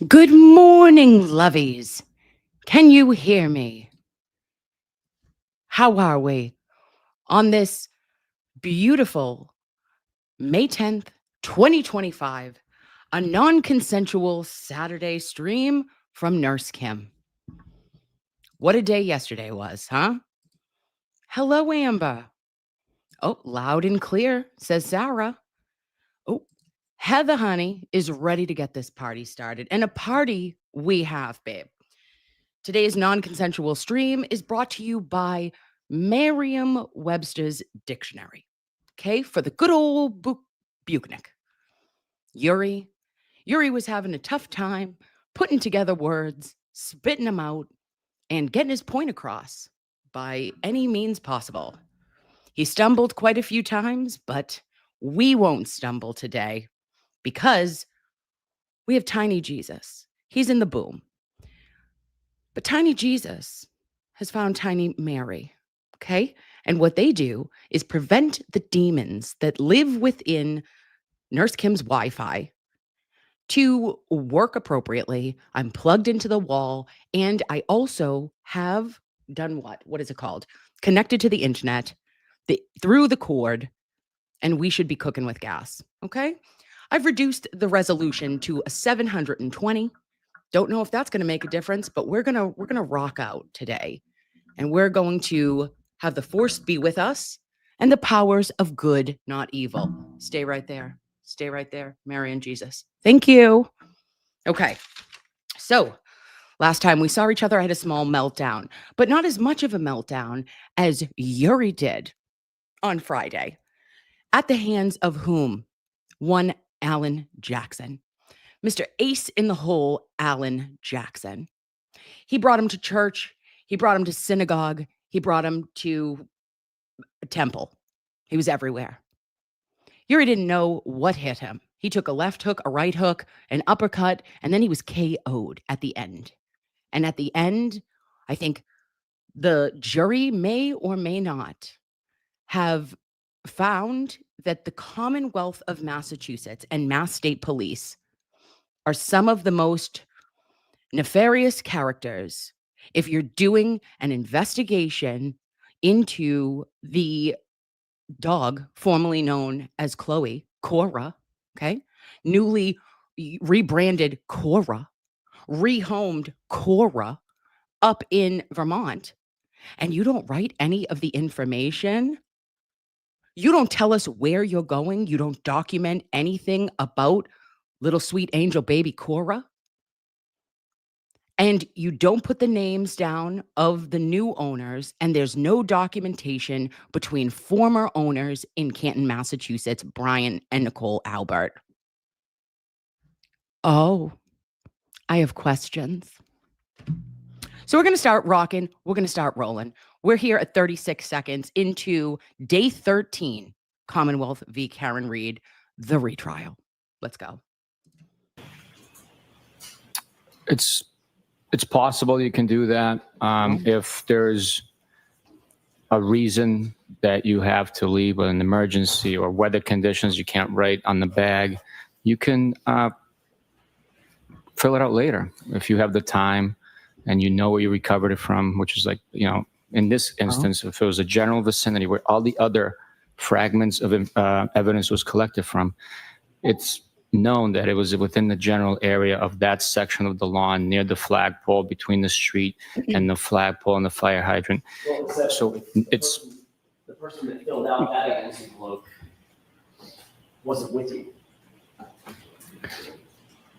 Good morning, loveys. Can you hear me? How are we on this beautiful May 10th, 2025, a non-consensual Saturday stream from Nurse Kim? What a day yesterday was, huh? Hello, Amber. Oh, loud and clear, says Sarah. Oh, Heather, honey, is ready to get this party started, and a party we have, babe. Today's non-consensual stream is brought to you by Merriam-Webster's Dictionary. Okay, for the good old Bukhenik. Yuri was having a tough time putting together words, spitting them out, and getting his point across by any means possible. He stumbled quite a few times, but we won't stumble today because we have Tiny Jesus. He's in the boom. But Tiny Jesus has found Tiny Mary, okay? And what they do is prevent the demons that live within Nurse Kim's Wi-Fi to work appropriately. I'm plugged into the wall, and I also have done what? What is it called? Connected to the internet through the cord, and we should be cooking with gas, okay? I've reduced the resolution to a 720. Don't know if that's going to make a difference, but we're going to rock out today. And we're going to have the force be with us and the powers of good, not evil. Stay right there. Stay right there, Mary and Jesus. Thank you. Okay. So, last time we saw each other, I had a small meltdown, but not as much of a meltdown as Yuri did on Friday. At the hands of whom? One Alan Jackson. Mr. Ace in the Hole, Alan Jackson. He brought him to church. He brought him to synagogue. He brought him to a temple. He was everywhere. Yuri didn't know what hit him. He took a left hook, a right hook, an uppercut, and then he was KO'd at the end. And at the end, I think the jury may or may not have found that the Commonwealth of Massachusetts and Mass State Police are some of the most nefarious characters if you're doing an investigation into the dog formerly known as Chloe, Cora, okay? Newly rebranded Cora, rehomed Cora up in Vermont, and you don't write any of the information. You don't tell us where you're going. You don't document anything about little sweet angel baby Cora. And you don't put the names down of the new owners, and there's no documentation between former owners in Canton, Massachusetts, Brian and Nicole Albert. Oh, I have questions. So we're going to start rocking. We're going to start rolling. We're here at 36 seconds into day 13, Commonwealth V Karen Read, the retrial. Let's go. It's possible you can do that if there's a reason that you have to leave, or an emergency or weather conditions you can't write on the bag. You can fill it out later if you have the time and you know where you recovered it from, which is like, you know, in this instance, if it was a general vicinity where all the other fragments of evidence was collected from, it's known that it was within the general area of that section of the lawn near the flagpole between the street and the flagpole and the fire hydrant. Well, so it's the person that filled out that evidence envelope wasn't with you.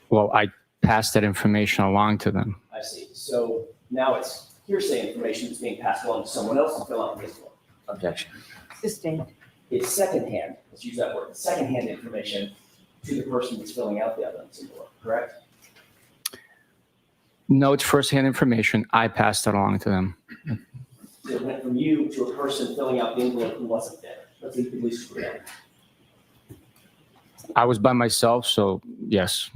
Well, I passed that information along to them. I see. So now it's hearsay information that's being passed along to someone else to fill out the envelope. Objection. Sustained. It's secondhand. Let's use that word. Secondhand information to the person that's filling out the evidence envelope, correct? No, it's firsthand information. I passed it along to them. It went from you to a person filling out the envelope who wasn't there. Let's at least agree on that. I was by myself, so yes,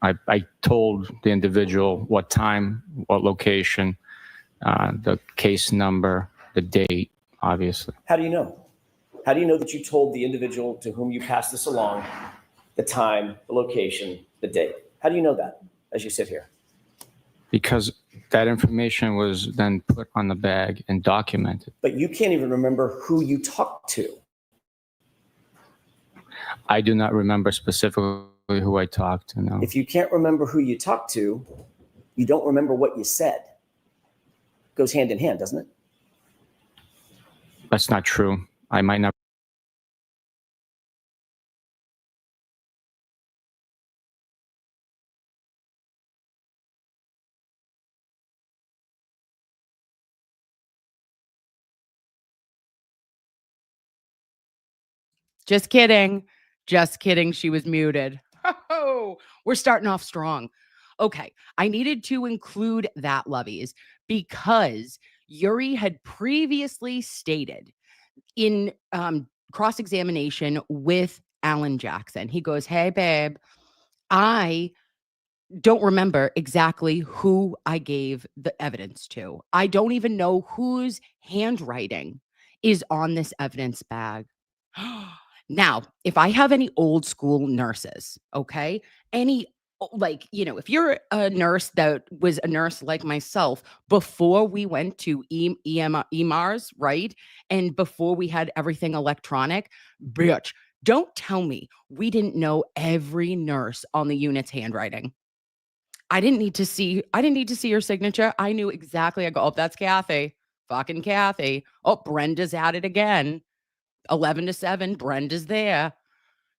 I told the individual what time, what location, the case number, the date, obviously. How do you know? How do you know that you told the individual to whom you passed this along the time, the location, the date? How do you know that? as you sit here? Because that information was then put on the bag and documented. But you can't even remember who you talked to. I do not remember specifically who I talked to, no. If you can't remember who you talked to, you don't remember what you said. Goes hand in hand, doesn't it? That's not true. I might not. Just kidding. Just kidding. She was muted. Oh, we're starting off strong. Okay. I needed to include that, loveys, because Yuri had previously stated in cross-examination with Alan Jackson, he goes, "Hey, babe, I don't remember exactly who I gave the evidence to. I don't even know whose handwriting is on this evidence bag." Now, if I have any old school nurses, okay, if you're a nurse that was a nurse like myself before we went to EMRs, right? And before we had everything electronic, bitch, don't tell me we didn't know every nurse on the unit's handwriting. I didn't need to see your signature. I knew exactly. I go, "Oh, that's Kathy. Fucking Kathy. Oh, Brenda's at it again. 11 to 7, Brenda's there."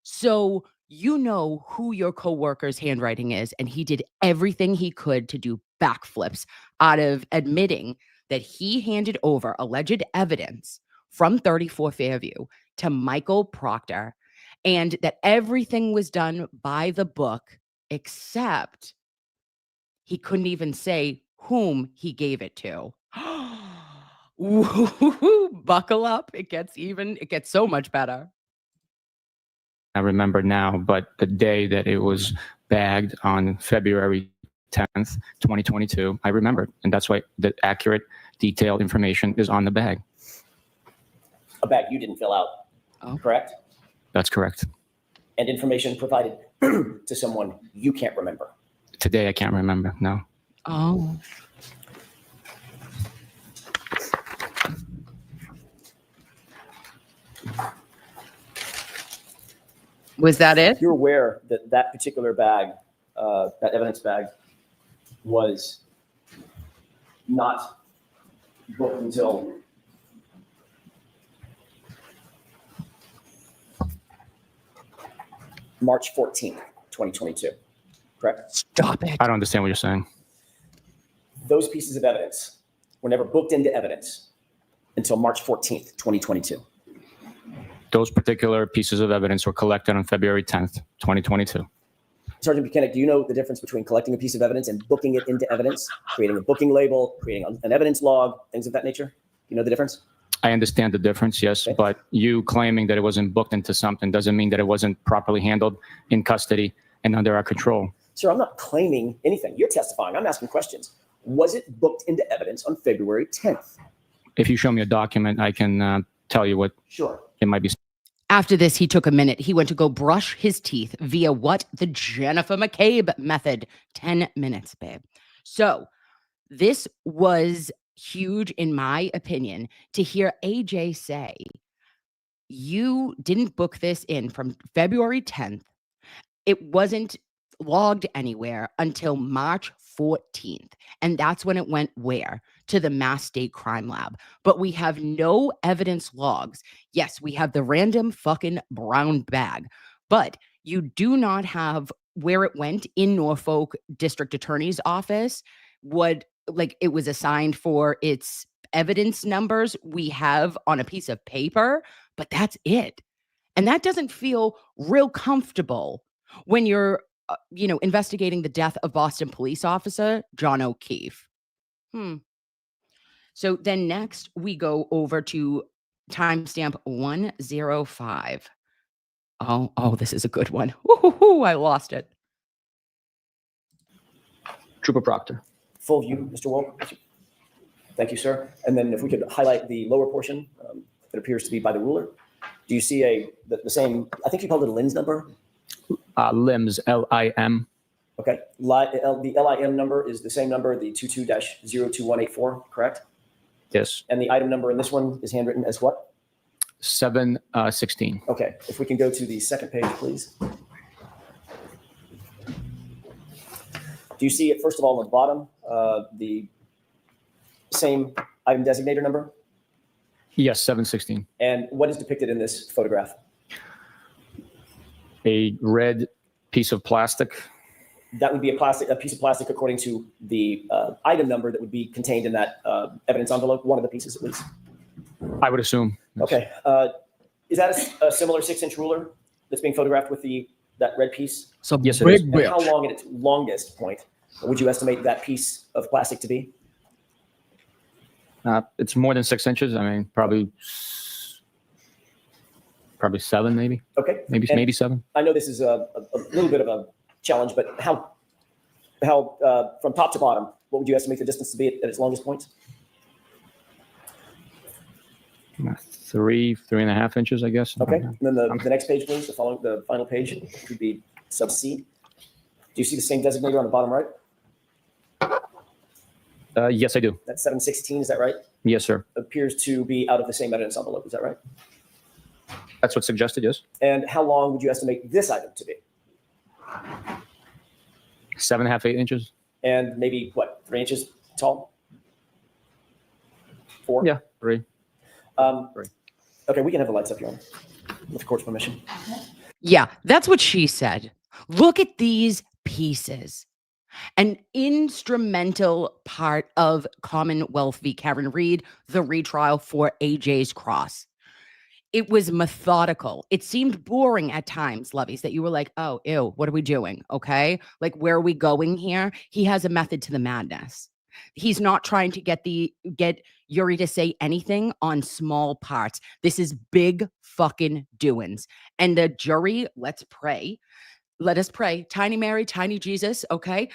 So you know who your coworker's handwriting is, and he did everything he could to do backflips out of admitting that he handed over alleged evidence from 34 Fairview to Michael Proctor, and that everything was done by the book, except he couldn't even say whom he gave it to. Ooh, buckle up. It gets so much better. I remember now, but the day that it was bagged on February 10th, 2022, I remembered. And that's why the accurate, detailed information is on the bag. A bag you didn't fill out, correct? That's correct. And information provided to someone you can't remember. Today, I can't remember, no. Oh. Was that it? You're aware that that particular bag, that evidence bag, was not booked until March 14th, 2022, correct? Stop it. I don't understand what you're saying. Those pieces of evidence were never booked into evidence until March 14th, 2022. Those particular pieces of evidence were collected on February 10th, 2022. Sergeant Bukhenik, do you know the difference between collecting a piece of evidence and booking it into evidence, creating a booking label, creating an evidence log, things of that nature? You know the difference? I understand the difference, yes, Okay. but you claiming that it wasn't booked into something doesn't mean that it wasn't properly handled in custody and under our control. Sir, I'm not claiming anything. You're testifying. I'm asking questions. Was it booked into evidence on February 10th? If you show me a document, I can tell you what Sure. it might be. After this, he took a minute. He went to go brush his teeth via what? The Jennifer McCabe method. 10 minutes, babe. So this was huge, in my opinion, to hear AJ say, you didn't book this in from February 10th. It wasn't logged anywhere until March 14th. And that's when it went where? To the Mass State Crime Lab. But we have no evidence logs. Yes, we have the random fucking brown bag, but you do not have where it went in Norfolk District Attorney's Office. What, like, it was assigned for its evidence numbers we have on a piece of paper, but that's it. And that doesn't feel real comfortable when you're, investigating the death of Boston police officer John O'Keefe. So then next we go over to timestamp 105. Oh, this is a good one. Woo-hoo-hoo, I lost it. Trooper Proctor. Full view, Mr. Wolk. Thank you, sir. And then if we could highlight the lower portion that appears to be by the ruler. Do you see the same, I think you called it a lens number? Limbs, L-I-M. Okay. The LIM number is the same number, the 22-02184, correct? Yes. And the item number in this one is handwritten as what? 716. Okay. If we can go to the second page, please. Do you see it, first of all, on the bottom, the same item designator number? Yes, 716. And what is depicted in this photograph? A red piece of plastic. That would be a piece of plastic according to the item number that would be contained in that evidence envelope, one of the pieces at least. I would assume. Okay. Is that a similar 6-inch ruler that's being photographed with that red piece? So yes, it is. And how long at its longest point would you estimate that piece of plastic to be? It's more than 6 inches. I mean, probably 7, maybe. Okay. Maybe 7. I know this is a little bit of a challenge, but how from top to bottom, what would you estimate the distance to be at its longest point? 3.5 inches, I guess. Okay. And then the next page, please. The final page would be sub C. Do you see the same designator on the bottom right? Yes, I do. That's 716. Is that right? Yes, sir. Appears to be out of the same evidence envelope. Is that right? That's what's suggested, yes. And how long would you estimate this item to be? 7.5, 8 inches. And maybe what, 3 inches tall? 4? Yeah, 3. Okay, we can have the lights up here with the court's permission. Yeah, that's what she said. Look at these pieces. An instrumental part of Commonwealth V Karen Read, the retrial for AJ's Cross. It was methodical. It seemed boring at times, Loveys, that you were like, oh, ew, what are we doing? Okay. Like, where are we going here? He has a method to the madness. He's not trying to get Yuri to say anything on small parts. This is big fucking doings. And the jury, let's pray. Let us pray. Tiny Mary, tiny Jesus, okay?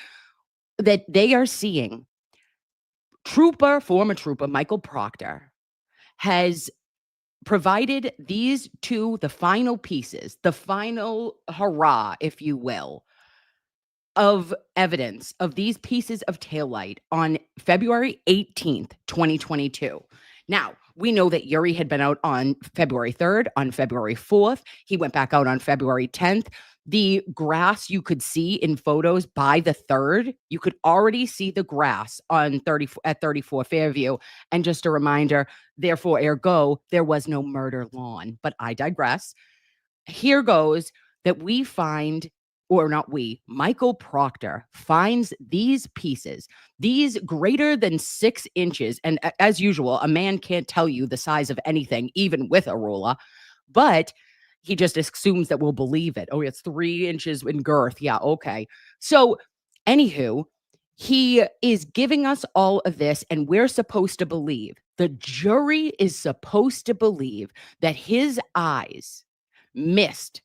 That they are seeing former trooper Michael Proctor has provided these two, the final pieces, the final hurrah, if you will, of evidence of these pieces of taillight on February 18th, 2022. Now, we know that Yuri had been out on February 3rd, on February 4th. He went back out on February 10th. The grass you could see in photos by the 3rd, you could already see the grass at 34 Fairview. And just a reminder, therefore, ergo, there was no murder lawn. But I digress. Here goes that we find, or not we, Michael Proctor finds these pieces, these greater than 6 inches. And as usual, a man can't tell you the size of anything, even with a ruler, but he just assumes that we'll believe it. Oh, it's 3 inches in girth. Yeah, okay. So anywho, he is giving us all of this, and we're supposed to believe, the jury is supposed to believe that his eyes missed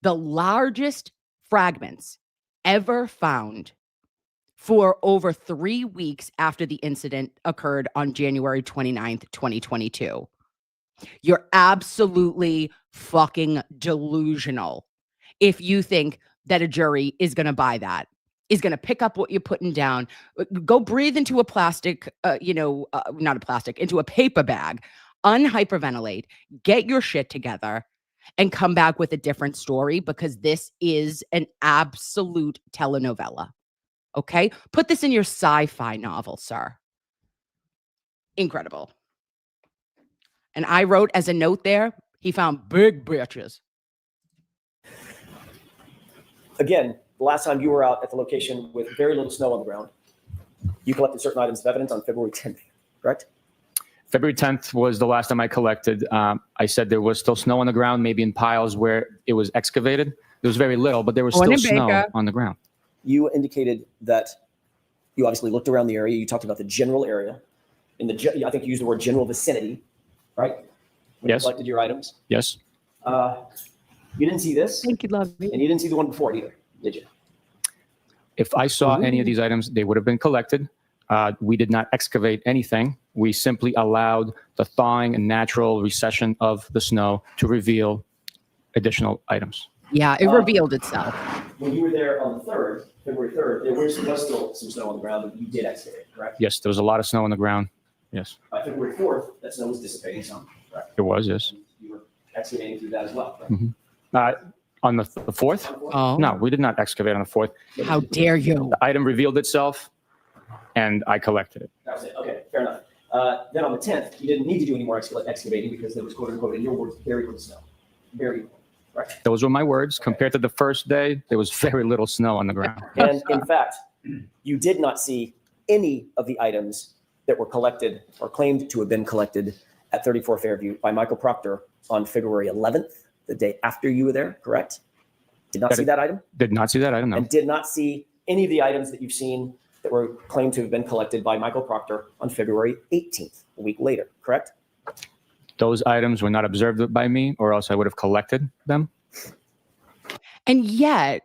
the largest fragments ever found for over 3 weeks after the incident occurred on January 29th, 2022. You're absolutely fucking delusional if you think that a jury is going to buy that, is going to pick up what you're putting down, go breathe into a plastic, not a plastic, into a paper bag, unhyperventilate, get your shit together, and come back with a different story, because this is an absolute telenovela. Okay? Put this in your sci-fi novel, sir. Incredible. And I wrote as a note there, he found big bitches. Again, the last time you were out at the location with very little snow on the ground, you collected certain items of evidence on February 10th, correct? February 10th was the last time I collected. I said there was still snow on the ground, maybe in piles where it was excavated. There was very little, but there was still snow on the ground. You indicated that you obviously looked around the area. You talked about the general area. I think you used the word general vicinity, right? When Yes. you collected your items. Yes. You didn't see this. Thank you, love me. And you didn't see the one before it either, did you? If I saw any of these items, they would have been collected. We did not excavate anything. We simply allowed the thawing and natural recession of the snow to reveal additional items. Yeah, it revealed itself. When you were there on the 3rd, February 3rd, there was still some snow on the ground, but you did excavate, correct? Yes, there was a lot of snow on the ground. Yes, By February 4th, that snow was dissipating some, correct? it was, yes. You were excavating through that as well, correct? On the 4th? Oh, No, we did not excavate on the 4th. how dare you? The item revealed itself, and I collected it. That was it. Okay, fair enough. Then on the 10th, you didn't need to do any more excavating because there was, quote unquote, in your words, very little snow. Very little, right? Those were my words. Compared to the first day, there was very little snow on the ground. And in fact, you did not see any of the items that were collected or claimed to have been collected at 34 Fairview by Michael Proctor on February 11th, the day after you were there, correct? Did not see that item? Did not see that item, no. And did not see any of the items that you've seen that were claimed to have been collected by Michael Proctor on February 18th, a week later, correct? Those items were not observed by me, or else I would have collected them. And yet,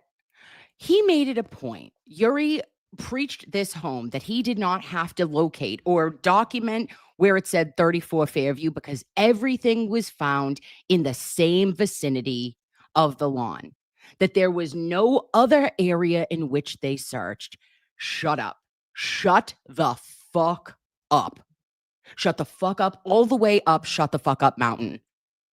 he made it a point. Yuri preached this home that he did not have to locate or document where it said 34 Fairview because everything was found in the same vicinity of the lawn, that there was no other area in which they searched. Shut up. Shut the fuck up. Shut the fuck up all the way up. Shut the fuck up mountain.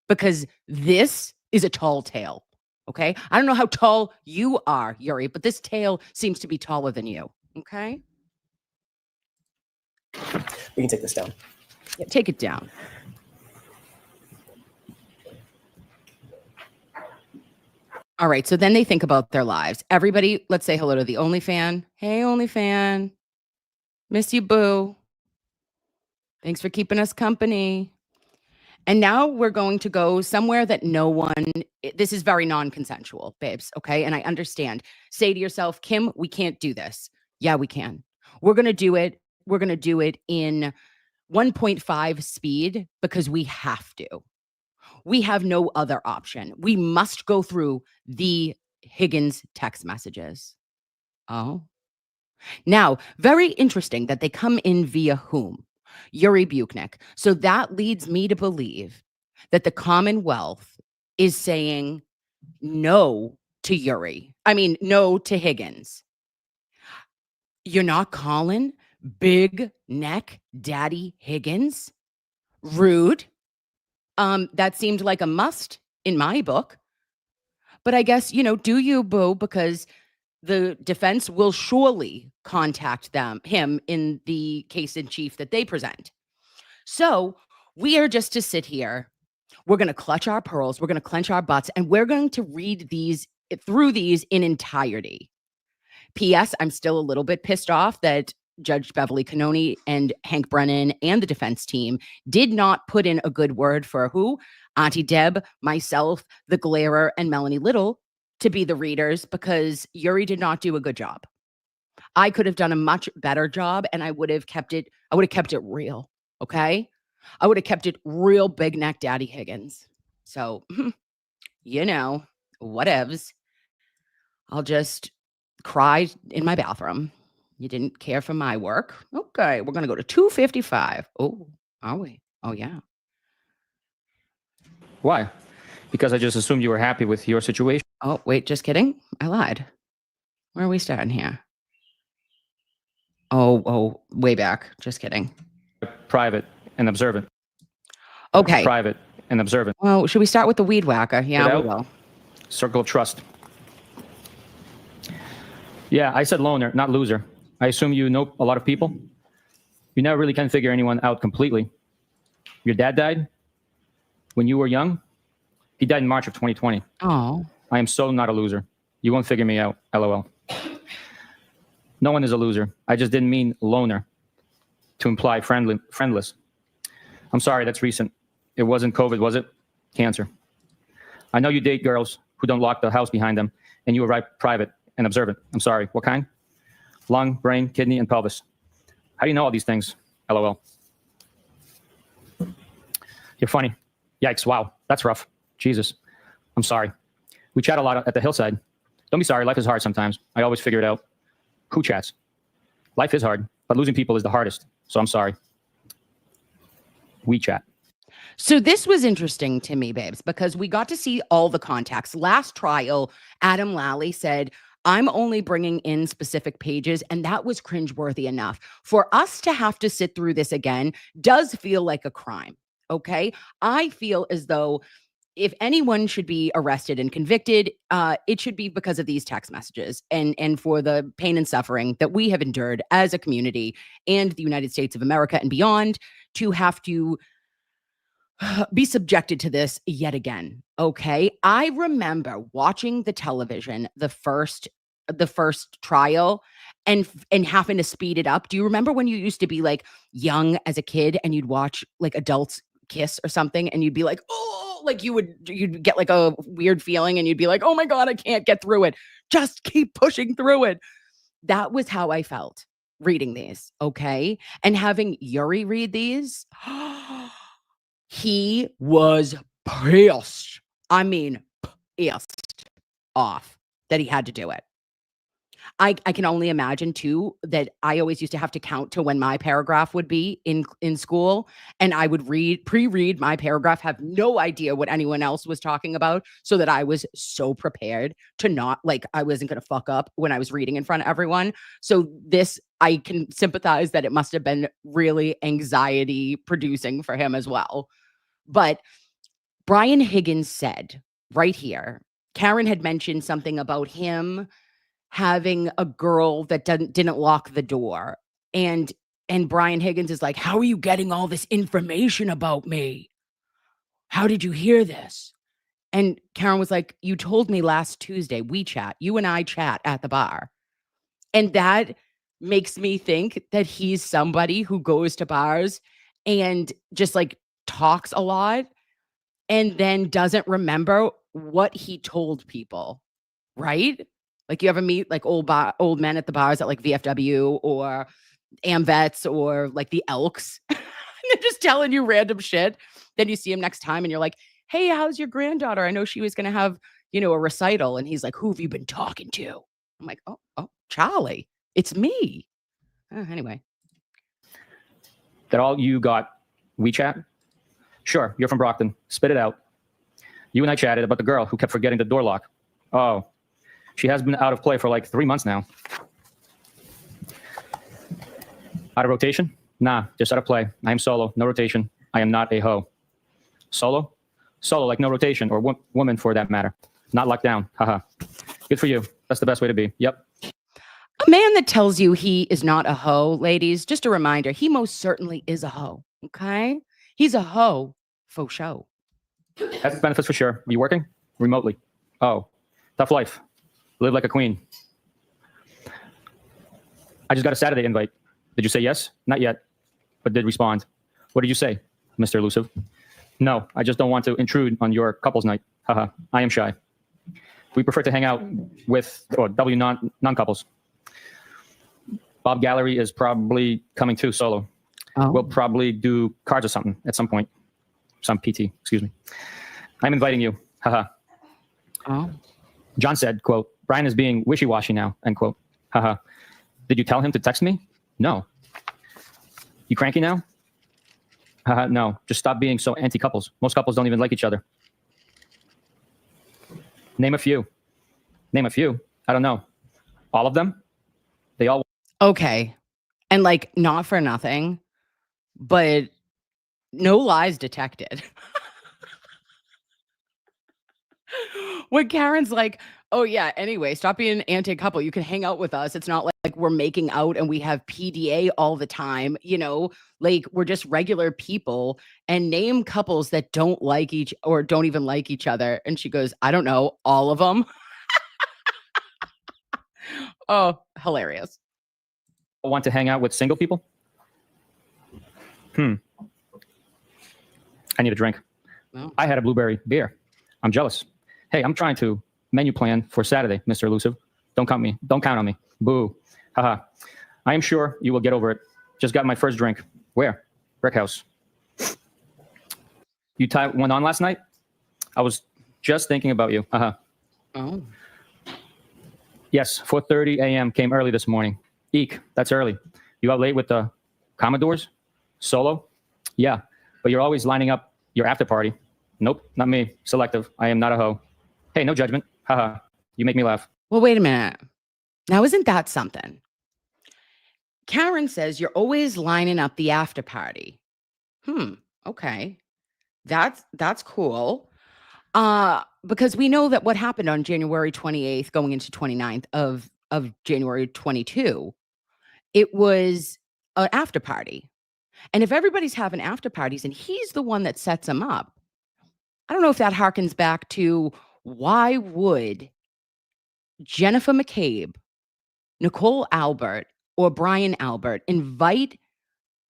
Because this is a tall tale. Okay. I don't know how tall you are, Yuri, but this tale seems to be taller than you. Okay. We can take this down. Yeah, take it down. All right. So then they think about their lives. Everybody, let's say hello to the OnlyFan. Hey, OnlyFan. Miss you, boo. Thanks for keeping us company. And now we're going to go somewhere that no one, this is very non-consensual, babes, okay? And I understand. Say to yourself, Kim, we can't do this. Yeah, we can. We're going to do it. We're going to do it in 1.5 speed because we have to. We have no other option. We must go through the Higgins text messages. Oh. Now, very interesting that they come in via whom? Yuri Bukhenik. So that leads me to believe that the Commonwealth is saying no to Yuri. I mean, no to Higgins. You're not calling big neck daddy Higgins rude. That seemed like a must in my book. But I guess, do you, boo, because the defense will surely contact him in the case in chief that they present. So we are just to sit here. We're going to clutch our pearls. We're going to clench our butts, and we're going to read through these in entirety. P.S. I'm still a little bit pissed off that Judge Beverly Cannoni and Hank Brennan and the defense team did not put in a good word for who? Auntie Deb, myself, the Glairer, and Melanie Little to be the readers because Yuri did not do a good job. I could have done a much better job and I would have kept it real. Okay. I would have kept it real big neck daddy Higgins. So, whatevs. I'll just cry in my bathroom. You didn't care for my work. Okay. We're going to go to 255. Oh, are we? Oh, yeah. Why? Because I just assumed you were happy with your situation. Oh, wait, just kidding. I lied. Where are we starting here? Oh, way back. Just kidding. Private and observant. Okay. Private and observant. Well, should we start with the weed whacker? Yeah, we will. Circle of trust. Yeah, I said loner, not loser. I assume you know a lot of people. You never really can figure anyone out completely. Your dad died when you were young. He died in March of 2020. Oh. I am so not a loser. You won't figure me out, LOL. No one is a loser. I just didn't mean loner to imply friendless. I'm sorry, that's recent. It wasn't COVID, was it? Cancer. I know you date girls who don't lock the house behind them, and you were private and observant. I'm sorry, what kind? Lung, brain, kidney, and pelvis. How do you know all these things? LOL. You're funny. Yikes, wow, that's rough. Jesus, I'm sorry. We chat a lot at the hillside. Don't be sorry, life is hard sometimes. I always figure it out. Who chats? Life is hard, but losing people is the hardest. So I'm sorry. We chat. So this was interesting to me, babes, because we got to see all the contacts. Last trial, Adam Lally said, I'm only bringing in specific pages, and that was cringeworthy enough. For us to have to sit through this again does feel like a crime. Okay. I feel as though if anyone should be arrested and convicted, it should be because of these text messages and for the pain and suffering that we have endured as a community and the United States of America and beyond to have to be subjected to this yet again. Okay. I remember watching the television, the first trial and having to speed it up. Do you remember when you used to be like young as a kid and you'd watch like adults kiss or something and you'd be like, oh, like you'd get like a weird feeling and you'd be like, oh my God, I can't get through it. Just keep pushing through it. That was how I felt reading these. Okay. And having Yuri read these, he was pissed. I mean, pissed off that he had to do it. I can only imagine too that I always used to have to count to when my paragraph would be in school, and I would pre-read my paragraph, have no idea what anyone else was talking about, so that I was so prepared to not like I wasn't going to fuck up when I was reading in front of everyone. So this I can sympathize that it must have been really anxiety producing for him as well. But Brian Higgins said right here, Karen had mentioned something about him having a girl that didn't lock the door. And Brian Higgins is like, how are you getting all this information about me? How did you hear this? And Karen was like, you told me last Tuesday, we chat, you and I chat at the bar. And that makes me think that he's somebody who goes to bars and just like talks a lot and then doesn't remember what he told people, right? Like you ever meet like old men at the bars at like VFW or AmVets or like the Elks. And they're just telling you random shit. Then you see him next time and you're like, hey, how's your granddaughter? I know she was going to have, a recital. And he's like, who have you been talking to? I'm like, oh, Charlie, it's me. Anyway. That all you got WeChat? Sure, you're from Brockton. Spit it out. You and I chatted about the girl who kept forgetting the door lock. Oh, she has been out of play for like 3 months now. Out of rotation? Nah, just out of play. I am solo, no rotation. I am not a hoe. Solo? Solo, like no rotation, or woman for that matter. Not locked down. Haha. Good for you. That's the best way to be. Yep. A man that tells you he is not a hoe, ladies, just a reminder, he most certainly is a hoe. Okay? He's a hoe for show. Has benefits for sure. Are you working? Remotely. Oh, tough life. Live like a queen. I just got a Saturday invite. Did you say yes? Not yet, but did respond. What did you say, Mr. Elusive? No, I just don't want to intrude on your couple's night. Haha, I am shy. We prefer to hang out with W non-couples. Bob Gallery is probably coming too solo. Oh. We'll probably do cards or something at some point. Some PT, excuse me. I'm inviting you. Haha. Oh. John said, quote, Brian is being wishy-washy now, end quote. Haha. Did you tell him to text me? No. You cranky now? Haha, no. Just stop being so anti-couples. Most couples don't even like each other. Name a few. Name a few. I don't know. All of them? They all... Okay. And like, not for nothing, but no lies detected. When Karen's like, oh yeah, anyway, stop being an anti-couple. You can hang out with us. It's not like we're making out and we have PDA all the time. Like we're just regular people, and name couples that don't like or don't even like each other. And she goes, I don't know, all of them. Oh, hilarious. Want to hang out with single people? I need a drink. Oh. I had a blueberry beer. I'm jealous. Hey, I'm trying to menu plan for Saturday, Mr. Elusive. Don't count on me. Boo. Haha. I am sure you will get over it. Just got my first drink. Where? Brick House. You went on last night? I was just thinking about you. Haha. Oh. Yes, 4:30 a.m. came early this morning. Eek, that's early. You out late with the Commodores? Solo? Yeah, but you're always lining up your after party. Nope, not me. Selective. I am not a hoe. Hey, no judgment. Haha. You make me laugh. Well, wait a minute. Now, isn't that something? Karen says you're always lining up the after party. Okay. That's cool. Because we know that what happened on January 28th going into 29th of January 22, it was an after party. And if everybody's having after parties and he's the one that sets them up, I don't know if that harkens back to why would Jennifer McCabe, Nicole Albert, or Brian Albert invite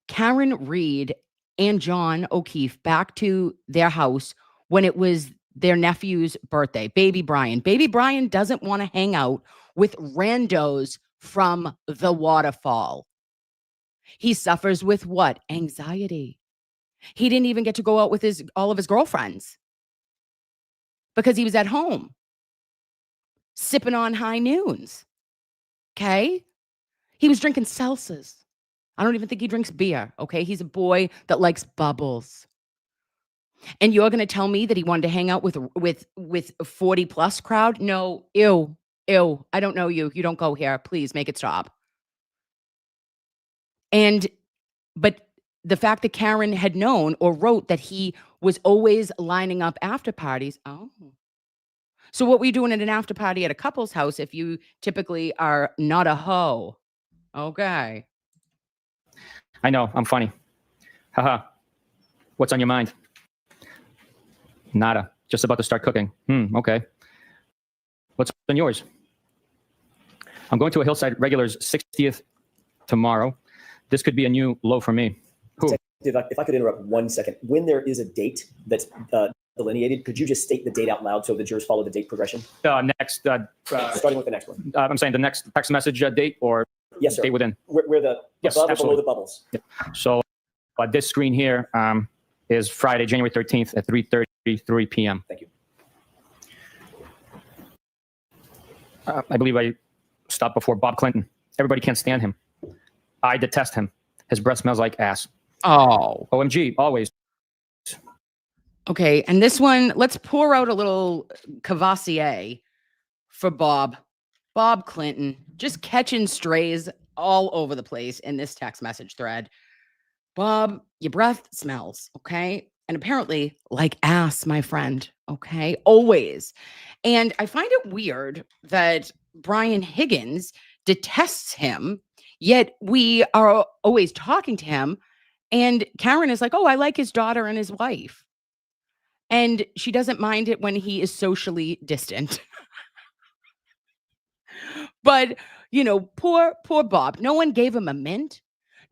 Karen Read and John O'Keefe back to their house when it was their nephew's birthday, baby Brian. Baby Brian doesn't want to hang out with randos from the Waterfall. He suffers with what? Anxiety. He didn't even get to go out with all of his girlfriends because he was at home sipping on high noons. Okay? He was drinking seltzers. I don't even think he drinks beer. Okay? He's a boy that likes bubbles. And you're going to tell me that he wanted to hang out with a 40 plus crowd? No. Ew. I don't know you. You don't go here. Please make it stop. But the fact that Karen had known or wrote that he was always lining up after parties. Oh. So what were you doing at an after party at a couple's house if you typically are not a hoe? Okay. I know, I'm funny. Haha. What's on your mind? Nada. Just about to start cooking. Okay. What's on yours? I'm going to a Hillside Regulars 60th tomorrow. This could be a new low for me. If I could interrupt 1 second, when there is a date that's delineated, could you just state the date out loud so the jurors follow the date progression? Starting with the next one. I'm saying the next text message date or yes, sir. date within. Where the yes, above absolutely. or below the bubbles. Yep. So this screen here is Friday, January 13th at 3:33 p.m. Thank you. I believe I stopped before Bob Clinton. Everybody can't stand him. I detest him. His breath smells like ass. Oh. OMG, always. Okay, and this one, let's pour out a little Cavassier for Bob. Bob Clinton, just catching strays all over the place in this text message thread. Bob, your breath smells, okay? And apparently like ass, my friend, okay? Always. And I find it weird that Brian Higgins detests him, yet we are always talking to him. And Karen is like, oh, I like his daughter and his wife. And she doesn't mind it when he is socially distant. But, you know, poor Bob. No one gave him a mint.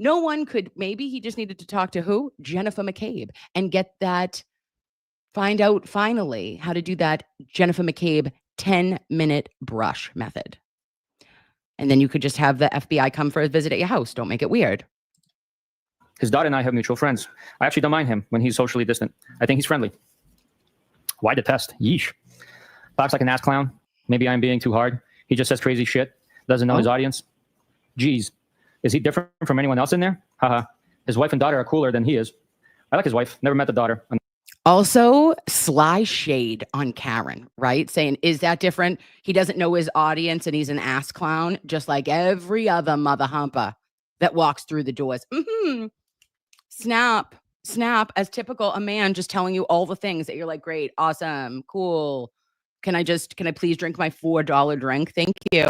No one could, maybe he just needed to talk to who? Jennifer McCabe and get that, find out finally how to do that Jennifer McCabe 10-minute brush method. And then you could just have the FBI come for a visit at your house. Don't make it weird. His daughter and I have mutual friends. I actually don't mind him when he's socially distant. I think he's friendly. Why detest? Yeesh. Talks like an ass clown. Maybe I'm being too hard. He just says crazy shit. Doesn't know his audience. Geez. Is he different from anyone else in there? Haha. His wife and daughter are cooler than he is. I like his wife. Never met the daughter. Also, sly shade on Karen, right? Saying, is that different? He doesn't know his audience and he's an ass clown, just like every other mother humper that walks through the doors. Snap, as typical a man just telling you all the things that you're like, great, awesome, cool. Can I please drink my $4 drink? Thank you.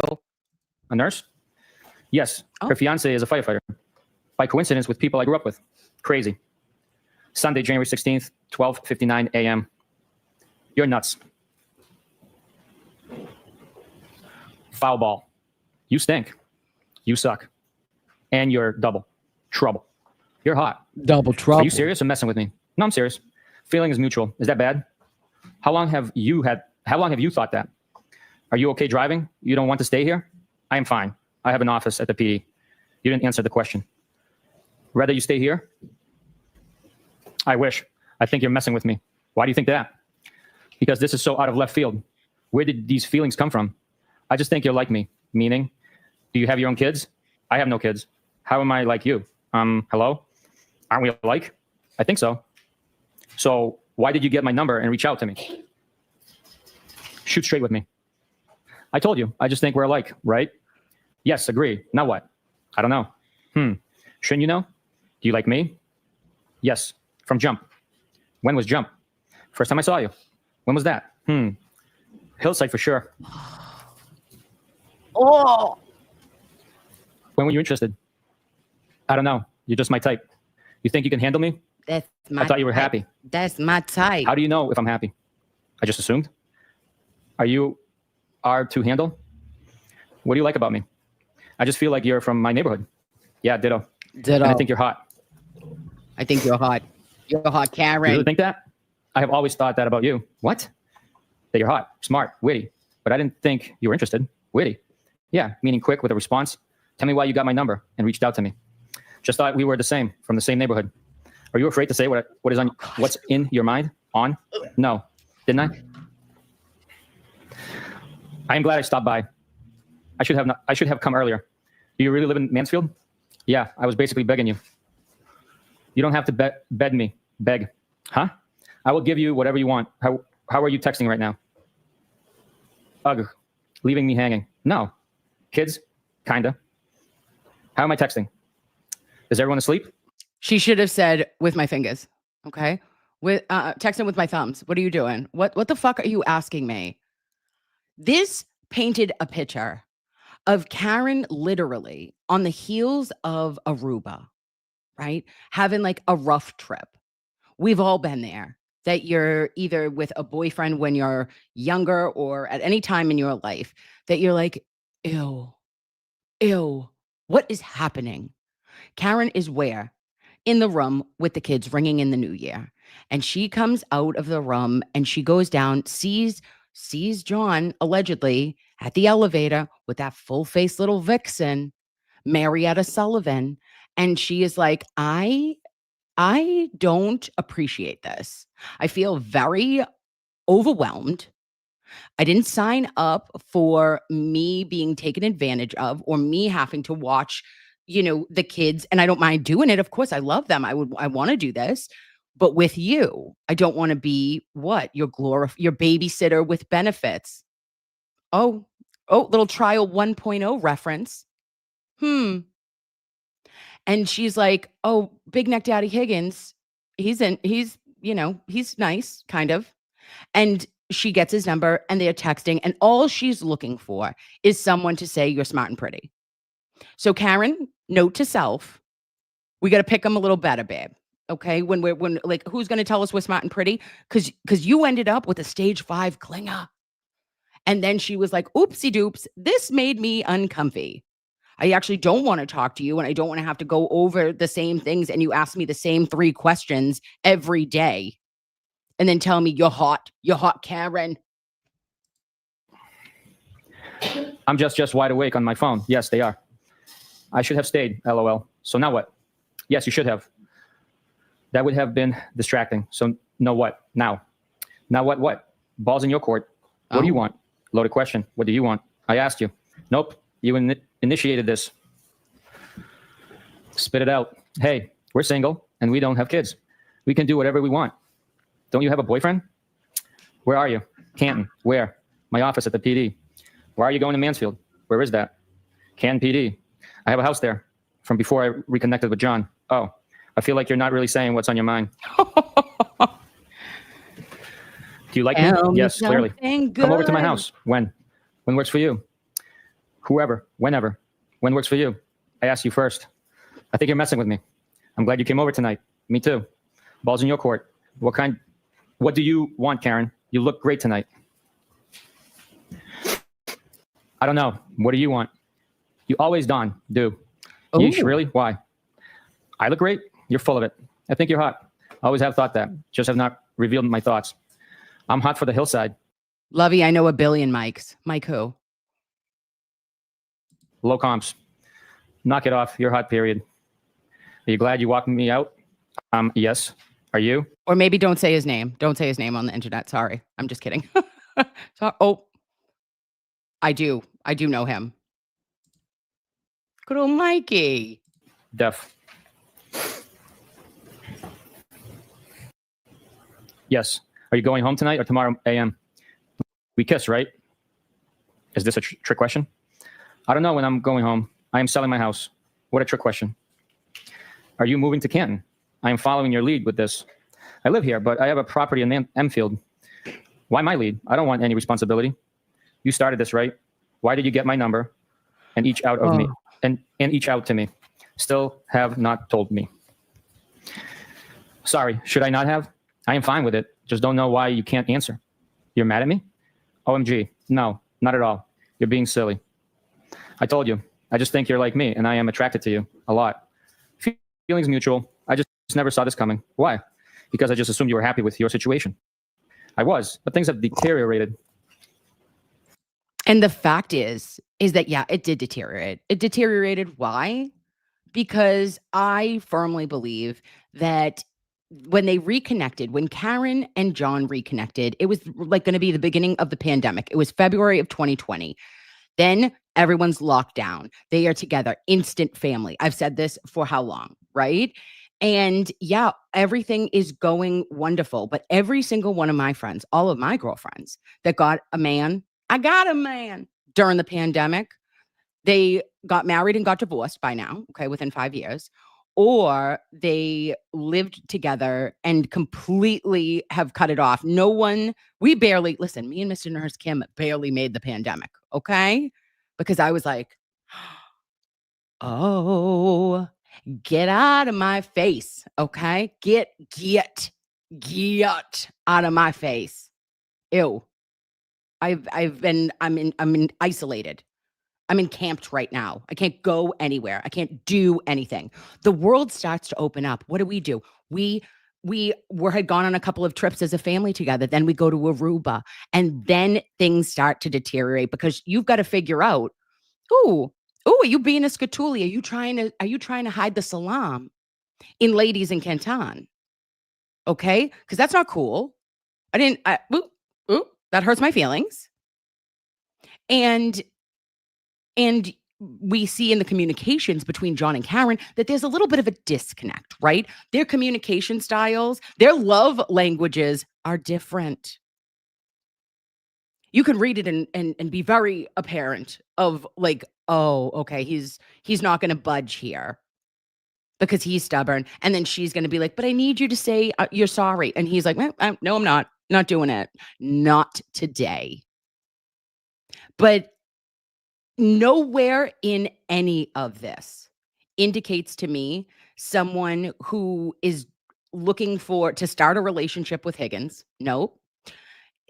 A nurse? Yes. Her fiance is a firefighter. By coincidence with people I grew up with. Crazy. Sunday, January 16th, 12:59 a.m. You're nuts. Foul ball. You stink. You suck. And you're double trouble. You're hot. Double trouble. Are you serious or messing with me? No, I'm serious. Feeling is mutual. Is that bad? How long have you thought that? Are you okay driving? You don't want to stay here? I am fine. I have an office at the PD. You didn't answer the question. Rather you stay here? I wish. I think you're messing with me. Why do you think that? Because this is so out of left field. Where did these feelings come from? I just think you're like me. Meaning, do you have your own kids? I have no kids. How am I like you? Hello? Aren't we alike? I think so. So why did you get my number and reach out to me? Shoot straight with me. I told you. I just think we're alike, right? Yes, agree. Now what? I don't know. Shouldn't you know? Do you like me? Yes, from jump. When was jump? First time I saw you. When was that? Hillside for sure. Oh, When were you interested? I don't know. You're just my type. You think you can handle me? that's my I thought you were type. happy. That's my type. How do you know if I'm happy? I just assumed. Are you to handle? What do you like about me? I just feel like you're from my neighborhood. Yeah, ditto. Ditto. And I think you're hot. I think you're hot. You're a hot, Karen. You really think that? I have always thought that about you. What? That you're hot, smart, witty. But I didn't think you were interested. Witty. Yeah, meaning quick with a response. Tell me why you got my number and reached out to me. Just thought we were the same, from the same neighborhood. Are you afraid to say what's in your mind? On? No. Didn't I? I am glad I stopped by. I should have come earlier. Do you really live in Mansfield? Yeah, I was basically begging you. You don't have to beg me. Beg. Huh? I will give you whatever you want. How are you texting right now? Ugh. Leaving me hanging. No. Kids? Kinda. How am I texting? Is everyone asleep? She should have said with my fingers. Okay. With texting with my thumbs. What are you doing? What the fuck are you asking me? This painted a picture of Karen literally on the heels of Aruba, right? Having like a rough trip. We've all been there. That you're either with a boyfriend when you're younger or at any time in your life that you're like, ew, what is happening? Karen is where? In the room with the kids ringing in the new year. And she comes out of the room and she goes down, sees John allegedly at the elevator with that full-faced little vixen, Marietta Sullivan. And she is like, I don't appreciate this. I feel very overwhelmed. I didn't sign up for me being taken advantage of or me having to watch, the kids. And I don't mind doing it. Of course, I love them. I want to do this. But with you, I don't want to be what? Your babysitter with benefits. Oh, little trial 1.0 reference. And she's like, oh, Big Neck Daddy Higgins, he's nice, kind of. And she gets his number and they're texting. And all she's looking for is someone to say you're smart and pretty. So Karen, note to self, we got to pick them a little better, babe. Okay. When who's going to tell us we're smart and pretty? Cause you ended up with a stage 5 clinger. And then she was like, oopsie doops, this made me uncomfy. I actually don't want to talk to you and I don't want to have to go over the same things and you ask me the same 3 questions every day and then tell me you're hot, Karen. I'm just wide awake on my phone. Yes, they are. I should have stayed, LOL. So now what? Yes, you should have. That would have been distracting. So no what? Now what? Ball's in your court. What do you want? Loaded question. What do you want? I asked you. Nope. You initiated this. Spit it out. Hey, we're single and we don't have kids. We can do whatever we want. Don't you have a boyfriend? Where are you? Canton. Where? My office at the PD. Why are you going to Mansfield? Where is that? Canton PD. I have a house there from before I reconnected with John. Oh, I feel like you're not really saying what's on your mind. Do you like me? Yes, clearly. Come over to my house. When? When works for you? Whoever, whenever. When works for you? I asked you first. I think you're messing with me. I'm glad you came over tonight. Me too. Ball's in your court. What do you want, Karen? You look great tonight. I don't know. What do you want? You always do. Yeesh, really? Why? I look great? You're full of it. I think you're hot. I always have thought that. Just have not revealed my thoughts. I'm hot for the hillside. Lovey, I know a billion Mikes. Mike who? Low comps. Knock it off. You're hot, period. Are you glad you walked me out? Yes. Are you? Or maybe don't say his name. Don't say his name on the internet. Sorry. I'm just kidding. I do know him. Good old Mikey. Def. Yes. Are you going home tonight or tomorrow AM? We kiss, right? Is this a trick question? I don't know when I'm going home. I am selling my house. What a trick question. Are you moving to Canton? I am following your lead with this. I live here, but I have a property in Enfield. Why my lead? I don't want any responsibility. You started this, right? Why did you get my number and each out of me and each out to me? Still have not told me. Sorry, should I not have? I am fine with it. Just don't know why you can't answer. You're mad at me? OMG. No, not at all. You're being silly. I told you. I just think you're like me, and I am attracted to you a lot. Feelings mutual. I just never saw this coming. Why? Because I just assumed you were happy with your situation. I was, but things have deteriorated. And the fact is that, yeah, it did deteriorate. It deteriorated. Why? Because I firmly believe that when they reconnected, when Karen and John reconnected, it was like going to be the beginning of the pandemic. It was February of 2020. Then everyone's locked down. They are together, instant family. I've said this for how long, right? And yeah, everything is going wonderful. But every single one of my friends, all of my girlfriends that got a man, I got a man during the pandemic, they got married and got divorced by now, okay, within 5 years, or they lived together and completely have cut it off. No one, we barely, listen, me and Mr. Nurse Kim barely made the pandemic, okay? Because I was like, oh, get out of my face, okay? Get out of my face. Ew. I'm isolated. I'm encamped right now. I can't go anywhere. I can't do anything. The world starts to open up. What do? We had gone on a couple of trips as a family together. Then we go to Aruba, and then things start to deteriorate because you've got to figure out, are you being a scatuli? Are you trying to hide the salam in ladies in Canton? Okay, because that's not cool. That hurts my feelings. And we see in the communications between John and Karen that there's a little bit of a disconnect, right? Their communication styles, their love languages are different. You can read it and be very apparent of like, oh, okay, he's not going to budge here because he's stubborn. And then she's going to be like, but I need you to say you're sorry. And he's like, no, I'm not doing it. Not today. But nowhere in any of this indicates to me someone who is looking to start a relationship with Higgins. No.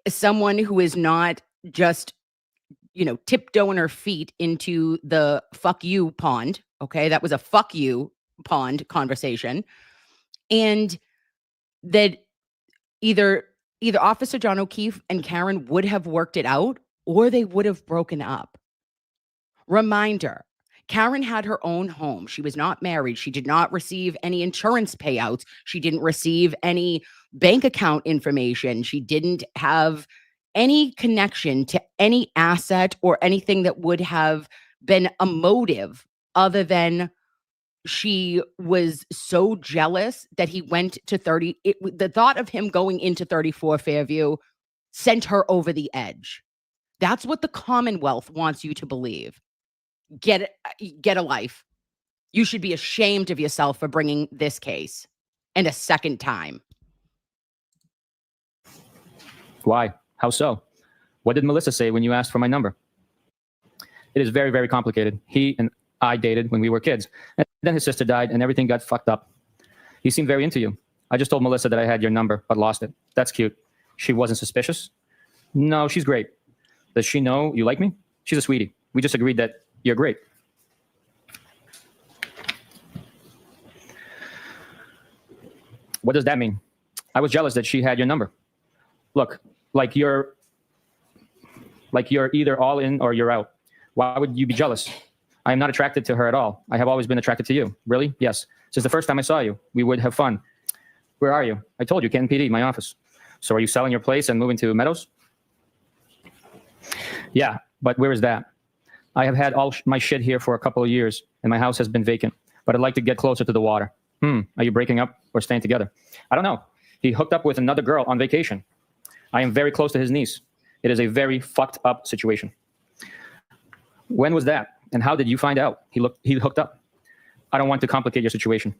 Someone who is not just, tiptoeing her feet into the fuck you pond. Okay. That was a fuck you pond conversation. And that either Officer John O'Keefe and Karen would have worked it out or they would have broken up. Reminder, Karen had her own home. She was not married. She did not receive any insurance payouts. She didn't receive any bank account information. She didn't have any connection to any asset or anything that would have been a motive other than she was so jealous that he went to 30. The thought of him going into 34 Fairview sent her over the edge. That's what the Commonwealth wants you to believe. Get a life. You should be ashamed of yourself for bringing this case and a second time. Why? How so? What did Melissa say when you asked for my number? It is very, very complicated. He and I dated when we were kids. And then his sister died and everything got fucked up. He seemed very into you. I just told Melissa that I had your number, but lost it. That's cute. She wasn't suspicious? No, she's great. Does she know you like me? She's a sweetie. We just agreed that you're great. What does that mean? I was jealous that she had your number. Look, like you're either all in or you're out. Why would you be jealous? I am not attracted to her at all. I have always been attracted to you. Really? Yes. Since the first time I saw you, we would have fun. Where are you? I told you, Canton PD, my office. So are you selling your place and moving to Meadows? Yeah, but where is that? I have had all my shit here for a couple of years, and my house has been vacant, but I'd like to get closer to the water. Are you breaking up or staying together? I don't know. He hooked up with another girl on vacation. I am very close to his niece. It is a very fucked up situation. When was that? And how did you find out? He hooked up. I don't want to complicate your situation.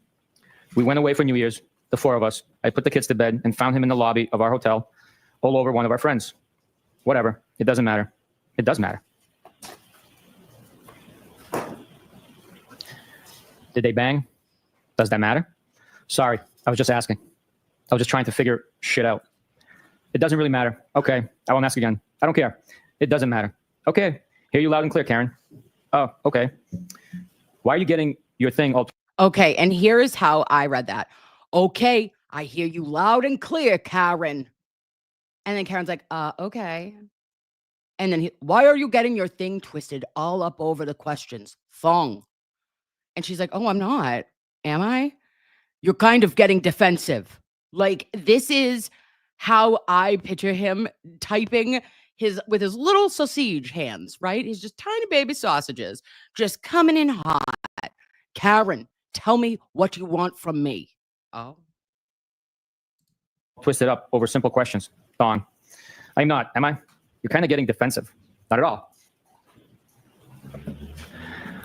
We went away for New Year's, the four of us. I put the kids to bed and found him in the lobby of our hotel, all over one of our friends. Whatever. It doesn't matter. It does matter. Did they bang? Does that matter? Sorry, I was just asking. I was just trying to figure shit out. It doesn't really matter. Okay, I won't ask again. I don't care. It doesn't matter. Okay, hear you loud and clear, Karen. Oh, okay. Why are you getting your thing all... Okay, and here is how I read that. Okay, I hear you loud and clear, Karen. And then Karen's like, okay. And then why are you getting your thing twisted all up over the questions? Thong. And she's like, oh, I'm not. Am I? You're kind of getting defensive. Like, this is how I picture him typing with his little sausage hands, right? He's just tiny baby sausages, just coming in hot. Karen, tell me what you want from me. Oh. Twisted up over simple questions. Thong. I'm not, am I? You're kind of getting defensive. Not at all.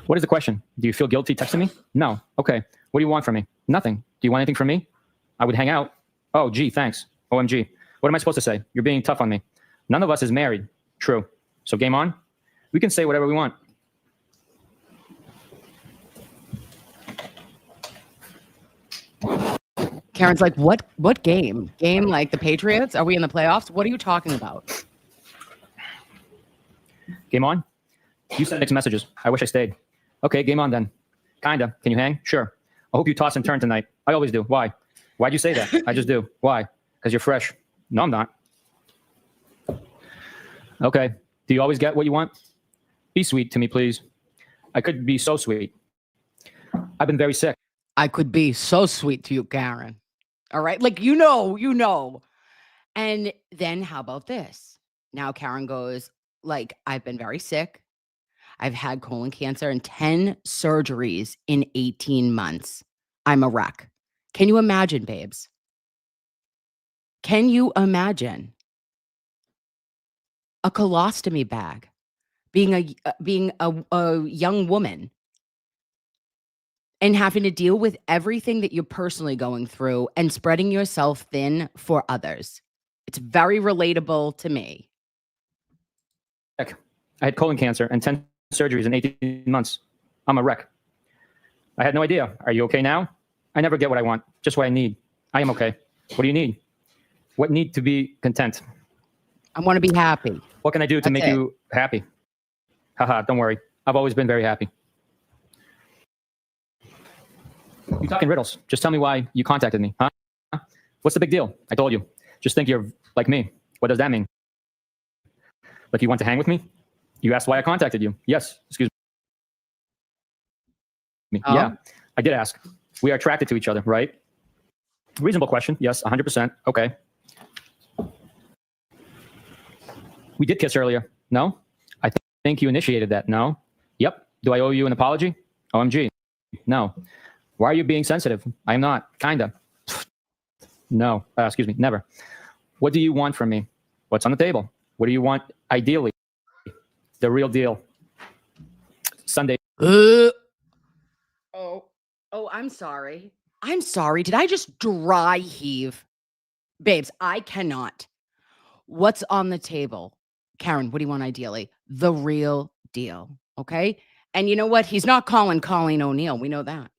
What is the question? Do you feel guilty texting me? No. Okay. What do you want from me? Nothing. Do you want anything from me? I would hang out. Oh, gee, thanks. OMG. What am I supposed to say? You're being tough on me. None of us is married. True. So game on? We can say whatever we want. Karen's like, what game? Game like the Patriots? Are we in the playoffs? What are you talking about? Game on? You sent mixed messages. I wish I stayed. Okay, game on then. Kinda. Can you hang? Sure. I hope you toss and turn tonight. I always do. Why? Why'd you say that? I just do. Why? Because you're fresh. No, I'm not. Okay. Do you always get what you want? Be sweet to me, please. I could be so sweet. I've been very sick. I could be so sweet to you, Karen. All right? Like, you know. And then how about this? Now Karen goes, like, I've been very sick. I've had colon cancer and 10 surgeries in 18 months. I'm a wreck. Can you imagine, babes? Can you imagine a colostomy bag, being a young woman and having to deal with everything that you're personally going through and spreading yourself thin for others? It's very relatable to me. I had colon cancer and 10 surgeries in 18 months. I'm a wreck. I had no idea. Are you okay now? I never get what I want, just what I need. I am okay. What do you need? What need to be content? I want to be happy. What can I do to make you happy? Haha, don't worry. I've always been very happy. You talk in riddles. Just tell me why you contacted me, huh? What's the big deal? I told you. Just think you're like me. What does that mean? Like you want to hang with me? You asked why I contacted you. Yes. Excuse me. Oh. Yeah, I did ask. We are attracted to each other, right? Reasonable question. Yes, 100%. Okay. We did kiss earlier. No? I think you initiated that. No? Yep. Do I owe you an apology? OMG. No. Why are you being sensitive? I am not. Kinda. No. Excuse me. Never. What do you want from me? What's on the table? What do you want ideally? The real deal. Sunday. Oh, I'm sorry. I'm sorry. Did I just dry heave? Babes, I cannot. What's on the table? Karen, what do you want ideally? The real deal. Okay. And you know what? He's not calling Colleen O'Neill. We know that.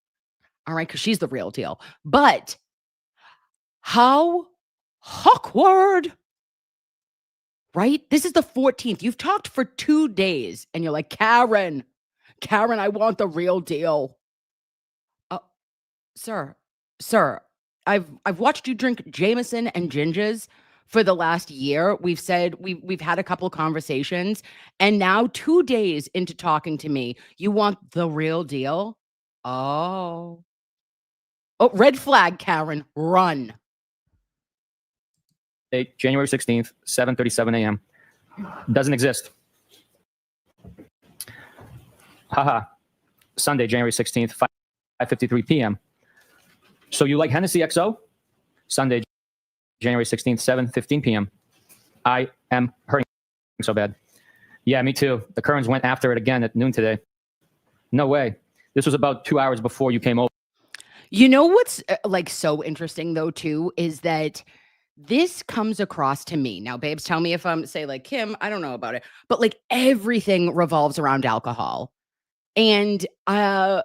All right. Because she's the real deal. But how awkward. Right? This is the 14th. You've talked for 2 days and you're like, Karen, I want the real deal. Sir, I've watched you drink Jameson and gingers for the last year. We've said we've had a couple of conversations, and now 2 days into talking to me, you want the real deal? Oh, red flag, Karen, run. January 16th, 7:37 a.m. Doesn't exist. Haha. Sunday, January 16th, 5:53 p.m. So you like Hennessy XO? Sunday, January 16th, 7:15 p.m. I am hurting so bad. Yeah, me too. The Kerns went after it again at noon today. No way. This was about 2 hours before you came over. You know what's like so interesting though too is that this comes across to me. Now, babes, tell me if I'm say like Kim, I don't know about it, but like everything revolves around alcohol. And I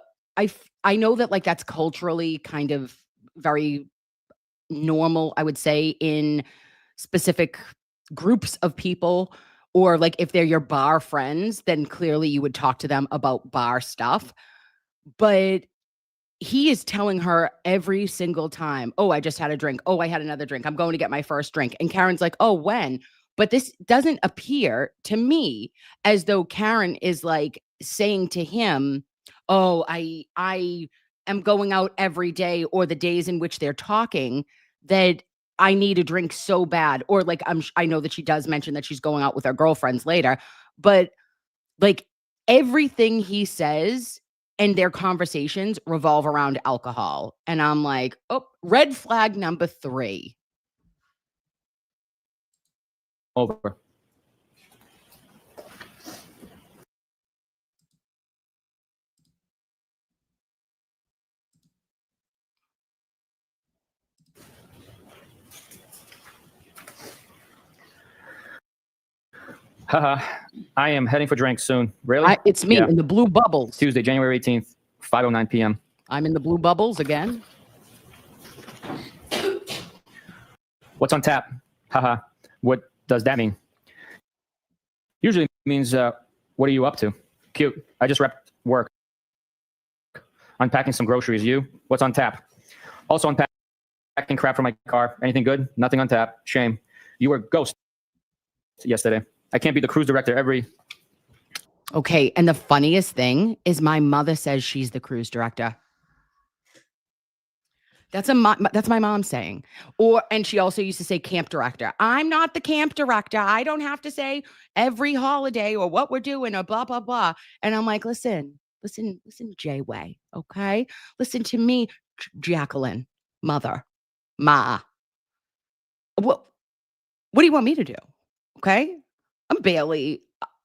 know that like that's culturally kind of very normal, I would say, in specific groups of people, or like if they're your bar friends, then clearly you would talk to them about bar stuff. But he is telling her every single time, "Oh, I just had a drink. Oh, I had another drink. I'm going to get my first drink." And Karen's like, "Oh, when?" But this doesn't appear to me as though Karen is like saying to him, "Oh, I am going out every day," or the days in which they're talking, that I need a drink so bad. Or like I know that she does mention that she's going out with her girlfriends later, but like everything he says and their conversations revolve around alcohol. And I'm like, oh, red flag number 3. Over. Haha, I am heading for drinks soon. Really? It's me in the blue bubbles. Tuesday, January 18th, 5:09 p.m. I'm in the blue bubbles again. What's on tap? Haha, what does that mean? Usually means, what are you up to? Cute. I just wrapped work. Unpacking some groceries. You? What's on tap? Also unpacking crap for my car. Anything good? Nothing on tap. Shame. You were ghost yesterday. I can't be the cruise director every... Okay, and the funniest thing is my mother says she's the cruise director. That's my mom saying. And she also used to say camp director. I'm not the camp director. I don't have to say every holiday or what we're doing or blah, blah, blah. And I'm like, listen, Jay-Way, okay? Listen to me, Jacqueline, mother, ma. What do you want me to do? Okay?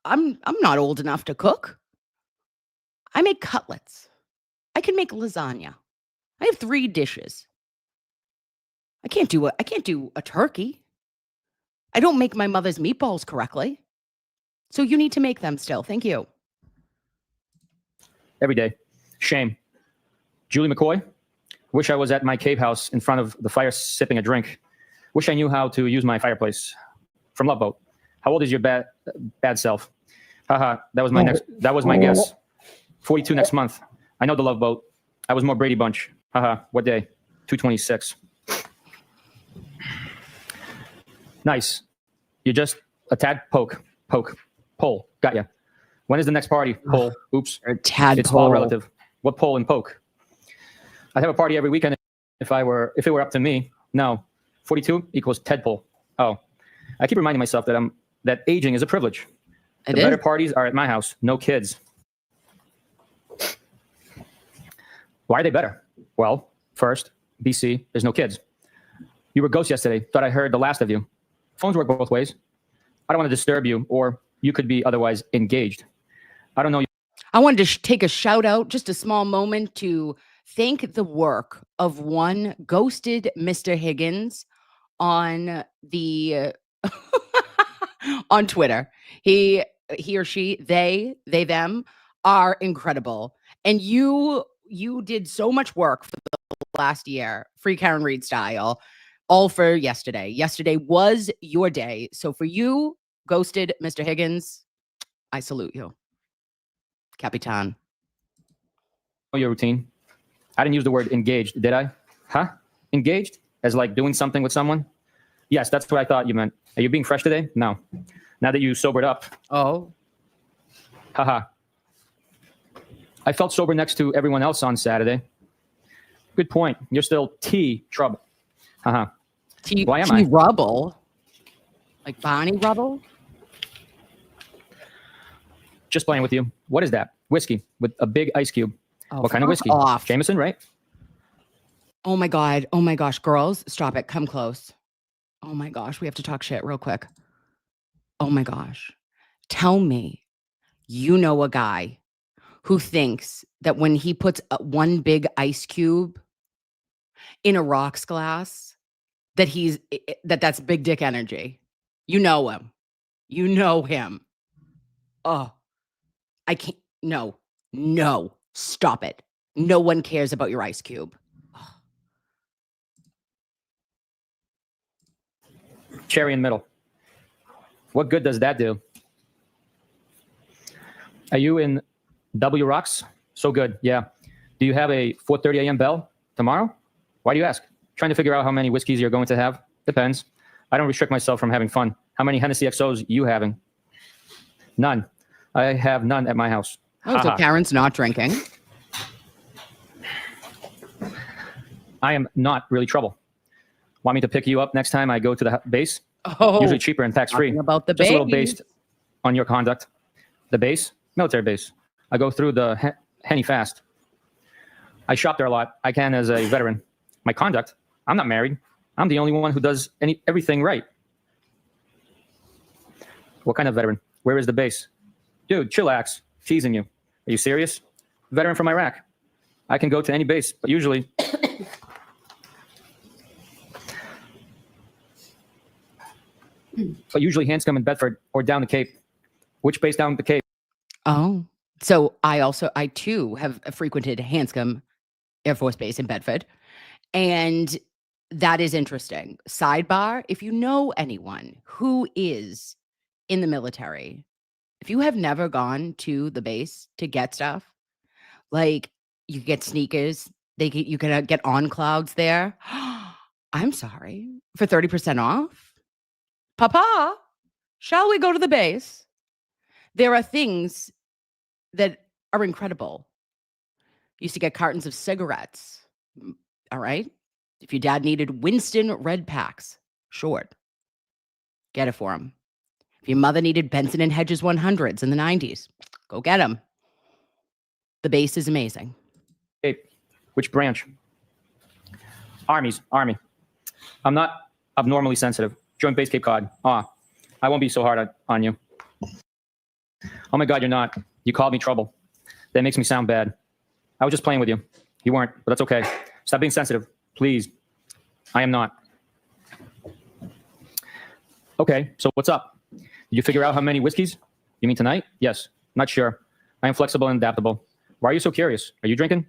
I'm not old enough to cook. I make cutlets. I can make lasagna. I have 3 dishes. I can't do a turkey. I don't make my mother's meatballs correctly. So you need to make them still. Thank you. Every day. Shame. Julie McCoy. Wish I was at my cave house in front of the fire sipping a drink. Wish I knew how to use my fireplace. From Love Boat. How old is your bad self? Haha, that was my guess. 42 next month. I know the Love Boat. I was more Brady Bunch. Haha, what day? 226. Nice. You're just a tad poke. Pole. Got ya. When is the next party? Pole. Oops. It's all relative. What pole and poke? I'd have a party every weekend if it were up to me. No. 42 equals Tedpole. Oh. I keep reminding myself that aging is a privilege. The better parties are at my house. No kids. Why are they better? Well, first, BC, there's no kids. You were ghost yesterday. Thought I heard the last of you. Phones work both ways. I don't want to disturb you, or you could be otherwise engaged. I don't know. I wanted to take a shout out, just a small moment to thank the work of one ghosted Mr. Higgins on the on Twitter. He or she, they, them are incredible. And you did so much work for the last year, Free Karen Read style, all for yesterday. Yesterday was your day. So for you, ghosted Mr. Higgins, I salute you. Capitan. Your routine. I didn't use the word engaged, did I? Huh? Engaged? As like doing something with someone? Yes, that's what I thought you meant. Are you being fresh today? No. Now that you sobered up. Oh. Haha. I felt sober next to everyone else on Saturday. Good point. You're still trouble. Haha. Why am I? Rubble? Like Bonnie Rubble? Just playing with you. What is that? Whiskey with a big ice cube. Oh, what kind of whiskey? Off. Jameson, right? Oh my God. Oh my gosh. Girls, stop it. Come close. Oh my gosh. We have to talk shit real quick. Oh my gosh. Tell me you know a guy who thinks that when he puts one big ice cube in a rocks glass, that that's big dick energy. You know him. You know him. Oh, I can't. No, stop it. No one cares about your ice cube. Cherry in the middle. What good does that do? Are you in W Rocks? So good, yeah. Do you have a 4:30 a.m. bell tomorrow? Why do you ask? Trying to figure out how many whiskeys you're going to have? Depends. I don't restrict myself from having fun. How many Hennessy XOs you having? None. I have none at my house. Oh, so Karen's not drinking. I am not really trouble. Want me to pick you up next time I go to the base? Oh, usually cheaper and tax-free. talking about the Just a little base. based on your conduct. The base? Military base. I go through the Henny fast. I shop there a lot. I can as a veteran. My conduct? I'm not married. I'm the only one who does everything right. What kind of veteran? Where is the base? Dude, chillax. Teasing you. Are you serious? Veteran from Iraq. I can go to any base, but usually... Hanscom in Bedford or down the Cape. Which base down the Cape? Oh, so I too have frequented Hanscom Air Force Base in Bedford. And that is interesting. Sidebar, if you know anyone who is in the military, if you have never gone to the base to get stuff, like you get sneakers, you can get on clouds there. I'm sorry, for 30% off. Papa, shall we go to the base? There are things that are incredible. Used to get cartons of cigarettes. All right. If your dad needed Winston red packs, short, get it for him. If your mother needed Benson and Hedges 100s in the 90s, go get them. The base is amazing. Hey, which branch? Army. I'm not abnormally sensitive. Joint Base Cape Cod. I won't be so hard on you. Oh my God, you're not. You called me trouble. That makes me sound bad. I was just playing with you. You weren't, but that's okay. Stop being sensitive, please. I am not. Okay, so what's up? Did you figure out how many whiskeys? You mean tonight? Yes. Not sure. I am flexible and adaptable. Why are you so curious? Are you drinking?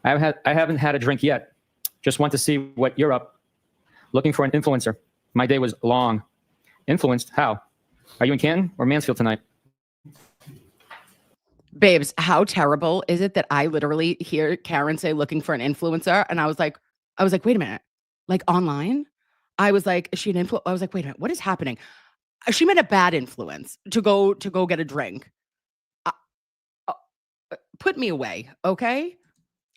I haven't had a drink yet. Just want to see what you're up. Looking for an influencer. My day was long. Influenced? How? Are you in Canton or Mansfield tonight? Babes, how terrible is it that I literally hear Karen say looking for an influencer? And I was like, wait a minute. Like online? I was like, is she an influencer? I was like, wait a minute, what is happening? She meant a bad influence to go get a drink. Put me away, okay?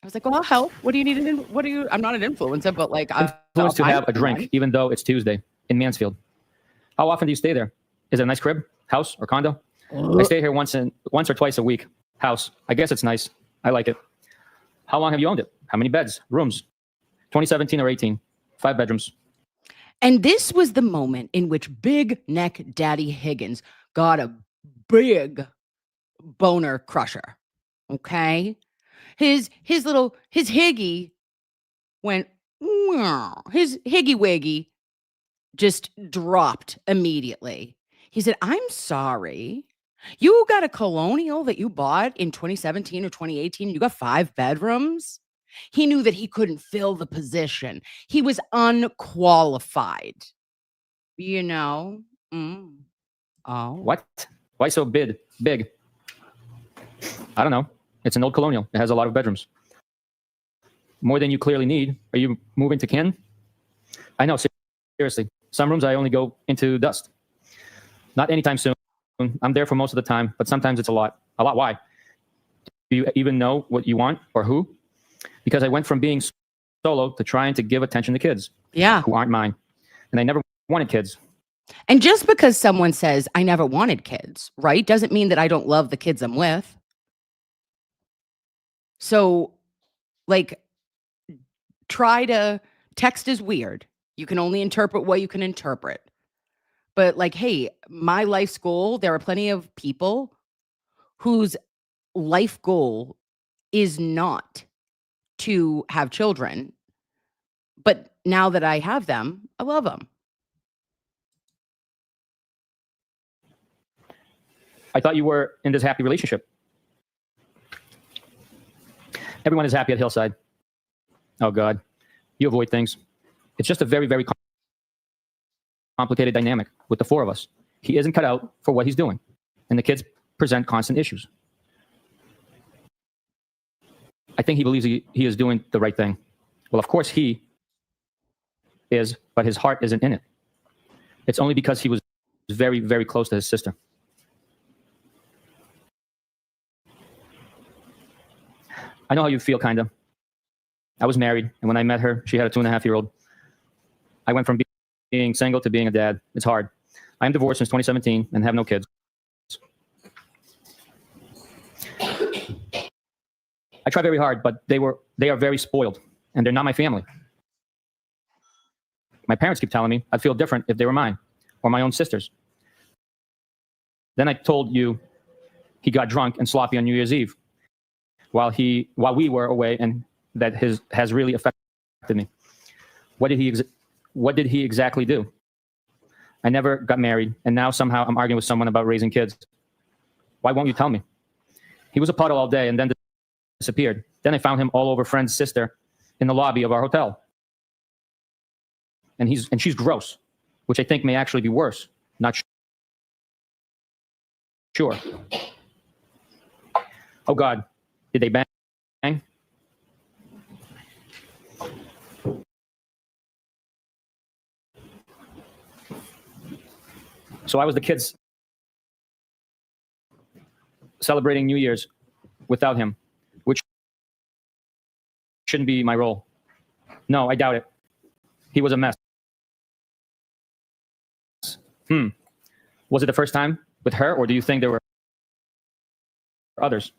I was like, well, I'll help. What do you need? I'm not an influencer, but like, Influenced to have a drink, even though it's Tuesday in Mansfield. How often do you stay there? Is it a nice crib, house, or condo? I stay here once or twice a week. House. I guess it's nice. I like it. How long have you owned it? How many beds? Rooms? 2017 or 18? 5 bedrooms. And this was the moment in which Big Neck Daddy Higgins got a big boner crusher. Okay? His higgy went, his higgy wiggy just dropped immediately. He said, I'm sorry. You got a colonial that you bought in 2017 or 2018. You got 5 bedrooms. He knew that he couldn't fill the position. He was unqualified. You know? Oh. What? Why so big? I don't know. It's an old colonial. It has a lot of bedrooms. More than you clearly need. Are you moving to Canton? I know, seriously. Some rooms I only go into dust. Not anytime soon. I'm there for most of the time, but sometimes it's a lot. A lot. Why? Do you even know what you want or who? Because I went from being solo to trying to give attention to kids. Yeah. Who aren't mine. And I never wanted kids. And just because someone says, I never wanted kids, right? Doesn't mean that I don't love the kids I'm with. So, like, text is weird. You can only interpret what you can interpret. But like, hey, my life's goal, there are plenty of people whose life goal is not to have children, but now that I have them, I love them. I thought you were in this happy relationship. Everyone is happy at Hillside. Oh, God. You avoid things. It's just a very, very complicated dynamic with the four of us. He isn't cut out for what he's doing, and the kids present constant issues. I think he believes he is doing the right thing. Well, of course he is, but his heart isn't in it. It's only because he was very, very close to his sister. I know how you feel, kind of. I was married, and when I met her, she had a 2.5-year-old. I went from being single to being a dad. It's hard. I am divorced since 2017 and have no kids. I try very hard, but they are very spoiled, and they're not my family. My parents keep telling me I'd feel different if they were mine or my own sisters. Then I told you he got drunk and sloppy on New Year's Eve while we were away, and that has really affected me. What did he exactly do? I never got married, and now somehow I'm arguing with someone about raising kids. Why won't you tell me? He was a puddle all day and then disappeared. Then I found him all over friend's sister in the lobby of our hotel. And she's gross, which I think may actually be worse. Not sure. Oh, God. Did they bang? So I was the kids celebrating New Year's without him, which shouldn't be my role. No, I doubt it. He was a mess. Was it the first time with her, or do you think there were others?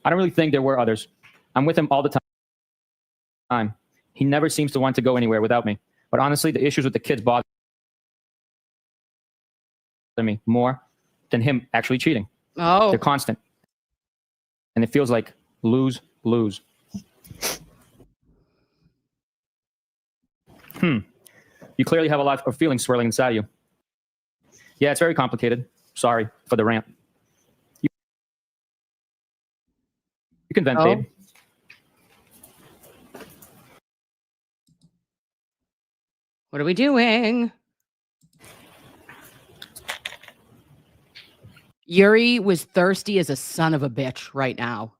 I don't really think there were others. I'm with him all the time. He never seems to want to go anywhere without me. But honestly, the issues with the kids bother me more than him actually cheating. Oh. They're constant. And it feels like lose, lose. You clearly have a lot of feelings swirling inside you. Yeah, it's very complicated. Sorry for the rant. You can vent, babe. What are we doing? Yuri was thirsty as a son of a bitch right now.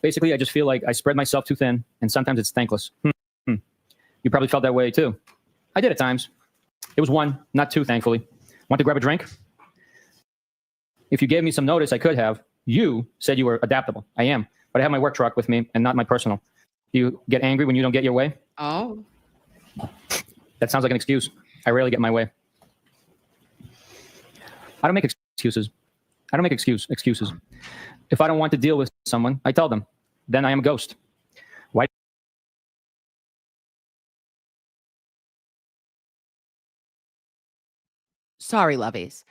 Basically, I just feel like I spread myself too thin, and sometimes it's thankless. You probably felt that way too. I did at times. It was one, not two, thankfully. Want to grab a drink? If you gave me some notice, I could have. You said you were adaptable. I am, but I have my work truck with me and not my personal. Do you get angry when you don't get your way? Oh. That sounds like an excuse. I rarely get my way. I don't make excuses. I don't make excuses. If I don't want to deal with someone, I tell them. Then I am a ghost. Why? Sorry, loveys.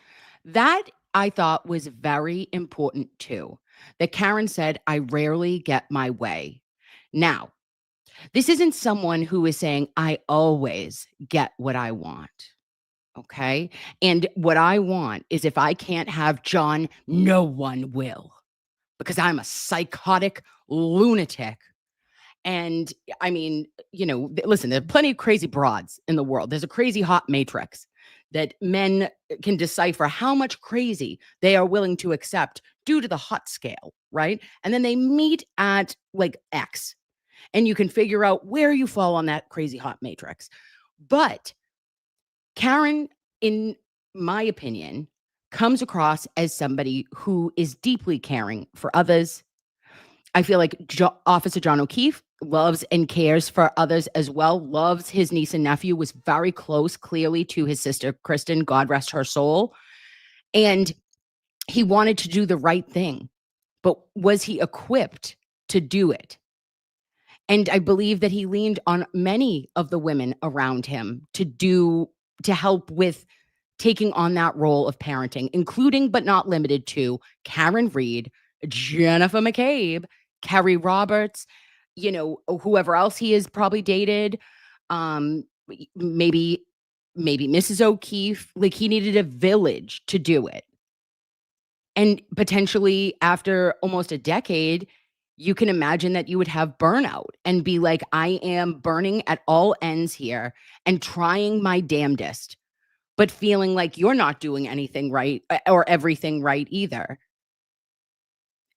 That I thought was very important too. That Karen said, I rarely get my way. Now, this isn't someone who is saying, I always get what I want. Okay. And what I want is if I can't have John, no one will. Because I'm a psychotic lunatic. And I mean, listen, there are plenty of crazy broads in the world. There's a crazy hot matrix that men can decipher how much crazy they are willing to accept due to the hot scale, right? And then they meet at like X, and you can figure out where you fall on that crazy hot matrix. But Karen, in my opinion, comes across as somebody who is deeply caring for others. I feel like Officer John O'Keefe loves and cares for others as well, loves his niece and nephew, was very close, clearly, to his sister, Kristen, God rest her soul. And he wanted to do the right thing. But was he equipped to do it? And I believe that he leaned on many of the women around him to help with taking on that role of parenting, including but not limited to Karen Read, Jennifer McCabe, Kerry Roberts, whoever else he has probably dated, maybe Mrs. O'Keefe. Like, he needed a village to do it. And potentially after almost a decade, you can imagine that you would have burnout and be like, I am burning at all ends here and trying my damnedest, but feeling like you're not doing anything right or everything right either.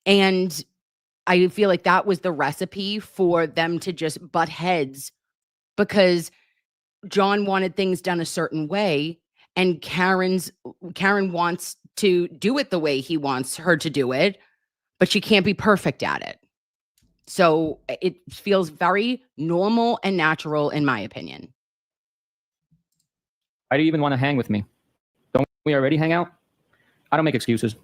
And I feel like that was the recipe for them to just butt heads, because John wanted things done a certain way, and Karen wants to do it the way he wants her to do it, but she can't be perfect at it. So it feels very normal and natural, in my opinion. Why do you even want to hang with me? Don't we already hang out? I don't make excuses.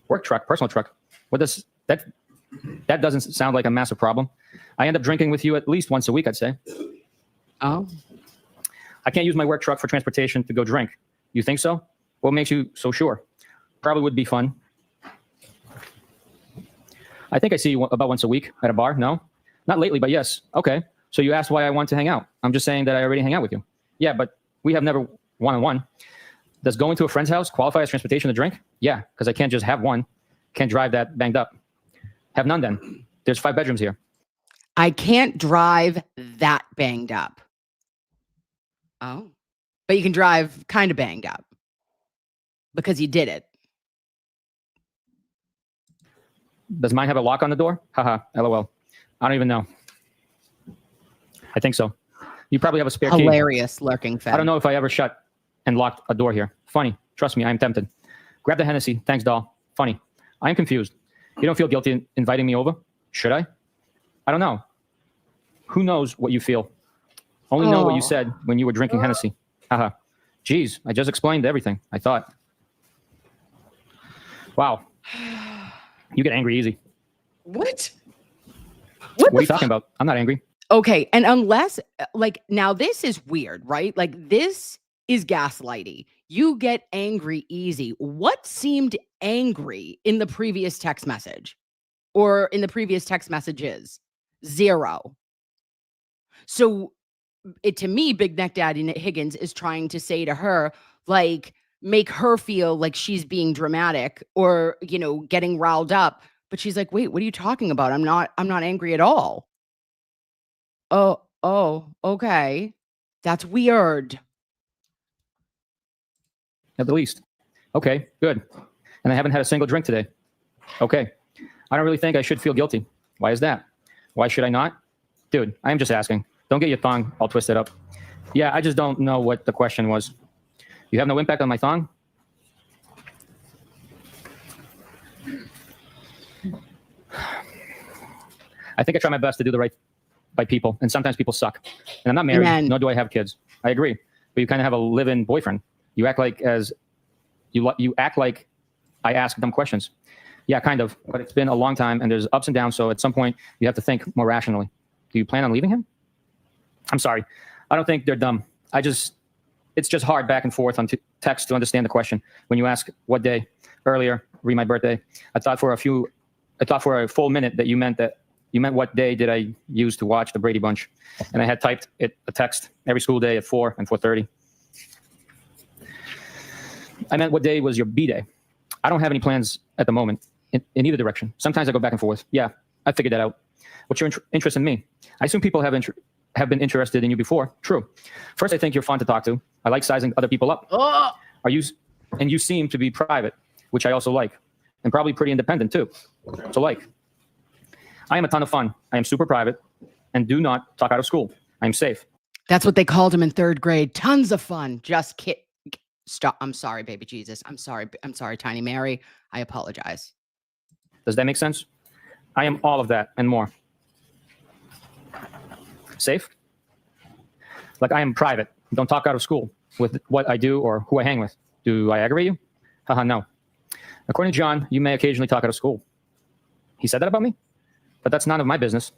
Work truck, personal truck. What does that doesn't sound like a massive problem. I end up drinking with you at least once a week, I'd say. Oh. I can't use my work truck for transportation to go drink. You think so? What makes you so sure? Probably would be fun. I think I see you about once a week at a bar. No? Not lately, but yes. Okay. So you asked why I want to hang out. I'm just saying that I already hang out with you. Yeah, but we have never one-on-one. Does going to a friend's house qualify as transportation to drink? Yeah, because I can't just have one. Can't drive that banged up. Have none then. There's 5 bedrooms here. I can't drive that banged up. Oh. But you can drive kind of banged up because you did it. Does mine have a lock on the door? Haha, LOL. I don't even know. I think so. You probably have a spare key. Hilarious lurking fed. I don't know if I ever shut and locked a door here. Funny. Trust me, I am tempted. Grab the Hennessy. Thanks, doll. Funny. I am confused. You don't feel guilty in inviting me over? Should I? I don't know. Who knows what you feel? Only know what you said when you were drinking Hennessy. Haha. Geez, I just explained everything, I thought. Wow. You get angry easy. What? What are you talking about? I'm not angry. Okay, and unless, now this is weird, right? Like, this is gaslighty. You get angry easy. What seemed angry in the previous text message or in the previous text messages? 0. So to me, Big Neck Daddy Higgins is trying to say to her, like, make her feel like she's being dramatic or, getting riled up. But she's like, wait, what are you talking about? I'm not angry at all. Oh, okay. That's weird. At the least. Okay, good. And I haven't had a single drink today. Okay. I don't really think I should feel guilty. Why is that? Why should I not? Dude, I am just asking. Don't get your thong all twisted up. Yeah, I just don't know what the question was. You have no impact on my thong? I think I try my best to do the right by people, and sometimes people suck. And I'm not married, Amen. nor do I have kids. I agree. But you kind of have a live-in boyfriend. You act like you act like I ask dumb questions. Yeah, kind of. But it's been a long time, and there's ups and downs. So at some point, you have to think more rationally. Do you plan on leaving him? I'm sorry. I don't think they're dumb. It's just hard back and forth on text to understand the question. When you ask what day earlier, read my birthday, I thought for a full minute that you meant what day did I use to watch the Brady Bunch, and I had typed a text every school day at 4 and 4:30. I meant what day was your B-day. I don't have any plans at the moment in either direction. Sometimes I go back and forth. Yeah, I figured that out. What's your interest in me? I assume people have been interested in you before. True. First, I think you're fun to talk to. I like sizing other people up. And you seem to be private, which I also like, and probably pretty independent too. So I am a ton of fun. I am super private and do not talk out of school. I am safe. That's what they called him in 3rd grade. Tons of fun. Just kid. Stop. I'm sorry, baby Jesus. I'm sorry, Tiny Mary. I apologize. Does that make sense? I am all of that and more. Safe? Like, I am private. Don't talk out of school with what I do or who I hang with. Do I aggravate you? Haha, no. According to John, you may occasionally talk out of school. He said that about me? But that's none of my business.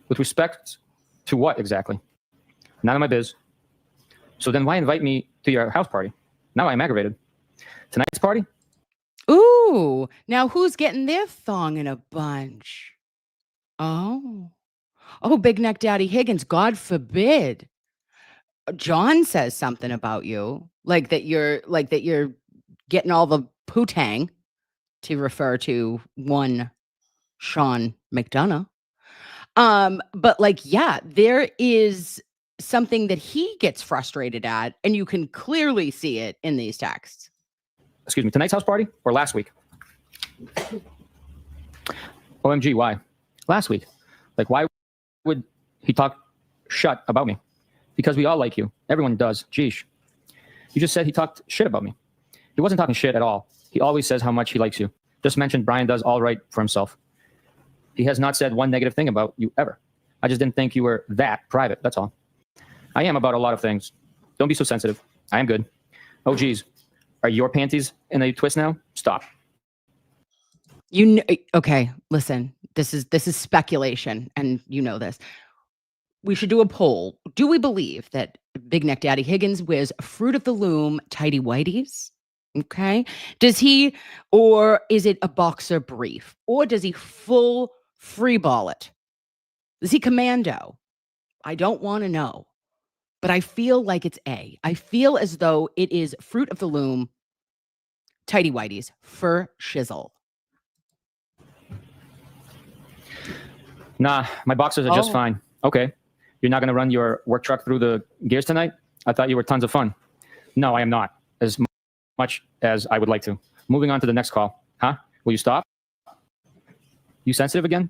With respect to what exactly? None of my biz. So then why invite me to your house party? Now I'm aggravated. Tonight's party? Ooh, now who's getting their thong in a bunch? Oh. Oh, Big Neck Daddy Higgins, God forbid. John says something about you, like that you're getting all the poo-tang, to refer to one Sean McDonough. But like, yeah, there is something that he gets frustrated at, and you can clearly see it in these texts. Excuse me, tonight's house party or last week? OMG, why? Last week. Like, why would he talk shut about me? Because we all like you. Everyone does. Geesh. You just said he talked shit about me. He wasn't talking shit at all. He always says how much he likes you. Just mentioned Brian does all right for himself. He has not said one negative thing about you ever. I just didn't think you were that private, that's all. I am about a lot of things. Don't be so sensitive. I am good. Oh, geez. Are your panties in a twist now? Stop. Okay, listen. This is speculation, and you know this. We should do a poll. Do we believe that Big Neck Daddy Higgins wears Fruit of the Loom tighty whities? Okay. Does he, or is it a boxer brief? Or does he full free ball it? Is he commando? I don't want to know. But I feel like it's A. I feel as though it is Fruit of the Loom tighty whities for shizzle. Nah, my boxers are just fine. Okay. You're not going to run your work truck through the gears tonight? I thought you were tons of fun. No, I am not. As much as I would like to. Moving on to the next call. Huh? Will you stop? You sensitive again?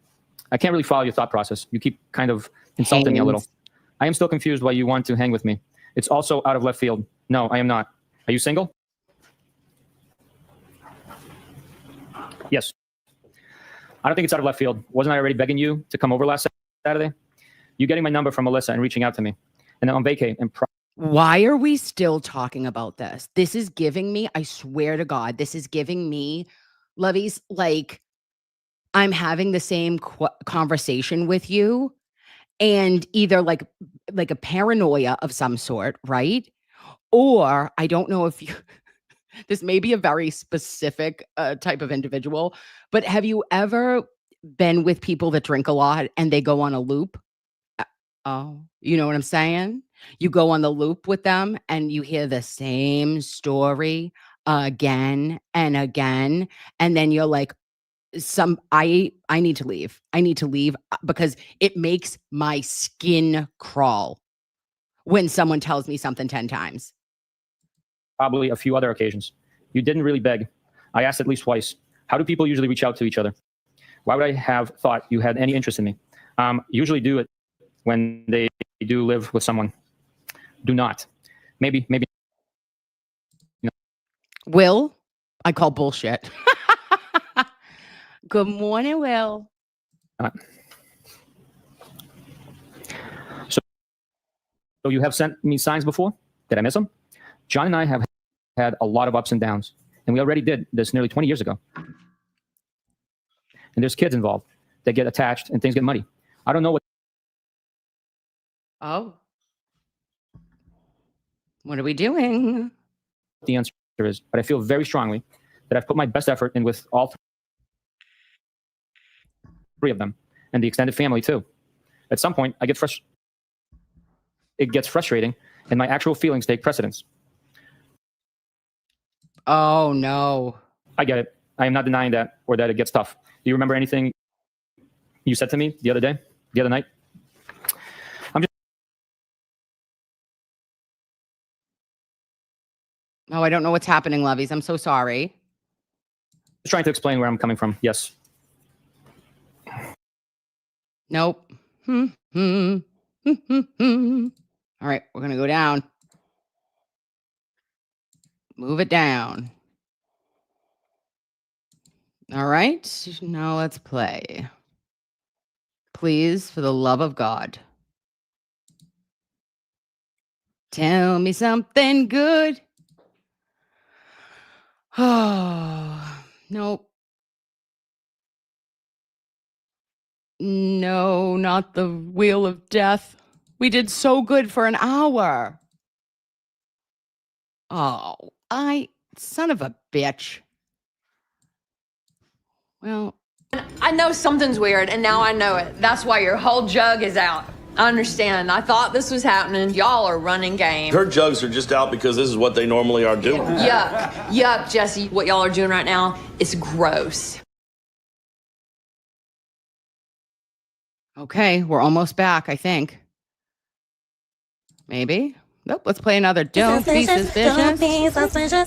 I can't really follow your thought process. You keep kind of insulting me a little. I am still confused why you want to hang with me. It's also out of left field. No, I am not. Are you single? Yes. I don't think it's out of left field. Wasn't I already begging you to come over last Saturday? You getting my number from Melissa and reaching out to me. And then on vacay and why are we still talking about this? This is giving me, I swear to God, this is giving me, loveys, like I'm having the same conversation with you, and either like a paranoia of some sort, right? Or I don't know if you, this may be a very specific type of individual, but have you ever been with people that drink a lot and they go on a loop? Oh, you know what I'm saying? You go on the loop with them and you hear the same story again and again. And then you're like, I need to leave. I need to leave because it makes my skin crawl when someone tells me something 10 times. Probably a few other occasions. You didn't really beg. I asked at least twice. How do people usually reach out to each other? Why would I have thought you had any interest in me? Usually do it when they do live with someone. Do not. Maybe. No. Will, I call bullshit. Good morning, Will. So you have sent me signs before? Did I miss them? John and I have had a lot of ups and downs, and we already did this nearly 20 years ago. And there's kids involved that get attached and things get muddy. I don't know what. Oh. What are we doing? The answer is, but I feel very strongly that I've put my best effort in with all three of them and the extended family too. At some point, it gets frustrating and my actual feelings take precedence. Oh, no. I get it. I am not denying that or that it gets tough. Do you remember anything you said to me the other night? Oh, I don't know what's happening, loveys. I'm so sorry. Just trying to explain where I'm coming from. Yes. Nope. All right, we're going to go down. Move it down. All right, now let's play. Please, for the love of God. Tell me something good. Oh, nope. No, not the wheel of death. We did so good for an hour. Oh, son of a bitch. Well, I know something's weird, and now I know it. That's why your whole jug is out. I understand. I thought this was happening. Y'all are running game. Her jugs are just out because this is what they normally are doing. Yuck. Yuck, Jesse. What y'all are doing right now is gross. okay, we're almost back, I think. Maybe. Nope, let's play another Don't Be Suspicious.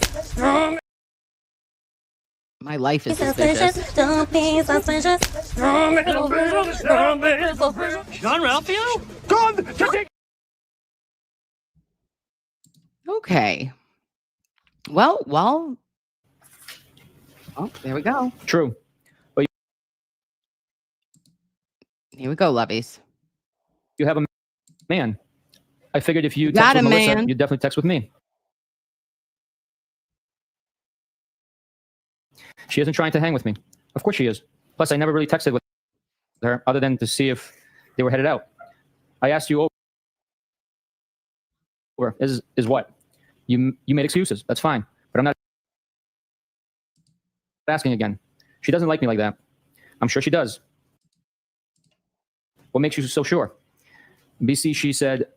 My life is suspicious. Don't be suspicious. John Ralphio? Okay. Well, oh, there we go. True. Here we go, loveys. You have a man. I figured if you Got text with a Melissa, man. you'd definitely text with me. She isn't trying to hang with me. Of course she is. Plus, I never really texted with her other than to see if they were headed out. I asked you over. Is what? You made excuses. That's fine. But I'm not asking again. She doesn't like me like that. I'm sure she does. What makes you so sure? BC, she said,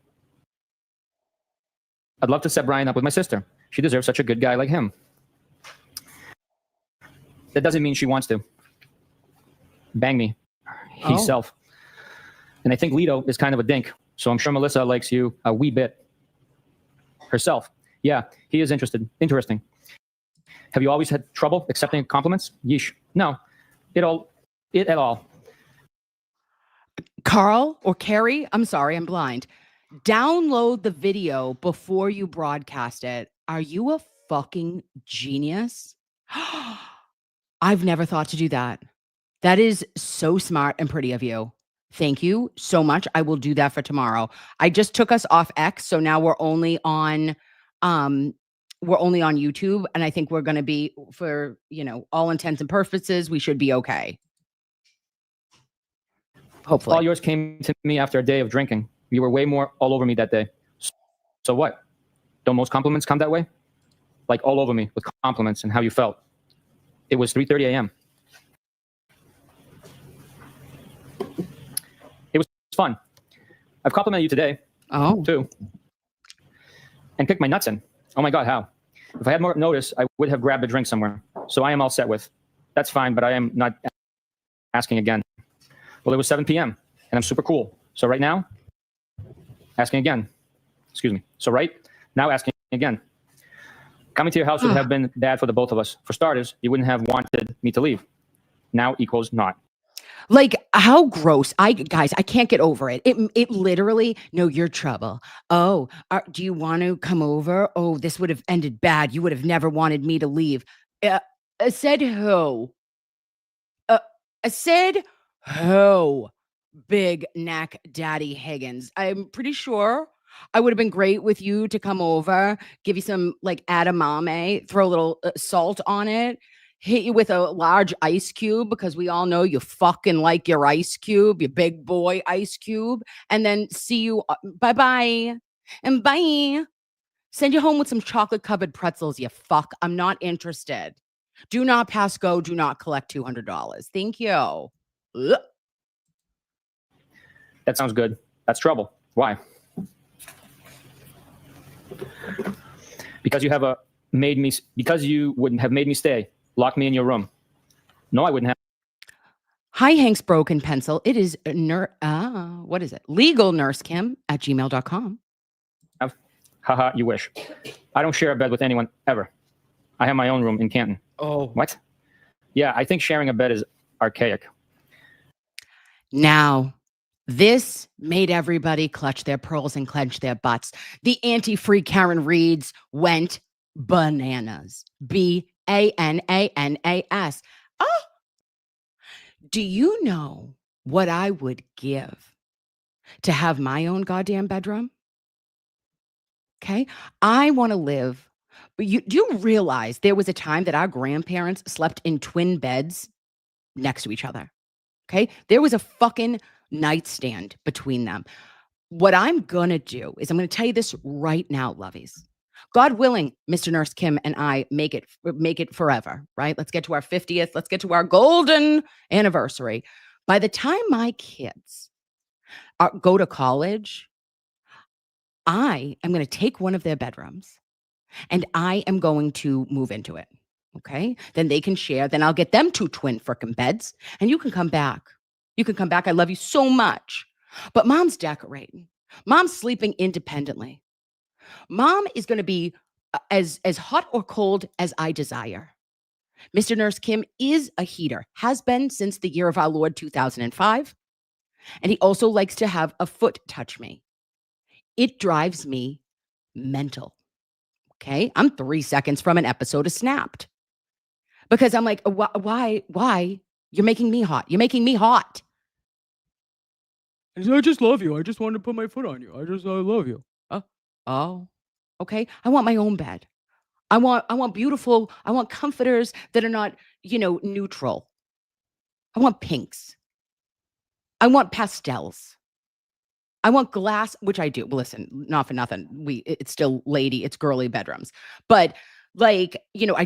I'd love to set Brian up with my sister. She deserves such a good guy like him. That doesn't mean she wants to bang me herself. And I think Lito is kind of a dink. So I'm sure Melissa likes you a wee bit herself. Yeah, he is interesting. Have you always had trouble accepting compliments? Yeesh. No, it at all. Carl or Carrie, I'm sorry, I'm blind. Download the video before you broadcast it. Are you a fucking genius? I've never thought to do that. That is so smart and pretty of you. Thank you so much. I will do that for tomorrow. I just took us off X, so now we're only on YouTube, and I think we're going to be, for, all intents and purposes, we should be okay. Hopefully. All yours came to me after a day of drinking. You were way more all over me that day. So what? Don't most compliments come that way? Like all over me with compliments and how you felt. It was 3:30 a.m. It was fun. I've complimented you today, too. And kicked my nuts in. Oh my God, how? If I had more notice, I would have grabbed a drink somewhere. So I am all set with. That's fine, but I am not asking again. Well, it was 7 p.m. and I'm super cool. So right now, asking again. Excuse me. So right now, asking again. Coming to your house would have been bad for the both of us. For starters, you wouldn't have wanted me to leave. Now equals not. Like, how gross. Guys, I can't get over it. It literally, no, you're trouble. Oh, do you want to come over? Oh, this would have ended bad. You would have never wanted me to leave. Said who? Said who? Big neck daddy Higgins. I'm pretty sure I would have been great with you to come over, give you some like edamame, throw a little salt on it, hit you with a large ice cube because we all know you fucking like your ice cube, your big boy ice cube, and then see you. Bye-bye. And bye. Send you home with some chocolate covered pretzels, you fuck. I'm not interested. Do not pass go. Do not collect $200. Thank you. Ugh. That sounds good. That's trouble. Why? Because you wouldn't have made me stay. Locked me in your room. No, I wouldn't have. Hi, Hank's Broken Pencil. It is what is it? Legal Nurse Kim at gmail.com. Haha, you wish. I don't share a bed with anyone ever. I have my own room in Canton. Oh. What? Yeah, I think sharing a bed is archaic. Now, this made everybody clutch their pearls and clench their butts. The anti-free Karen Reads went bananas. BANANAS. Oh, do you know what I would give to have my own goddamn bedroom? Okay. I want to live. But do you realize there was a time that our grandparents slept in twin beds next to each other? Okay. There was a fucking nightstand between them. What I'm going to do is I'm going to tell you this right now, loveys. God willing, Mr. Nurse Kim and I make it forever, right? Let's get to our 50th. Let's get to our golden anniversary. By the time my kids go to college, I am going to take one of their bedrooms and I am going to move into it. Okay. Then they can share. Then I'll get them 2 twin frickin' beds and you can come back. You can come back. I love you so much. But mom's decorating. Mom's sleeping independently. Mom is going to be as hot or cold as I desire. Mr. Nurse Kim is a heater, has been since the year of our Lord 2005. And he also likes to have a foot touch me. It drives me mental. Okay. I'm 3 seconds from an episode of Snapped because I'm like, why? You're making me hot. You're making me hot. I just love you. I just wanted to put my foot on you. I love you. Oh, okay. I want my own bed. I want comforters that are not, neutral. I want pinks. I want pastels. I want glass, which I do. Well, listen, not for nothing. It's still it's girly bedrooms. But I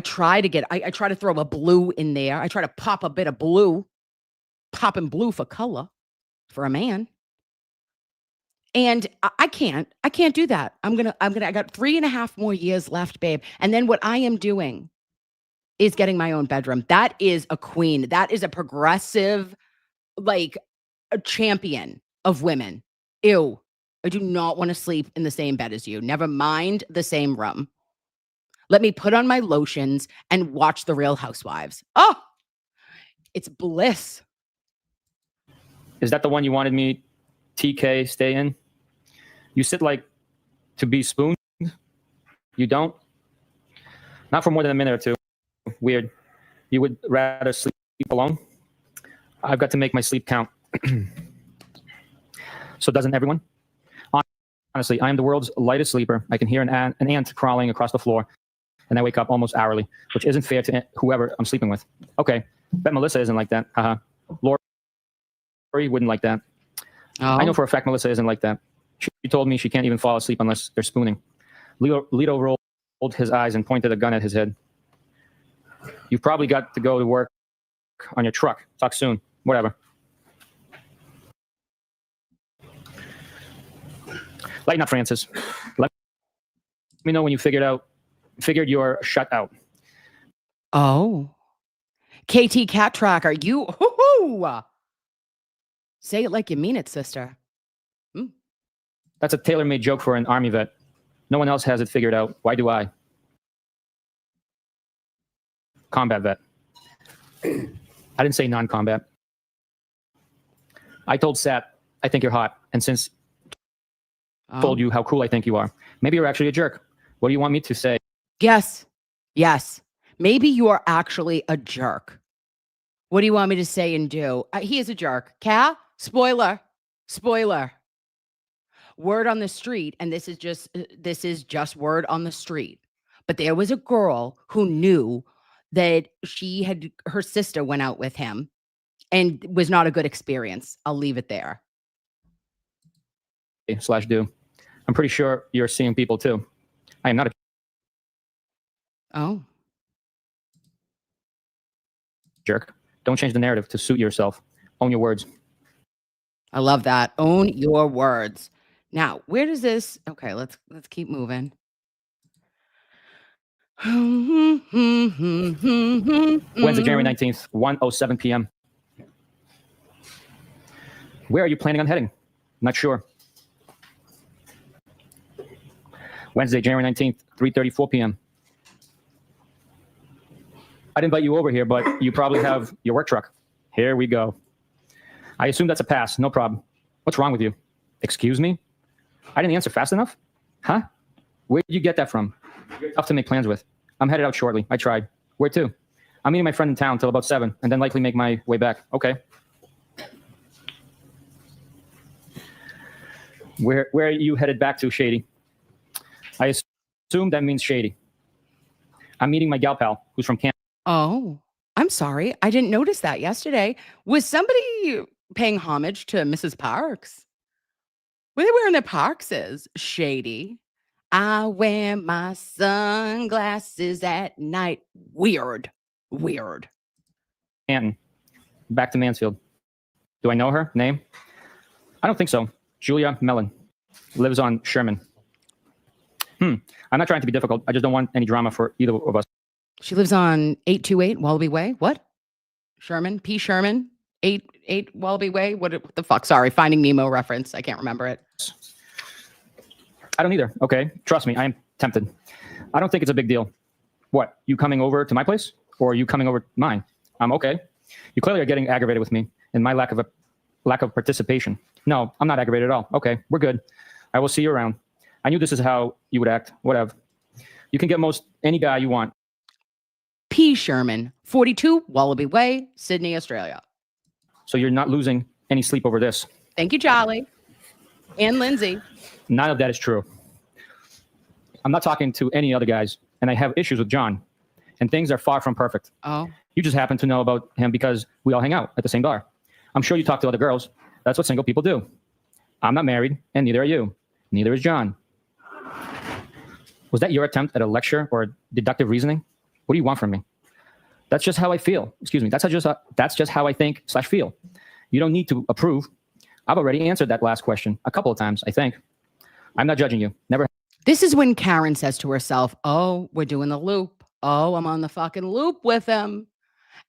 try to throw a blue in there. I try to pop a bit of blue, popping blue for color for a man. And I can't do that. I got 3.5 more years left, babe. And then what I am doing is getting my own bedroom. That is a queen. That is a progressive, a champion of women. Ew. I do not want to sleep in the same bed as you. Never mind the same room. Let me put on my lotions and watch The Real Housewives. Oh, it's bliss. Is that the one you wanted me, TK, stay in? You sit to be spooned? You don't? Not for more than a minute or two. Weird. You would rather sleep alone? I've got to make my sleep count. So doesn't everyone? Honestly, I am the world's lightest sleeper. I can hear an ant crawling across the floor, and I wake up almost hourly, which isn't fair to whoever I'm sleeping with. Okay, bet Melissa isn't like that. Lori wouldn't like that. Oh. I know for a fact Melissa isn't like that. She told me she can't even fall asleep unless they're spooning. Lito rolled his eyes and pointed a gun at his head. You've probably got to go to work on your truck. Talk soon. Whatever. Lighten up, Francis. Let me know when you figured your shut out. Oh. KT Cat Tracker, you hoo-hoo! Say it like you mean it, sister. That's a tailor-made joke for an army vet. No one else has it figured out. Why do I? Combat vet. I didn't say non-combat. I told Sat, I think you're hot. And since told you how cool I think you are, maybe you're actually a jerk. What do you want me to say? Yes. Maybe you are actually a jerk. What do you want me to say and do? He is a jerk. Cal? Spoiler. Word on the street, and this is just word on the street. But there was a girl who knew that her sister went out with him and was not a good experience. I'll leave it there. /do. I'm pretty sure you're seeing people too. I am not a jerk. Don't change the narrative to suit yourself. Own your words. I love that. Own your words. Now, where does this? Okay, let's keep moving. Wednesday, January 19th, 1:07 p.m. Where are you planning on heading? Not sure. Wednesday, January 19th, 3:34 p.m. I'd invite you over here, but you probably have your work truck. Here we go. I assume that's a pass. No problem. What's wrong with you? Excuse me? I didn't answer fast enough? Huh? Where did you get that from? You're tough to make plans with. I'm headed out shortly. I tried. Where to? I'm meeting my friend in town till about 7, and then likely make my way back. Okay. Where are you headed back to, Shady? I assume that means Shady. I'm meeting my gal pal, who's from Canada. Oh. I'm sorry. I didn't notice that yesterday. Was somebody paying homage to Mrs. Parks? Were they wearing their Parkses? Shady. I wear my sunglasses at night. Weird. Weird. Anton, back to Mansfield. Do I know her? Name? I don't think so. Julia Mellon. Lives on Sherman. I'm not trying to be difficult. I just don't want any drama for either of us. She lives on 828 Wallaby Way. What? Sherman? P. Sherman? 8 Wallaby Way? What the fuck? Sorry, Finding Nemo reference. I can't remember it. I don't either. Okay. Trust me, I am tempted. I don't think it's a big deal. What? You coming over to my place? Or are you coming over to mine? I'm okay. You clearly are getting aggravated with me and my lack of participation. No, I'm not aggravated at all. Okay, we're good. I will see you around. I knew this is how you would act. Whatever. You can get most any guy you want. P. Sherman, 42 Wallaby Way, Sydney, Australia. So you're not losing any sleep over this. Thank you, Charlie. And Lindsay. None of that is true. I'm not talking to any other guys, and I have issues with John, and things are far from perfect. Oh. You just happen to know about him because we all hang out at the same bar. I'm sure you talk to other girls. That's what single people do. I'm not married, and neither are you. Neither is John. Was that your attempt at a lecture or deductive reasoning? What do you want from me? That's just how I feel. Excuse me. That's just how I think/feel. You don't need to approve. I've already answered that last question a couple of times, I think. I'm not judging you. Never. This is when Karen says to herself, oh, we're doing the loop. Oh, I'm on the fucking loop with him.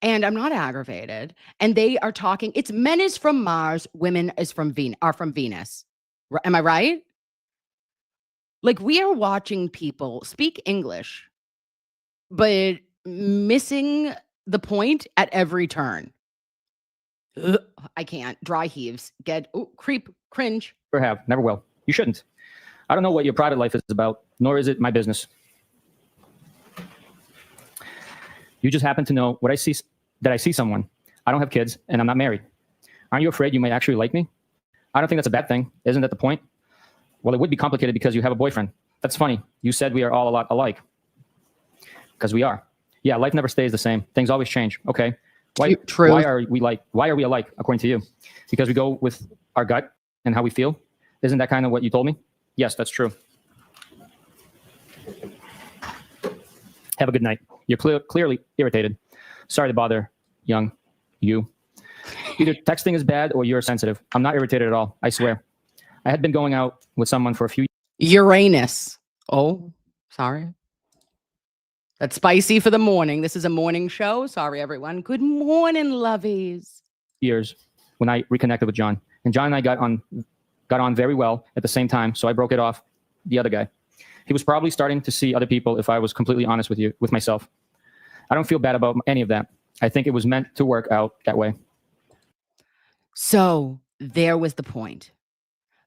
And I'm not aggravated. And they are talking. It's men is from Mars, women is from Venus. Am I right? Like, we are watching people speak English, but missing the point at every turn. Ugh, I can't. Dry heaves. Creep, cringe. Never have. Never will. You shouldn't. I don't know what your private life is about, nor is it my business. You just happen to know what I see, that I see someone. I don't have kids, and I'm not married. Aren't you afraid you might actually like me? I don't think that's a bad thing. Isn't that the point? Well, it would be complicated because you have a boyfriend. That's funny. You said we are all a lot alike. Because we are. Yeah, life never stays the same. Things always change. Okay. True. Why are we alike, according to you? Because we go with our gut and how we feel? Isn't that kind of what you told me? Yes, that's true. Have a good night. You're clearly irritated. Sorry to bother, young you. Either texting is bad or you're sensitive. I'm not irritated at all. I swear. I had been going out with someone for a few Uranus. Oh, sorry. That's spicy for the morning. This is a morning show. Sorry, everyone. Good morning, loveys. years when I reconnected with John. And John and I got on very well at the same time, so I broke it off the other guy. He was probably starting to see other people, if I was completely honest with myself. I don't feel bad about any of that. I think it was meant to work out that way. So there was the point.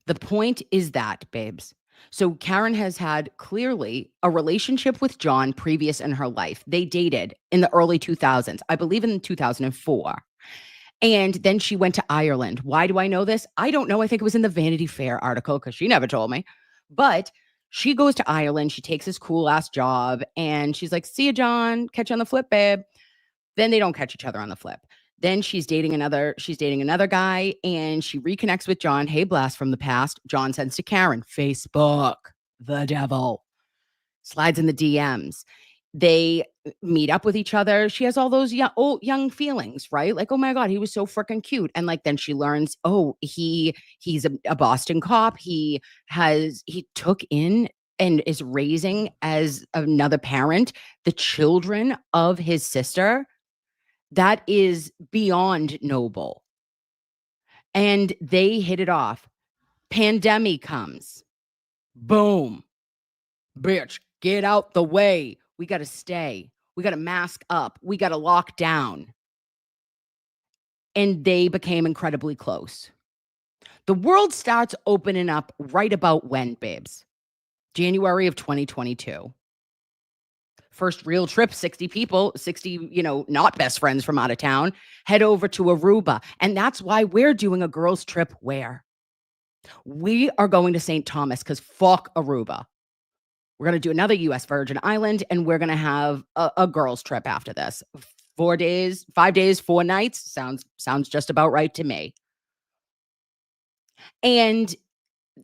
The point is that, babes. So Karen has had clearly a relationship with John previous in her life. They dated in the early 2000s, I believe in 2004. And then she went to Ireland. Why do I know this? I don't know. I think it was in the Vanity Fair article because she never told me. But she goes to Ireland. She takes this cool ass job and she's like, see you, John. Catch you on the flip, babe. Then they don't catch each other on the flip. Then she's dating another guy and she reconnects with John. Hey, blast from the past. John sends to Karen, Facebook, the devil. Slides in the DMs. They meet up with each other. She has all those young feelings, right? Like, oh my God, he was so freaking cute. And like, then she learns, oh, he's a Boston cop. He took in and is raising as another parent the children of his sister. That is beyond noble. And they hit it off. Pandemic comes. Boom. Bitch, get out the way. We got to stay. We got to mask up. We got to lock down. And they became incredibly close. The world starts opening up right about when, babes? January of 2022. First real trip, 60 people, 60, not best friends from out of town, head over to Aruba. And that's why we're doing a girls' trip where? We are going to St. Thomas because fuck Aruba. We're going to do another U.S. Virgin Island and we're going to have a girls' trip after this. 5 days, 4 nights. Sounds just about right to me. And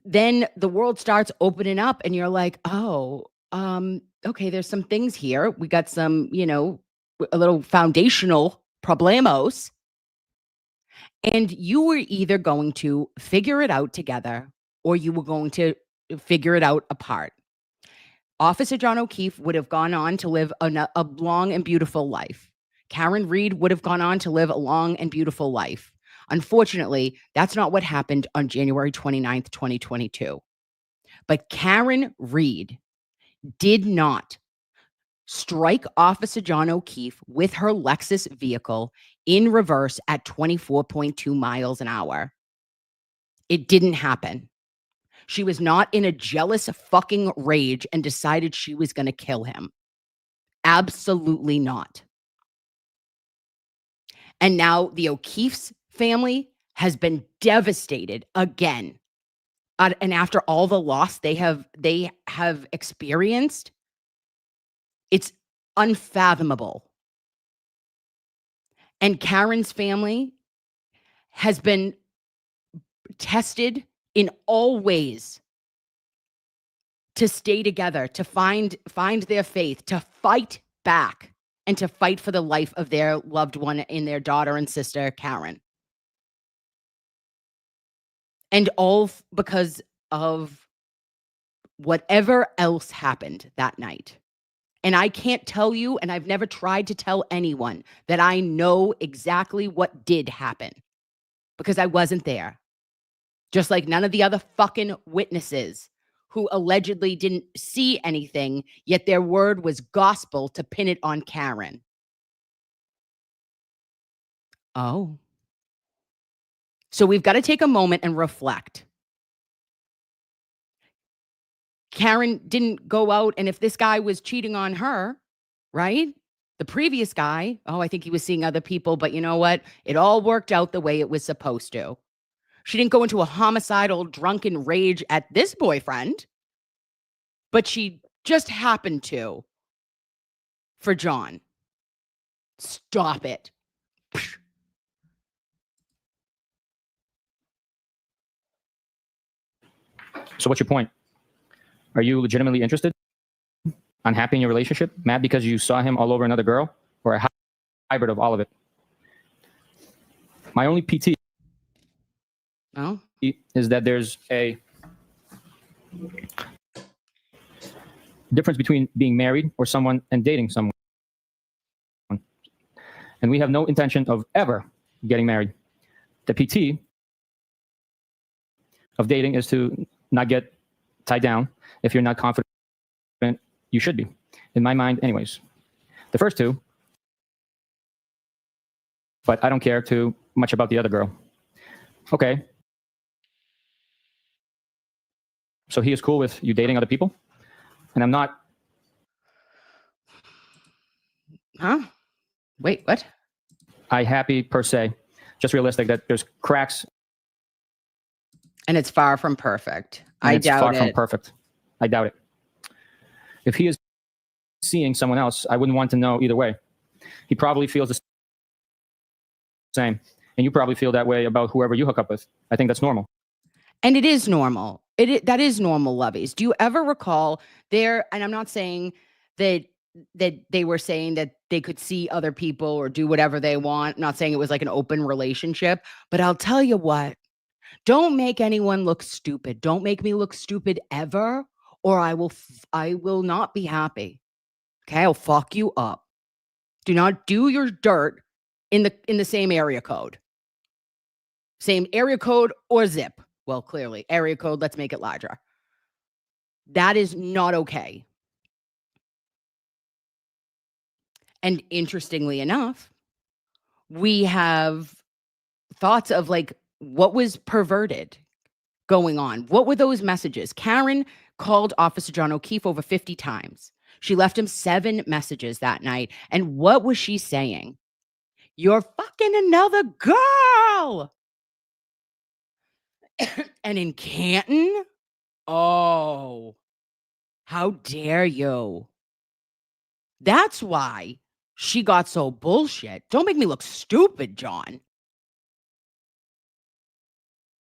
then the world starts opening up and you're like, oh, okay, there's some things here. We got some, a little foundational problemos. And you were either going to figure it out together or you were going to figure it out apart. Officer John O'Keefe would have gone on to live a long and beautiful life. Karen Read would have gone on to live a long and beautiful life. Unfortunately, that's not what happened on January 29th, 2022. But Karen Read did not strike Officer John O'Keefe with her Lexus vehicle in reverse at 24.2 miles an hour. It didn't happen. She was not in a jealous fucking rage and decided she was going to kill him. Absolutely not. And now the O'Keefe's family has been devastated again. And after all the loss they have experienced, it's unfathomable. And Karen's family has been tested in all ways to stay together, to find their faith, to fight back, and to fight for the life of their loved one in their daughter and sister, Karen. And all because of whatever else happened that night. And I can't tell you, and I've never tried to tell anyone that I know exactly what did happen because I wasn't there. Just like none of the other fucking witnesses who allegedly didn't see anything, yet their word was gospel to pin it on Karen. Oh. So we've got to take a moment and reflect. Karen didn't go out, and if this guy was cheating on her, right? The previous guy, I think he was seeing other people, but you know what? It all worked out the way it was supposed to. She didn't go into a homicidal, drunken rage at this boyfriend, but she just happened to for John. Stop it. So what's your point? Are you legitimately interested? Unhappy in your relationship? Mad because you saw him all over another girl? Or a hybrid of all of it? My only PT is that there's a difference between being married or someone and dating someone. And we have no intention of ever getting married. The PT of dating is to not get tied down. If you're not confident, you should be. In my mind, anyways. The first two, but I don't care too much about the other girl. Okay. So he is cool with you dating other people? And I'm not. Huh? Wait, what? I happy per se. Just realistic that there's cracks. And it's far from perfect. I doubt it. It's far from perfect. I doubt it. If he is seeing someone else, I wouldn't want to know either way. He probably feels the same. And you probably feel that way about whoever you hook up with. I think that's normal. And it is normal. That is normal, loveys. Do you ever recall there, and I'm not saying that they were saying that they could see other people or do whatever they want. I'm not saying it was like an open relationship, but I'll tell you what, don't make anyone look stupid. Don't make me look stupid ever, or I will not be happy. Okay, I'll fuck you up. Do not do your dirt in the same area code. Same area code or zip. Well, clearly, area code, let's make it larger. That is not okay. And interestingly enough, we have thoughts of like what was perverted going on. What were those messages? Karen called Officer John O'Keefe over 50 times. She left him 7 messages that night. And what was she saying? You're fucking another girl. And in Canton, oh, how dare you? That's why she got so bullshit. Don't make me look stupid, John.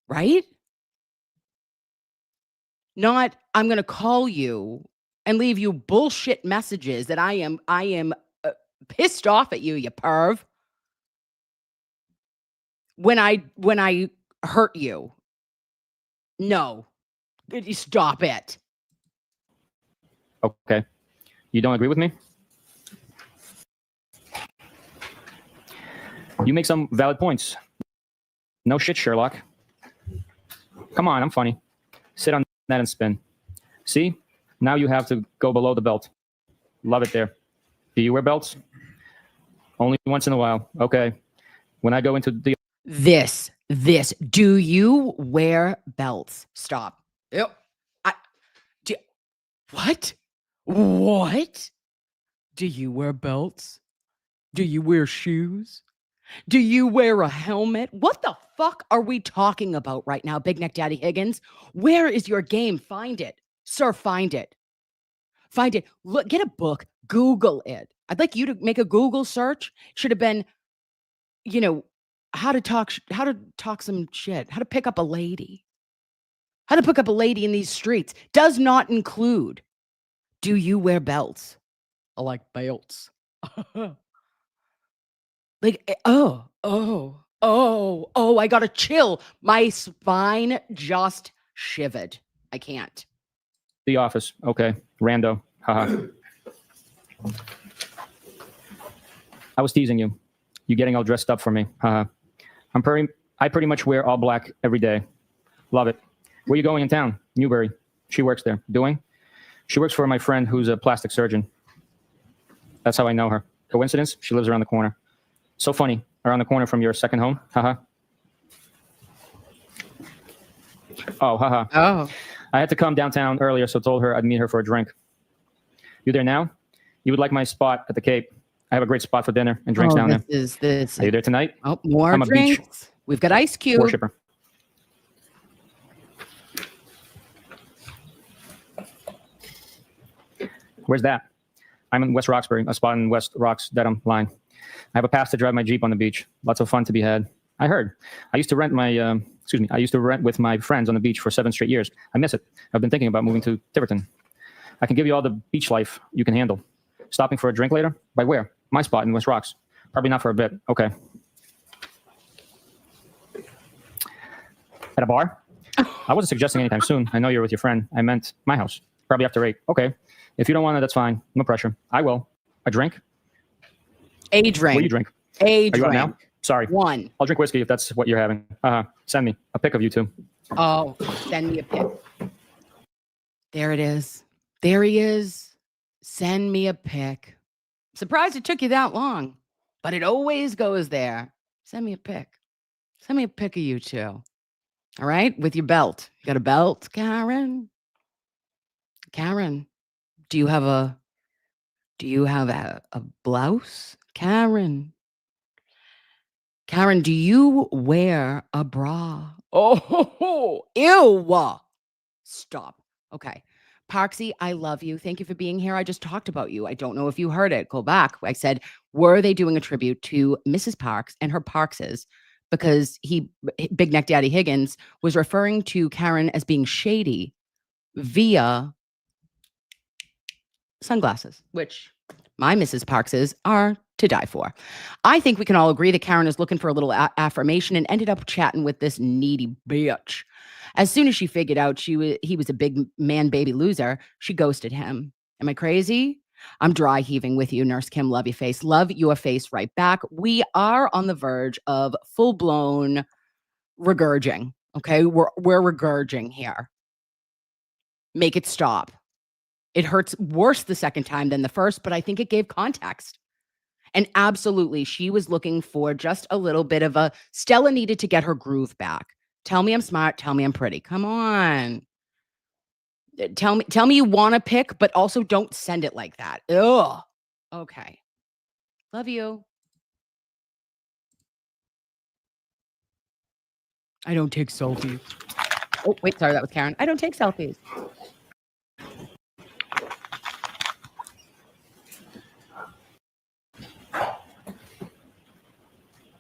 Right? Not, I'm going to call you and leave you bullshit messages that I am pissed off at you, you perv. When I hurt you. No. Stop it. Okay. You don't agree with me? You make some valid points. No shit, Sherlock. Come on, I'm funny. Sit on that and spin. See? Now you have to go below the belt. Love it there. Do you wear belts? Only once in a while. Okay. When I go into the... This. Do you wear belts? Stop. Yep. What? What? Do you wear belts? Do you wear shoes? Do you wear a helmet? What the fuck are we talking about right now, Big Neck Daddy Higgins? Where is your game? Find it. Sir, find it. Find it. Look, get a book. Google it. I'd like you to make a Google search. Should have been, how to talk some shit. How to pick up a lady. How to pick up a lady in these streets. Does not include, do you wear belts? I like belts. Like, oh, I got a chill. My spine just shivered. I can't. The office. Okay. Rando. Haha. I was teasing you. You getting all dressed up for me. Haha. I pretty much wear all black every day. Love it. Where are you going in town? Newbury. She works there. Doing? She works for my friend who's a plastic surgeon. That's how I know her. Coincidence? She lives around the corner. So funny. Around the corner from your second home. Haha. Oh, haha. Oh. I had to come downtown earlier, so told her I'd meet her for a drink. You there now? You would like my spot at the Cape. I have a great spot for dinner and drinks down there. This. Are you there tonight? Oh, more I'm a drinks. beach We've got Ice Cube. worshiper. Where's that? I'm in West Roxbury, a spot in West Rocks Dedham line. I have a pass to drive my Jeep on the beach. Lots of fun to be had. I heard. I used to rent with my friends on the beach for 7 straight years. I miss it. I've been thinking about moving to Tiverton. I can give you all the beach life you can handle. Stopping for a drink later? By where? My spot in West Rocks. Probably not for a bit. Okay. At a bar? I wasn't suggesting anytime soon. I know you're with your friend. I meant my house. Probably after 8. Okay. If you don't want it, that's fine. No pressure. I will. A drink? A drink. What do you drink? A Are drink. you out now? Sorry. One. I'll drink whiskey if that's what you're having. Send me a pic of you two. Oh, send me a pic. There it is. There he is. Send me a pic. Surprised it took you that long, but it always goes there. Send me a pic. Send me a pic of you two. All right? With your belt. You got a belt, Karen? Karen, do you have a blouse? Karen, do you wear a bra? Oh, ew. Stop. Okay. Parksy, I love you. Thank you for being here. I just talked about you. I don't know if you heard it. Go back. I said, were they doing a tribute to Mrs. Parks and her Parkses? Because Big Neck Daddy Higgins, was referring to Karen as being shady via sunglasses, which my Mrs. Parkses are to die for. I think we can all agree that Karen is looking for a little affirmation and ended up chatting with this needy bitch. As soon as she figured out he was a big man baby loser, she ghosted him. Am I crazy? I'm dry heaving with you, Nurse Kim. Love your face. Love your face right back. We are on the verge of full-blown regurging. Okay, we're regurging here. Make it stop. It hurts worse the second time than the first, but I think it gave context. And absolutely, she was looking for just a little bit of Stella needed to get her groove back. Tell me I'm smart. Tell me I'm pretty. Come on. Tell me you want to pick, but also don't send it like that. Ugh. Okay. Love you. I don't take selfies. Oh, wait, sorry, that was Karen. I don't take selfies.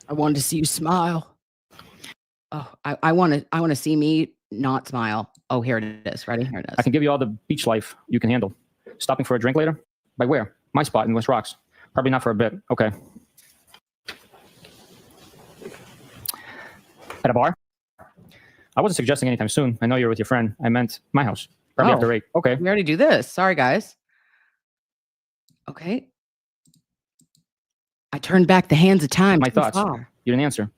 I wanted to see you smile. Oh, I want to see me not smile. Oh, here it is. Ready? Here it is. I can give you all the beach life you can handle. Stopping for a drink later? By where? My spot in West Rocks. Probably not for a bit. Okay. At a bar? I wasn't suggesting anytime soon. I know you're with your friend. I meant my house. Probably after 8. Okay. We already do this. Sorry, guys. Okay. I turned back the hands of time. My too thoughts. far. You didn't answer.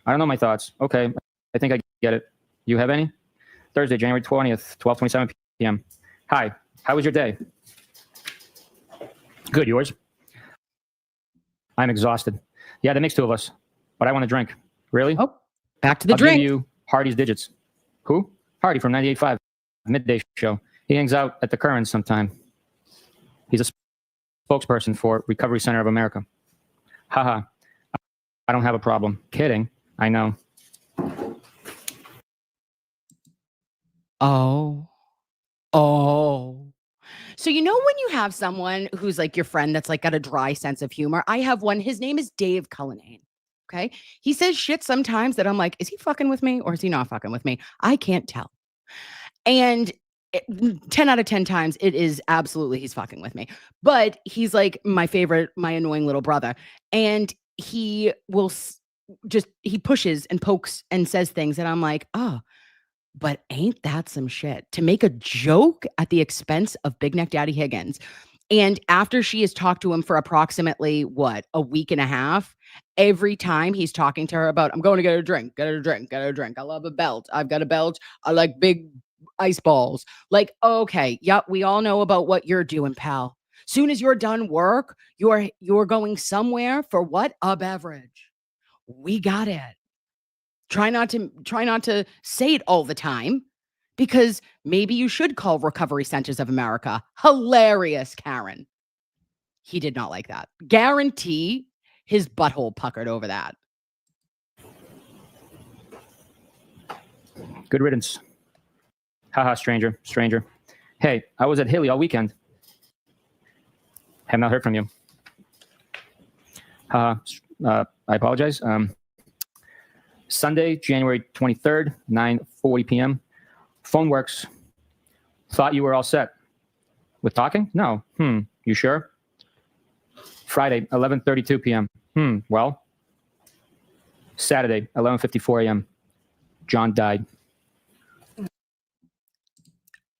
I don't know my thoughts. Okay. I think I get it. You have any? Thursday, January 20th, 12:27 p.m. Hi. How was your day? Good. Yours? I'm exhausted. Yeah, that makes 2 of us. But I want a drink. Really? Oh, back to the I'll drink. give you Hardy's digits. Who? Hardy from 98.5 midday show. He hangs out at the Current sometime. He's a spokesperson for Recovery Center of America. Haha. I don't have a problem. Kidding. I know. Oh. So you know when you have someone who's like your friend that's like got a dry sense of humor? I have one. His name is Dave Cullinane. Okay. He says shit sometimes that I'm like, is he fucking with me or is he not fucking with me? I can't tell. And 10 out of 10 times it is absolutely he's fucking with me. But he's like my favorite, my annoying little brother. And he will he pushes and pokes and says things that I'm like, oh, but ain't that some shit to make a joke at the expense of Big Neck Daddy Higgins. And after she has talked to him for approximately a week and a half, every time he's talking to her about, I'm going to get a drink. I love a belt. I've got a belt. I like big ice balls. Like, okay, yep, we all know about what you're doing, pal. Soon as you're done work, you're going somewhere for what? A beverage. We got it. Try not to say it all the time, because maybe you should call Recovery Centers of America. Hilarious, Karen. He did not like that. Guarantee his butthole puckered over that. Good riddance. Haha, stranger. Hey, I was at Hilly all weekend. Have not heard from you. I apologize. Sunday, January 23rd, 9:40 p.m. Phone works. Thought you were all set. With talking? No. You sure? Friday, 11:32 p.m. Well. Saturday, 11:54 a.m. John died.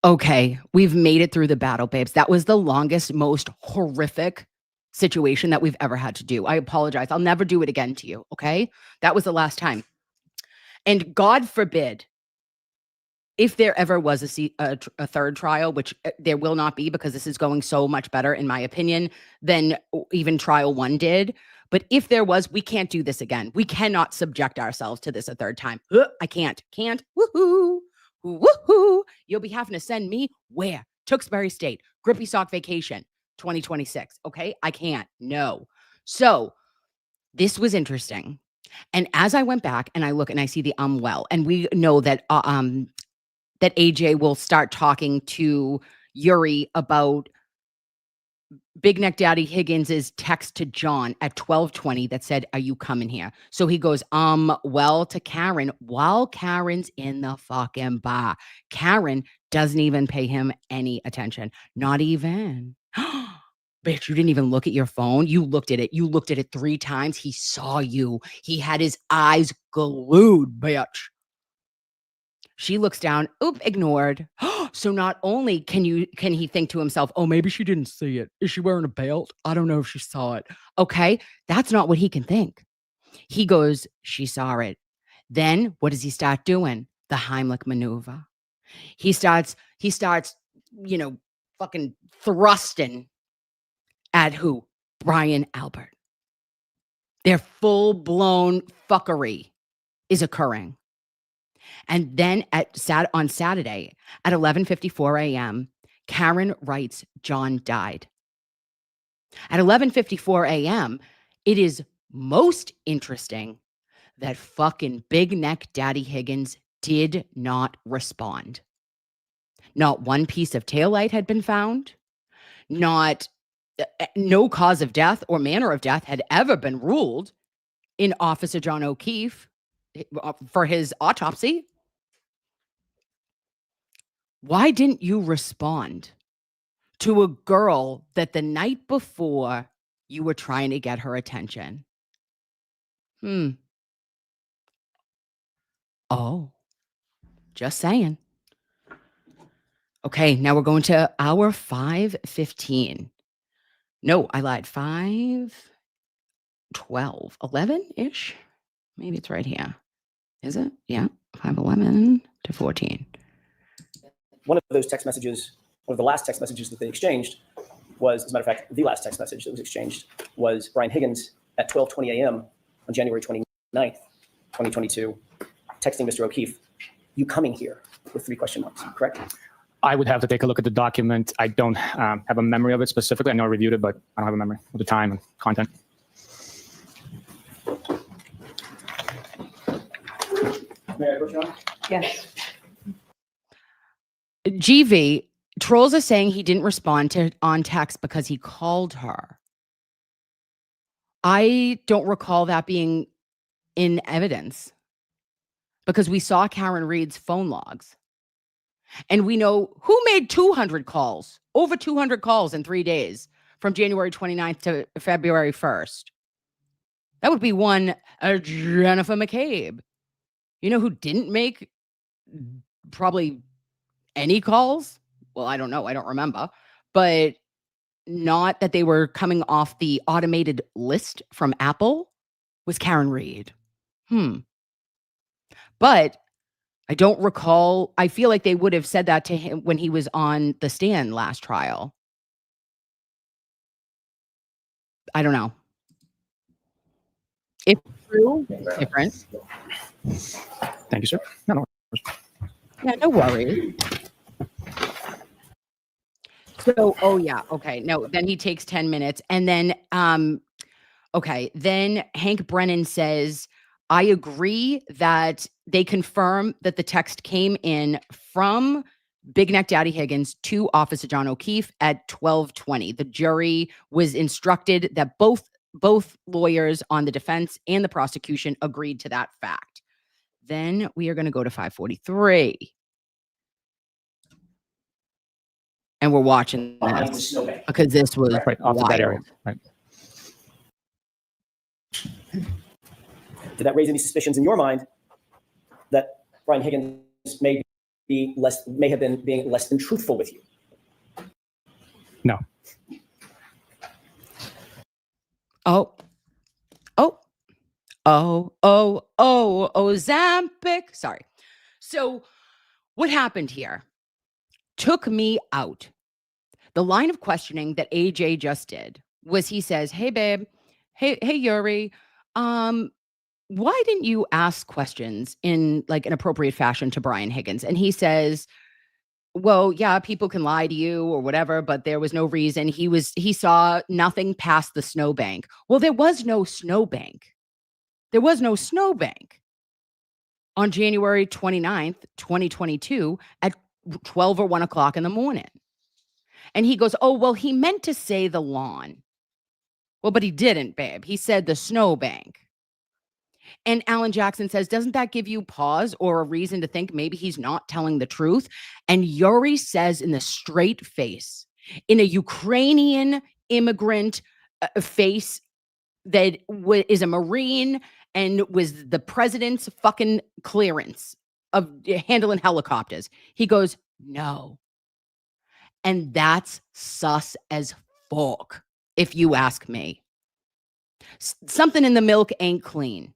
Okay, we've made it through the battle, babes. That was the longest, most horrific situation that we've ever had to do. I apologize. I'll never do it again to you, okay? That was the last time. And God forbid, if there ever was a third trial, which there will not be because this is going so much better, in my opinion, than even trial 1 did. But if there was, we can't do this again. We cannot subject ourselves to this a third time. I can't. Woohoo. Woohoo. You'll be having to send me where? Tewksbury State, Grippy Sock Vacation, 2026. Okay. I can't. No. So this was interesting. And as I went back and I look and I see the well, and we know that that AJ will start talking to Yuri about Big Neck Daddy Higgins' text to John at 12:20 that said, "Are you coming here?" So he goes, well, to Karen while Karen's in the fucking bar. Karen doesn't even pay him any attention. Not even. Bitch, you didn't even look at your phone. You looked at it. You looked at it 3 times. He saw you. He had his eyes glued, bitch. She looks down. Oop, ignored. So not only can he think to himself, oh, maybe she didn't see it. Is she wearing a belt? I don't know if she saw it. Okay, that's not what he can think. He goes, she saw it. Then what does he start doing? The Heimlich maneuver. He starts, fucking thrusting at who? Brian Albert. Their full-blown fuckery is occurring. And then on Saturday at 11:54 a.m., Karen writes, John died. At 11:54 a.m., it is most interesting that fucking Big Neck Daddy Higgins did not respond. Not one piece of taillight had been found. No cause of death or manner of death had ever been ruled. in Officer John O'Keefe for his autopsy. Why didn't you respond to a girl that the night before you were trying to get her attention? Oh, just saying. Okay, now we're going to hour 5:15. No, I lied. 5:12, 11-ish. Maybe it's right here. Is it? Yeah, 5:11 to 14. One of those text messages, one of the last text messages that they exchanged was, as a matter of fact, the last text message that was exchanged was Brian Higgins at 12:20 a.m. on January 29th, 2022, texting Mr. O'Keefe, "You coming here?" with 3 question marks, correct? I would have to take a look at the document. I don't have a memory of it specifically. I know I reviewed it, but I don't have a memory of the time and content. May I approach you on? Yes. GV, trolls are saying he didn't respond on text because he called her. I don't recall that being in evidence because we saw Karen Read's phone logs. And we know who made 200 calls, over 200 calls in 3 days from January 29th to February 1st. That would be one Jennifer McCabe. You know who didn't make probably any calls? Well, I don't know. I don't remember. But not that they were coming off the automated list from Apple was Karen Read. But I don't recall. I feel like they would have said that to him when he was on the stand last trial. I don't know. If true, different. Thank you, sir. No. Yeah, no worries. So, oh yeah, okay. No, then he takes 10 minutes. And then, okay, then Hank Brennan says, I agree that they confirm that the text came in from Big Neck Daddy Higgins to Officer John O'Keefe at 12:20. The jury was instructed that both lawyers on the defense and the prosecution agreed to that fact. Then we are going to go to 5:43. And we're watching this because this was Right off of that area. Right. Did that raise any suspicions in your mind that Brian Higgins may have been being less than truthful with you? No. Ozempic. Sorry. So what happened here took me out. The line of questioning that AJ just did was he says, hey, babe, hey, Yuri, why didn't you ask questions in like an appropriate fashion to Brian Higgins? And he says, well, yeah, people can lie to you or whatever, but there was no reason. He saw nothing past the snowbank. Well, there was no snowbank. There was no snowbank on January 29th, 2022 at 12 or 1 o'clock in the morning. And he goes, oh, well, he meant to say the lawn. Well, but he didn't, babe. He said the snowbank. And Alan Jackson says, doesn't that give you pause or a reason to think maybe he's not telling the truth? And Yuri says in the straight face, in a Ukrainian immigrant face that is a Marine and was the president's fucking clearance of handling helicopters. He goes, no. And that's sus as fuck, if you ask me. Something in the milk ain't clean.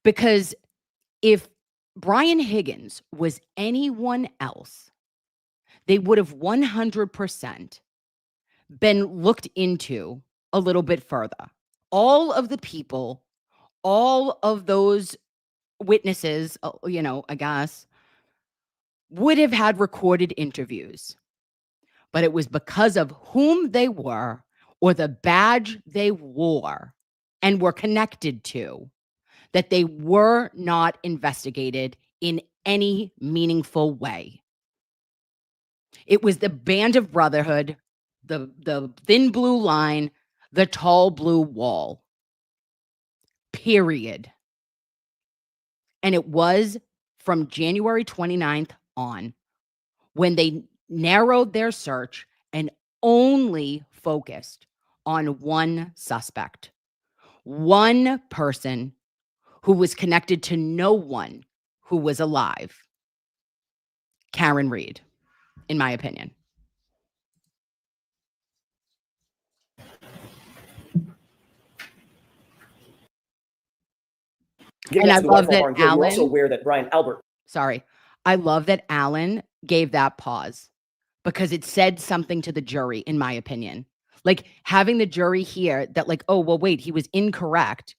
Because if Brian Higgins was anyone else, they would have 100% been looked into a little bit further. All of the people, all of those witnesses, I guess, would have had recorded interviews. But it was because of whom they were or the badge they wore and were connected to that they were not investigated in any meaningful way. It was the band of brotherhood, the thin blue line, the tall blue wall. period. And it was from January 29th on when they narrowed their search and only focused on one suspect, one person who was connected to no one who was alive. Karen Read, in my opinion. Getting And back I to the love Waterfall that Bar and Grill, you're also Alan- aware that Brian Albert. Sorry. I love that Alan gave that pause because it said something to the jury, in my opinion. Like having the jury hear that, like, oh, well, wait, he was incorrect.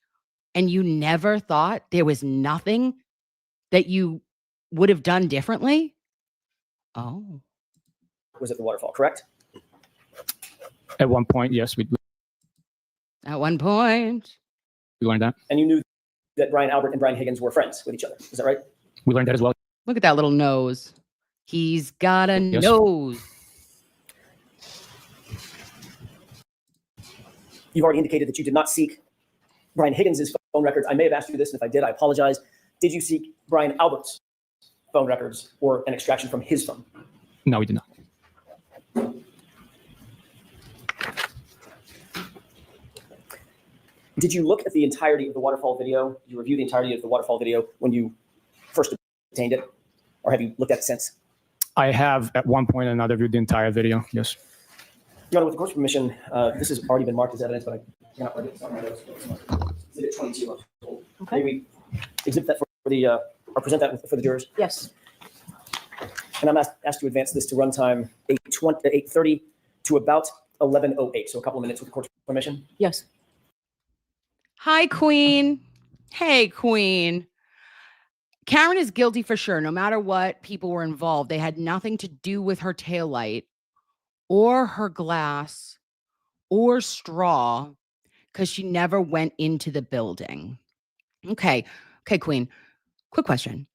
And you never thought there was nothing that you would have done differently? Oh. Was at the Waterfall, correct? At one point, yes, we At one point. learned that. And you knew that Brian Albert and Brian Higgins were friends with each other. Is that right? We learned that as well. Look at that little nose. He's got a Yes. nose. You've already indicated that you did not seek Brian Higgins' phone records. I may have asked you this, and if I did, I apologize. Did you seek Brian Albert's phone records or an extraction from his phone? No, we did not. Did you look at the entirety of the Waterfall video? Did you review the entirety of the Waterfall video when you first obtained it? Or have you looked at it since? I have at one point or another viewed the entire video. Yes. Your Honor, with the court's permission, this has already been marked as evidence, but I cannot write it. It's on my notes. Exhibit 22. Okay. May we exhibit that for the, or present that for the jurors? Yes. And I'm asked to advance this to runtime 8:30 to about 11:08. So a couple of minutes with the court's permission. Yes. Hi, Queen. Hey, Queen. Karen is guilty for sure. No matter what people were involved, they had nothing to do with her taillight or her glass or straw because she never went into the building. Okay. Okay, Queen. Quick question.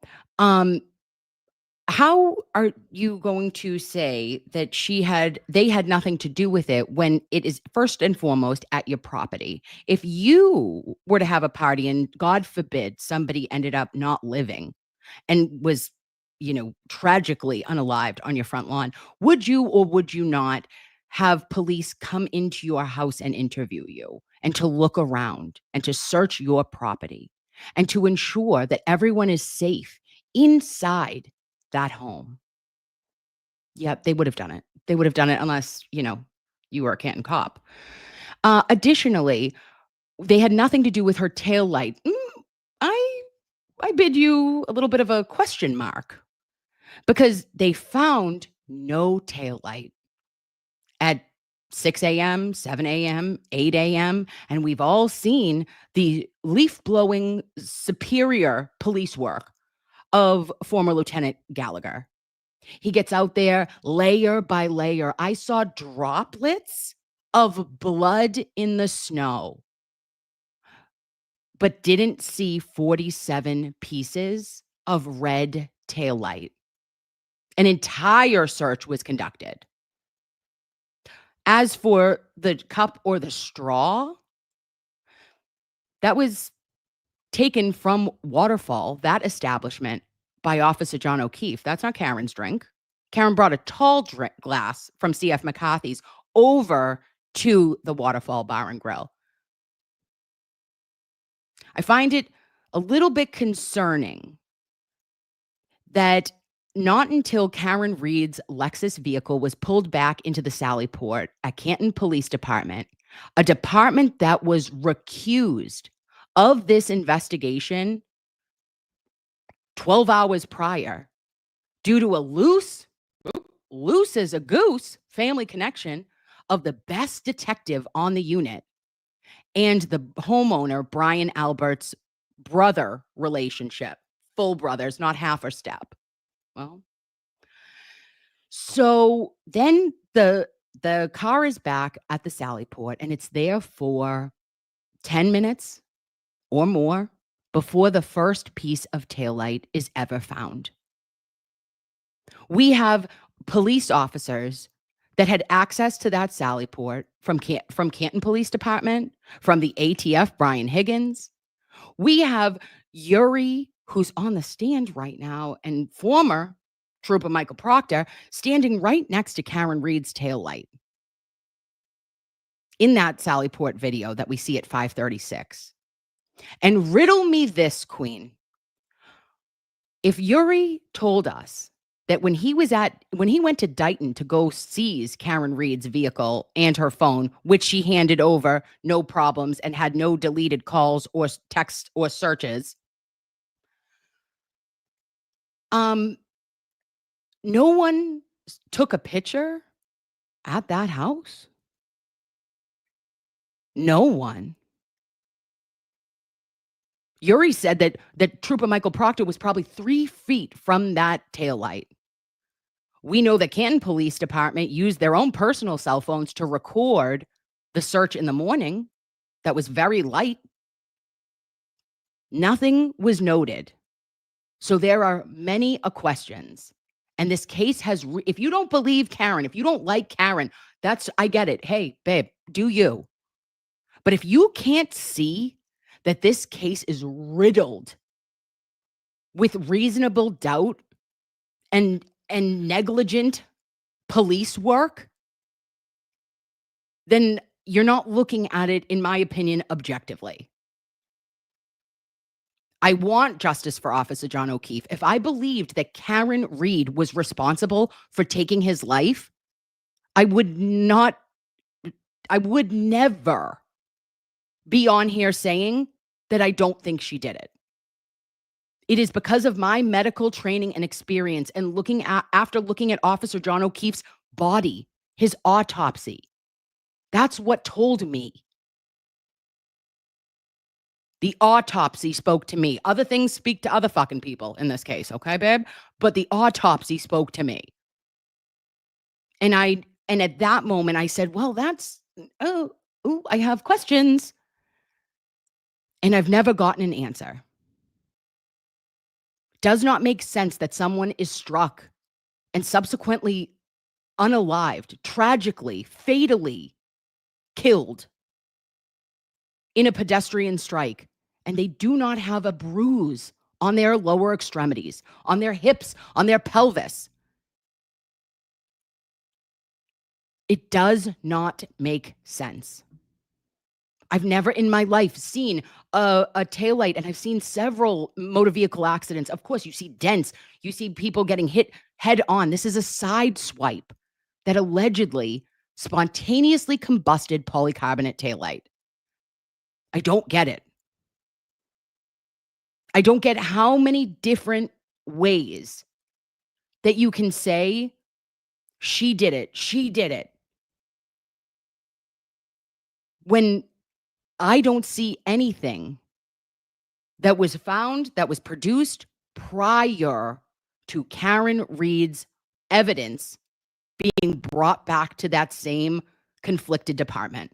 How are you going to say that they had nothing to do with it when it is first and foremost at your property? If you were to have a party and God forbid somebody ended up not living and was, tragically unalived on your front lawn, would you or would you not have police come into your house and interview you and to look around and to search your property and to ensure that everyone is safe inside that home? Yep, they would have done it. They would have done it unless, you were a Canton cop. Additionally, they had nothing to do with her taillight. I bid you a little bit of a question mark because they found no taillight at 6 a.m., 7 a.m., 8 a.m., and we've all seen the leaf-blowing superior police work of former Lieutenant Gallagher. He gets out there layer by layer. I saw droplets of blood in the snow, but didn't see 47 pieces of red taillight. An entire search was conducted. As for the cup or the straw, that was taken from Waterfall, that establishment, by Officer John O'Keefe. That's not Karen's drink. Karen brought a tall glass from C.F. McCarthy's over to the Waterfall Bar and Grill. I find it a little bit concerning that not until Karen Read's Lexus vehicle was pulled back into the Sallyport at Canton Police Department, a department that was recused of this investigation 12 hours prior due to a loose as a goose family connection of the best detective on the unit and the homeowner, Brian Albert's brother relationship. Full brothers, not half or step. Well, so then the car is back at the Sallyport and it's there for 10 minutes or more before the first piece of taillight is ever found. We have police officers that had access to that Sallyport from Canton Police Department, from the ATF, Brian Higgins. We have Yuri, who's on the stand right now, and former Trooper Michael Proctor standing right next to Karen Read's taillight in that Sallyport video that we see at 5:36. And riddle me this, Queen. If Yuri told us that when he went to Dighton to go seize Karen Read's vehicle and her phone, which she handed over, no problems, and had no deleted calls or texts or searches, no one took a picture at that house. No one. Yuri said that Trooper Michael Proctor was probably 3 feet from that taillight. We know the Canton Police Department used their own personal cell phones to record the search in the morning. That was very light. Nothing was noted. So there are many questions. And this case has, if you don't believe Karen, if you don't like Karen, I get it. Hey, babe, do you? But if you can't see that this case is riddled with reasonable doubt and negligent police work, then you're not looking at it, in my opinion, objectively. I want justice for Officer John O'Keefe. If I believed that Karen Read was responsible for taking his life, I would never be on here saying that I don't think she did it. It is because of my medical training and experience and after looking at Officer John O'Keefe's body, his autopsy. That's what told me. The autopsy spoke to me. Other things speak to other fucking people in this case, okay, babe? But the autopsy spoke to me. And at that moment I said, well, I have questions. And I've never gotten an answer. Does not make sense that someone is struck and subsequently unalived, tragically, fatally killed in a pedestrian strike, and they do not have a bruise on their lower extremities, on their hips, on their pelvis. It does not make sense. I've never in my life seen a taillight, and I've seen several motor vehicle accidents. Of course, you see dents. You see people getting hit head on. This is a side swipe that allegedly spontaneously combusted polycarbonate taillight. I don't get it. I don't get how many different ways that you can say, she did it, when I don't see anything that was found, that was produced prior to Karen Read's evidence being brought back to that same conflicted department.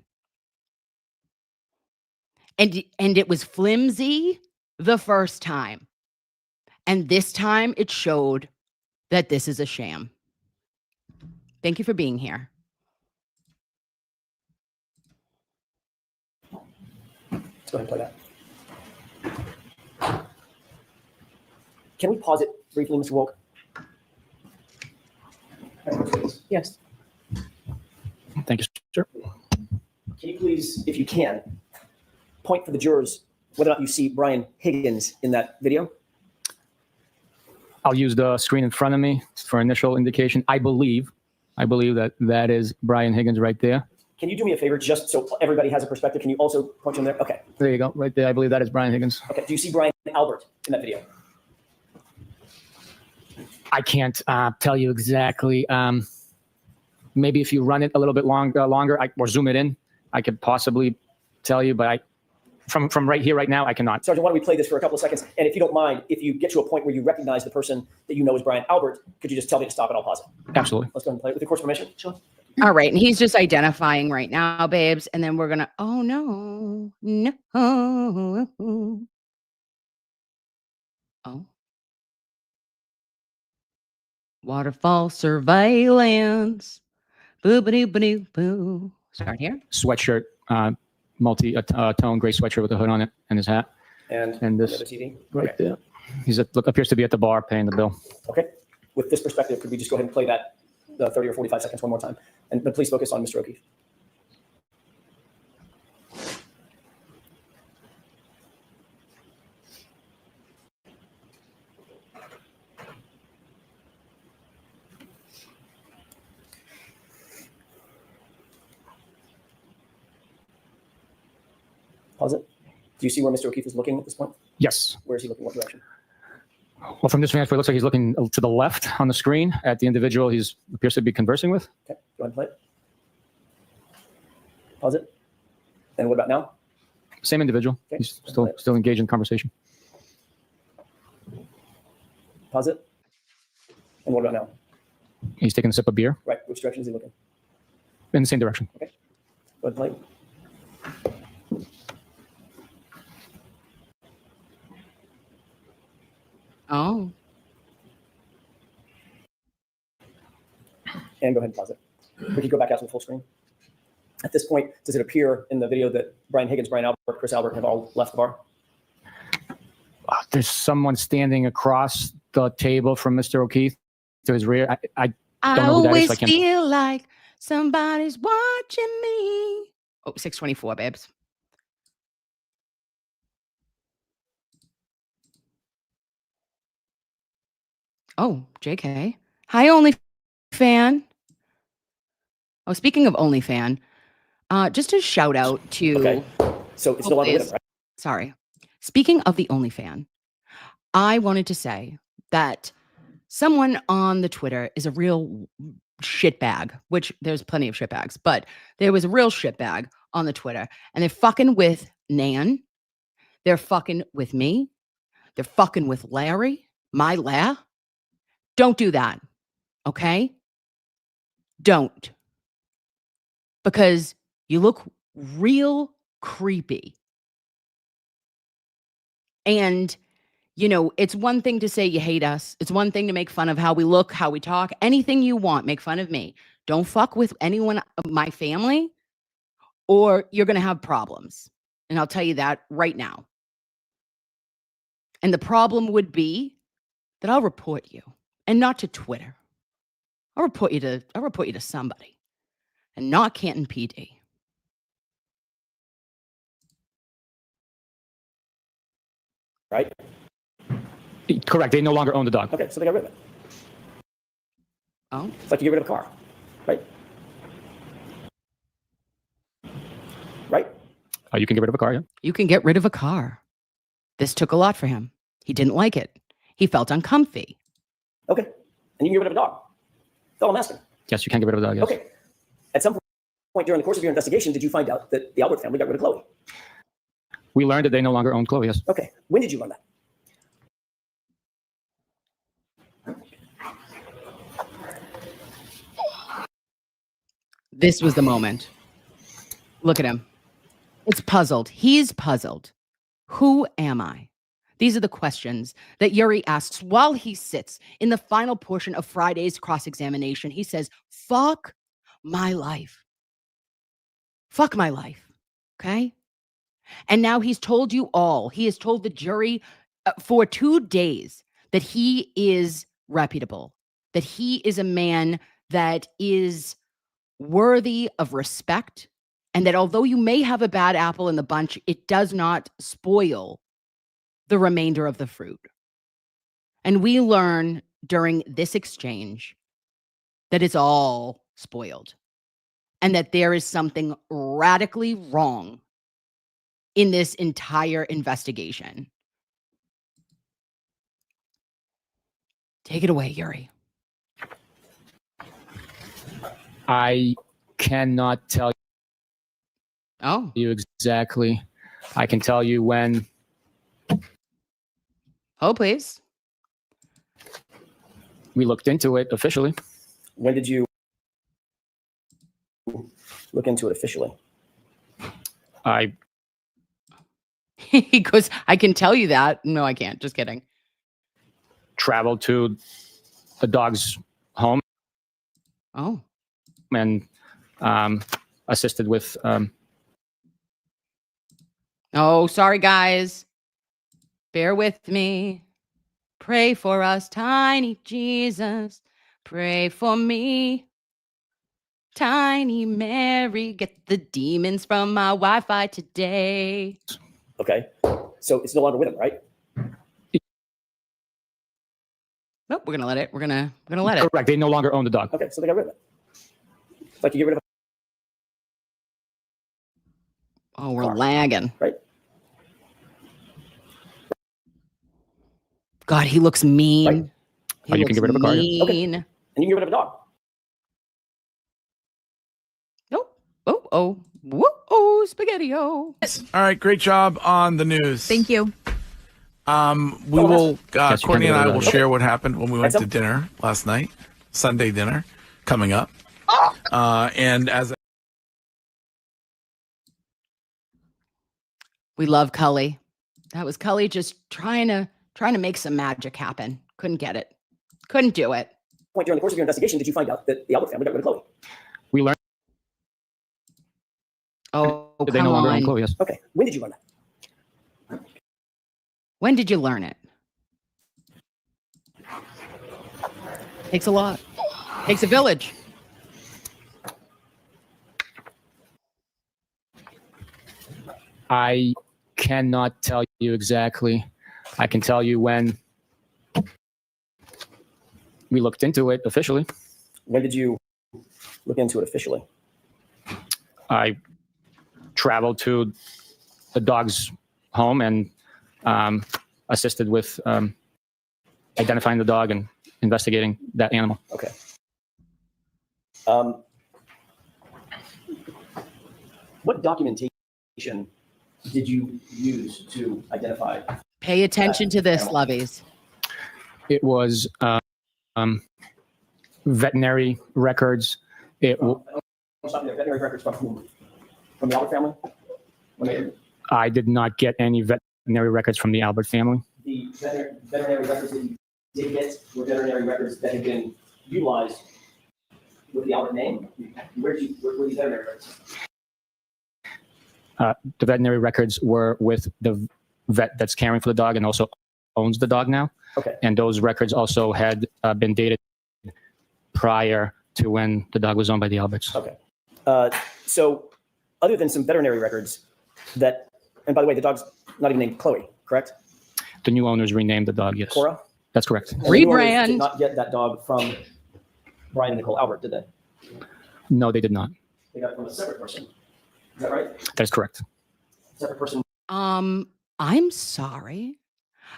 And it was flimsy the first time. And this time it showed that this is a sham. Thank you for being here. Let's go ahead and play that. Can we pause it briefly, Mr. Wolk? Yes. Thank you, sir. Can you please, if you can, point for the jurors whether or not you see Brian Higgins in that video? I'll use the screen in front of me for initial indication. I believe that is Brian Higgins right there. Can you do me a favor, just so everybody has a perspective? Can you also point to him there? Okay. There you go, right there. I believe that is Brian Higgins. Okay. Do you see Brian Albert in that video? I can't tell you exactly. Maybe if you run it a little bit longer, or zoom it in, I could possibly tell you. But from right here, right now, I cannot. Sergeant, why don't we play this for a couple of seconds? And if you don't mind, if you get to a point where you recognize the person that you know is Brian Albert, could you just tell me to stop and I'll pause it? Absolutely. Let's go ahead and play it with the court's permission. Sure. All right. And he's just identifying right now, babes. And then we're going to, oh, no. Oh. Waterfall surveillance. Boo-ba-doo-ba-doo-boo. Start here. Sweatshirt, multi-tone gray sweatshirt with a hood on it and his hat. And And the this other TV? right Okay. there. He's appears to be at the bar paying the bill. Okay. With this perspective, could we just go ahead and play that the 30 or 45 seconds one more time? But please focus on Mr. O'Keefe. Pause it. Do you see where Mr. O'Keefe is looking at this point? Yes. Where is he looking? What direction? Well, from this vantage point, it looks like he's looking to the left on the screen at the individual he appears to be conversing with. Okay. Go ahead and play it. Pause it. And what about now? Same individual. Okay. He's still engaged in conversation. Pause it. And what about now? He's taking a sip of beer Right. Which direction is he looking? in the same direction. Okay. Go ahead and play. Oh. And go ahead and pause it. We can go back out to the full screen. At this point, does it appear in the video that Brian Higgins, Brian Albert, Chris Albert have all left the bar? There's someone standing across the table from Mr. O'Keefe to his rear. I I don't know who that is, always so I can't- feel like somebody's watching me. Oh, 6:24, babes. Oh, JK. Hi, OnlyFan. Oh, speaking of OnlyFan, just a shout out to. Okay. So it's no longer with him, right? Sorry. Speaking of the OnlyFan, I wanted to say that someone on the Twitter is a real shitbag, which there's plenty of shitbags, but there was a real shitbag on the Twitter, and they're fucking with Nan. They're fucking with me. They're fucking with Larry, my Lair. Don't do that. Okay? Don't. Because you look real creepy. And, you know, it's one thing to say you hate us. It's one thing to make fun of how we look, how we talk, anything you want. Make fun of me. Don't fuck with anyone of my family or you're going to have problems. And I'll tell you that right now. And the problem would be that I'll report you and not to Twitter. I'll report you to somebody and not Canton PD. Right? Correct. They no longer own the dog. Okay, so they got rid of it. Oh, It's like you get rid of a car, right? Right? You can get rid of a car, yeah. you can get rid of a car. This took a lot for him. He didn't like it. He felt uncomfy. Okay. And you can get rid of a dog. That's all I'm asking. Yes, you can get rid of a dog, yes. Okay. At some point during the course of your investigation, did you find out that the Albert family got rid of Chloe? We learned that they no longer own Chloe, yes. Okay. When did you learn that? This was the moment. Look at him. It's puzzled. He's puzzled. Who am I? These are the questions that Yuri asks while he sits in the final portion of Friday's cross-examination. He says, fuck my life. Fuck my life. Okay? And now he's told you all, he has told the jury for 2 days that he is reputable, that he is a man that is worthy of respect, and that although you may have a bad apple in the bunch, it does not spoil the remainder of the fruit. And we learn during this exchange that it's all spoiled and that there is something radically wrong in this entire investigation. Take it away, Yuri. I cannot tell Oh, you exactly. I can tell you when. oh, please. We looked into it officially. When did you look into it officially? He goes, I can tell you that. No, I can't. Just kidding. Traveled to the dog's home Oh, and assisted with oh, sorry, guys. Bear with me. Pray for us, tiny Jesus. Pray for me. Tiny Mary, get the demons from my Wi-Fi today. Okay. So it's no longer with him, right? Nope, we're gonna let it. We're gonna let it. Correct. They no longer own the dog. Okay, so they got rid of it. It's like you get rid of Oh, we're car. lagging. Right. God, he looks mean. Right. He You can get rid of a car, yeah. mean. And you can get rid of a dog. Oh, spaghetti-o. All right, great job on the news. Thank you. We will, Yes, you Courtney can and I do will that. share what happened when we went That's to dinner last night, Sunday dinner coming up. And as We love Cully. That was Cully just trying to make some magic happen. Couldn't get it. Couldn't do it. Point during the course of your investigation, did you find out that the Albert family got rid of Chloe? We learned Oh, that they come no longer own on. Chloe. Yes. Okay. When did you learn that? When did you learn it? Takes a lot. Takes a village. I cannot tell you exactly. I can tell you when we looked into it officially. When did you look into it officially? I traveled to the dog's home and assisted with identifying the dog and investigating that animal. Okay. What documentation did you use to identify? Pay attention to this, Animal. loveys. It was veterinary records. Veterinary records from whom? From the Albert family? I did not get any veterinary records from the Albert family. The veterinary records that you did get were veterinary records that had been utilized with the Albert name. Where were these veterinary records? The veterinary records were with the vet that's caring for the dog and also owns the dog now. Okay. And those records also had been dated prior to when the dog was owned by the Alberts. Okay. So other than some veterinary records that, and by the way, the dog's not even named Chloe, correct? The new owners renamed the dog, yes. Cora? That's correct. And the new owners Rebrand. Did not get that dog from Brian and Nicole Albert, did they? No, they did not. They got it from a separate person. Is that right? That's correct. Separate person. I'm sorry.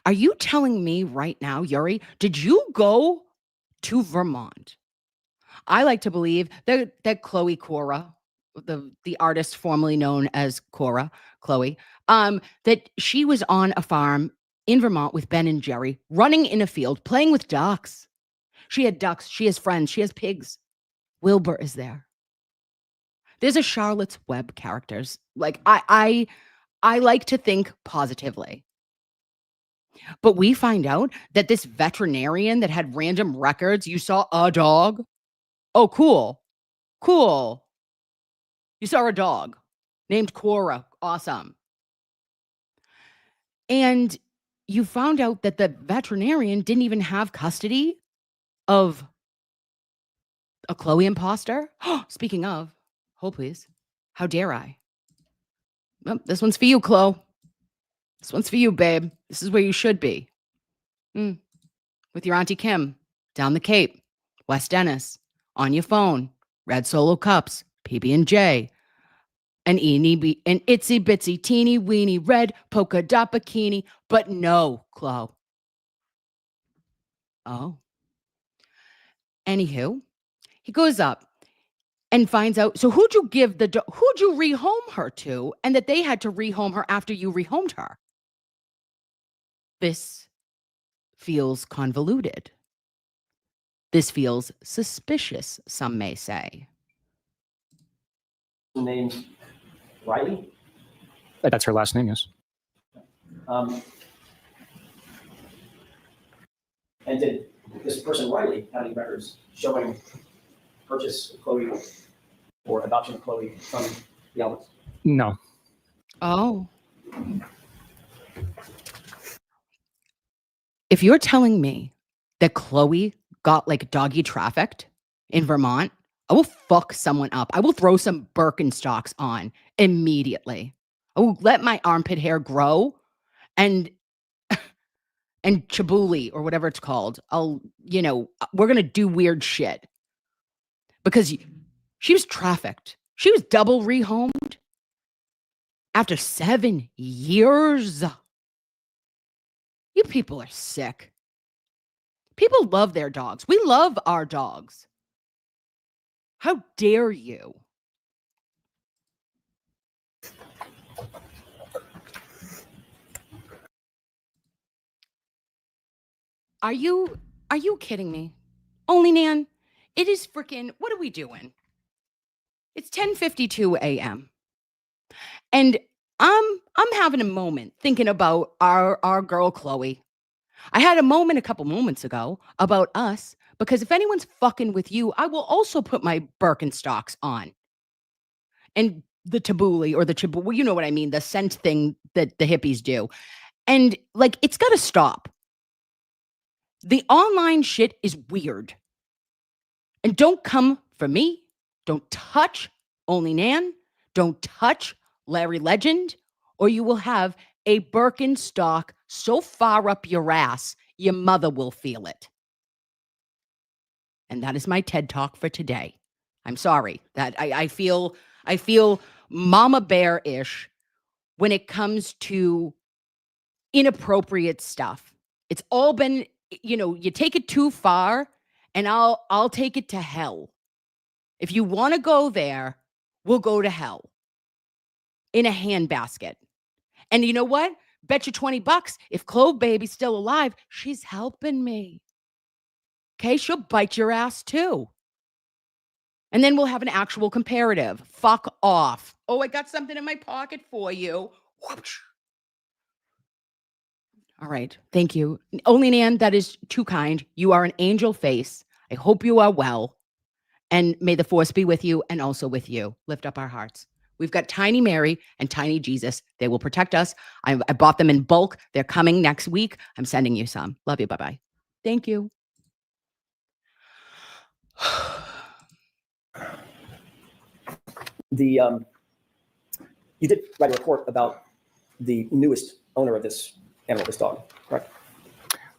Are you telling me right now, Yuri, did you go to Vermont? I like to believe that Chloe Cora, the artist formerly known as Cora, Chloe, that she was on a farm in Vermont with Ben and Jerry, running in a field, playing with ducks. She had ducks, she has friends, she has pigs. Wilbur is there. There's a Charlotte's Web characters. Like I like to think positively. But we find out that this veterinarian that had random records, you saw a dog. Oh, cool. Cool. You saw a dog named Cora. Awesome. And you found out that the veterinarian didn't even have custody of a Chloe imposter. Speaking of, hold please. How dare I? Oh, this one's for you, Chloe. This one's for you, babe. This is where you should be. With your Auntie Kim, down the Cape, West Dennis, on your phone, red Solo cups, PB&J, an itsy bitsy teeny weeny red polka dot bikini, but no, Chloe. Oh. Anywho, he goes up and finds out. So who'd you rehome her to? And that they had to rehome her after you rehomed her. This feels convoluted. This feels suspicious, some may say. Named Riley. That's her last name, yes. And did this person Riley have any records showing purchase of Chloe or adoption of Chloe from the Alberts? No. Oh. If you're telling me that Chloe got like doggy trafficked in Vermont, I will fuck someone up. I will throw some Birkenstocks on immediately. I will let my armpit hair grow and chabuli or whatever it's called. We're going to do weird shit because she was trafficked. She was double rehomed after 7 years. You people are sick. People love their dogs. We love our dogs. How dare you? Are you kidding me? Only Nan, it is freaking, what are we doing? It's 10:52 a.m. And I'm having a moment thinking about our girl Chloe. I had a moment a couple moments ago about us because if anyone's fucking with you, I will also put my Birkenstocks on. And the tabbouleh or the you know what I mean, the scent thing that the hippies do. And like it's got to stop. The online shit is weird. And don't come for me. Don't touch Only Nan. Don't touch Larry Legend, or you will have a Birkenstock so far up your ass, your mother will feel it. And that is my TED Talk for today. I'm sorry that I feel mama bear-ish when it comes to inappropriate stuff. It's all been, you take it too far and I'll take it to hell. If you want to go there, we'll go to hell in a handbasket. And you know what? Bet you $20 if Clove Baby's still alive, she's helping me. Okay, she'll bite your ass too. And then we'll have an actual comparative. Fuck off. Oh, I got something in my pocket for you. Whoosh. All right. Thank you. Only Nan, that is too kind. You are an angel face. I hope you are well. And may the force be with you and also with you. Lift up our hearts. We've got Tiny Mary and Tiny Jesus. They will protect us. I bought them in bulk. They're coming next week. I'm sending you some. Love you. Bye-bye. Thank you. You did write a report about the newest owner of this animal, this dog, correct?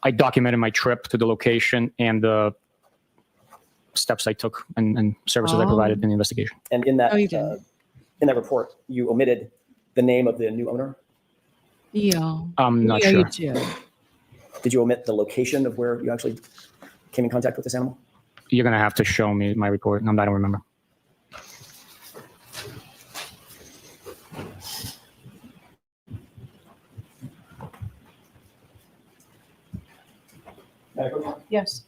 I documented my trip to the location and the steps I took and services I provided in the investigation. And in that, you did. In that report, you omitted the name of the new owner. Yeah. I'm not yeah, sure. You do. Did you omit the location of where you actually came in contact with this animal? You're going to have to show me my report. I don't remember. Yes.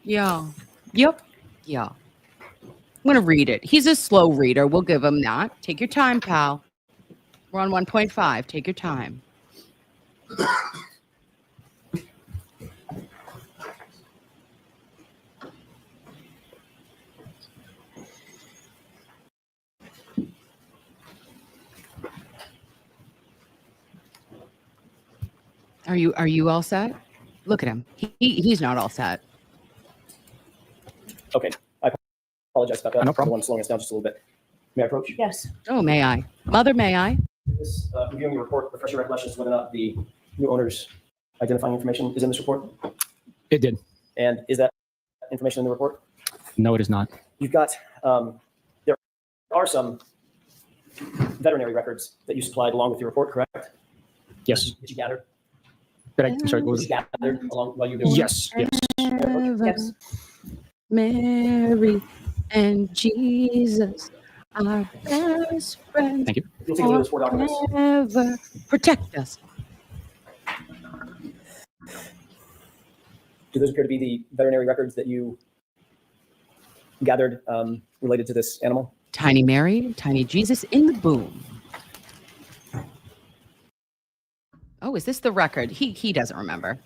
Yeah. Yep. Yeah. I'm going to read it. He's a slow reader. We'll give him that. Take your time, pal. We're on 1.5. Take your time. Are you all set? Look at him. He's not all set. Okay, I apologize about that. No problem. The one slowing us down just a little bit. May I approach? Yes. Oh, may I? Mother, may I? This, reviewing your report, refresh your recollections whether or not the new owner's identifying information is in this report? It did. And is that information in the report? No, it is not. You've got, there are some veterinary records that you supplied along with your report, correct? Yes. That you gathered? I'm sorry. What was You it? gathered along while you were doing Yes. Yes. Yes. Mary and Jesus are best friends. Thank you. You'll take a look at those 4 documents. Forever protect us. Do those appear to be the veterinary records that you gathered related to this animal? Tiny Mary, Tiny Jesus in the boom. Oh, is this the record? He doesn't remember.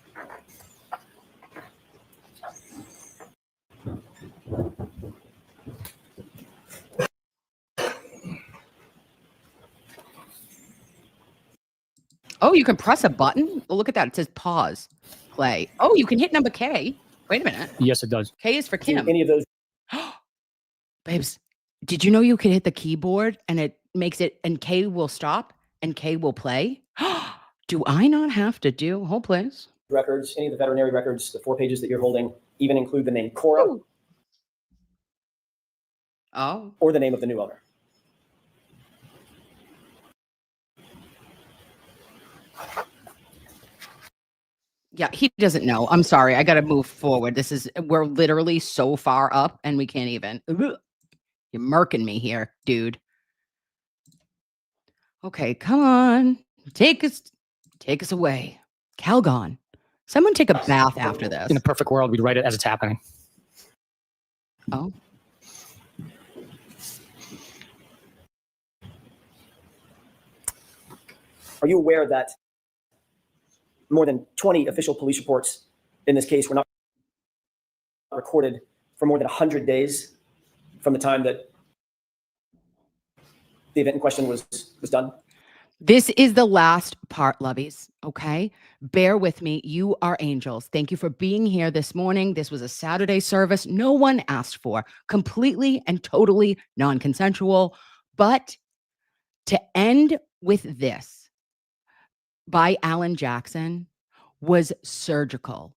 Oh, you can press a button? Well, look at that. It says pause, play. Oh, you can hit number K. Wait a minute. Yes, it does. K is for Do Kim. any of those Babes, did you know you could hit the keyboard and it makes it, and K will stop and K will play? Do I not have to do whole plays? records, any of the veterinary records, the 4 pages that you're holding, even include the name Cora Ooh. Oh, or the name of the new owner? yeah, he doesn't know. I'm sorry. I got to move forward. We're literally so far up and we can't even. Ugh. You're murking me here, dude. Okay, come on. Take us away. Calgon. Someone take a bath after this. In a perfect world, we'd write it as it's happening. Oh. Are you aware that more than 20 official police reports in this case were not recorded for more than 100 days from the time that the event in question was done? This is the last part, loveys. Okay. Bear with me. You are angels. Thank you for being here this morning. This was a Saturday service no one asked for, completely and totally non-consensual. But to end with this by Alan Jackson was surgical,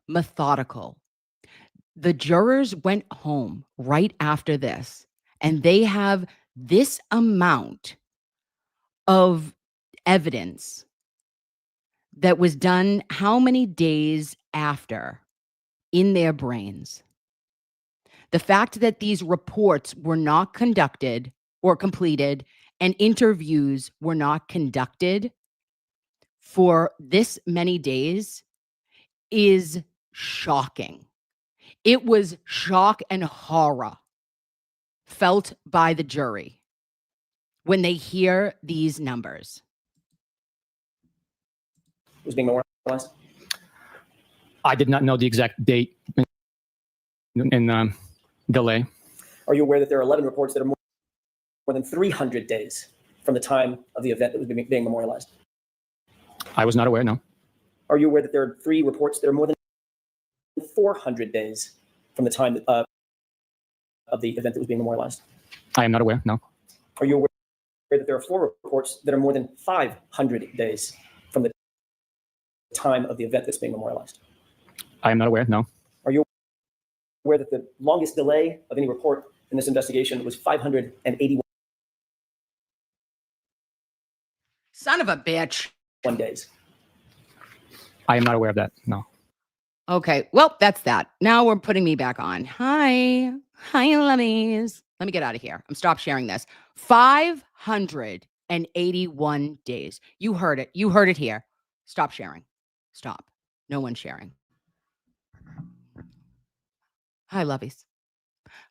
methodical. The jurors went home right after this, and they have this amount of evidence that was done how many days after in their brains. The fact that these reports were not conducted or completed and interviews were not conducted for this many days is shocking. It was shock and horror felt by the jury when they hear these numbers. Was being memorialized? I did not know the exact date in delay. Are you aware that there are 11 reports that are more than 300 days from the time of the event that was being memorialized? I was not aware, no. Are you aware that there are 3 reports that are more than 400 days from the time of the event that was being memorialized? I am not aware, no. Are you aware that there are 4 reports that are more than 500 days from the time of the event that's being memorialized? I am not aware, no. Are you aware that the longest delay of any report in this investigation was 581 Son of a bitch. days? I am not aware of that, no. Okay, well, that's that. Now we're putting me back on. Hi, loveys. Let me get out of here. I'm stop sharing this. 581 days. You heard it. You heard it here. Stop sharing. Stop. No one's sharing. Hi, loveys.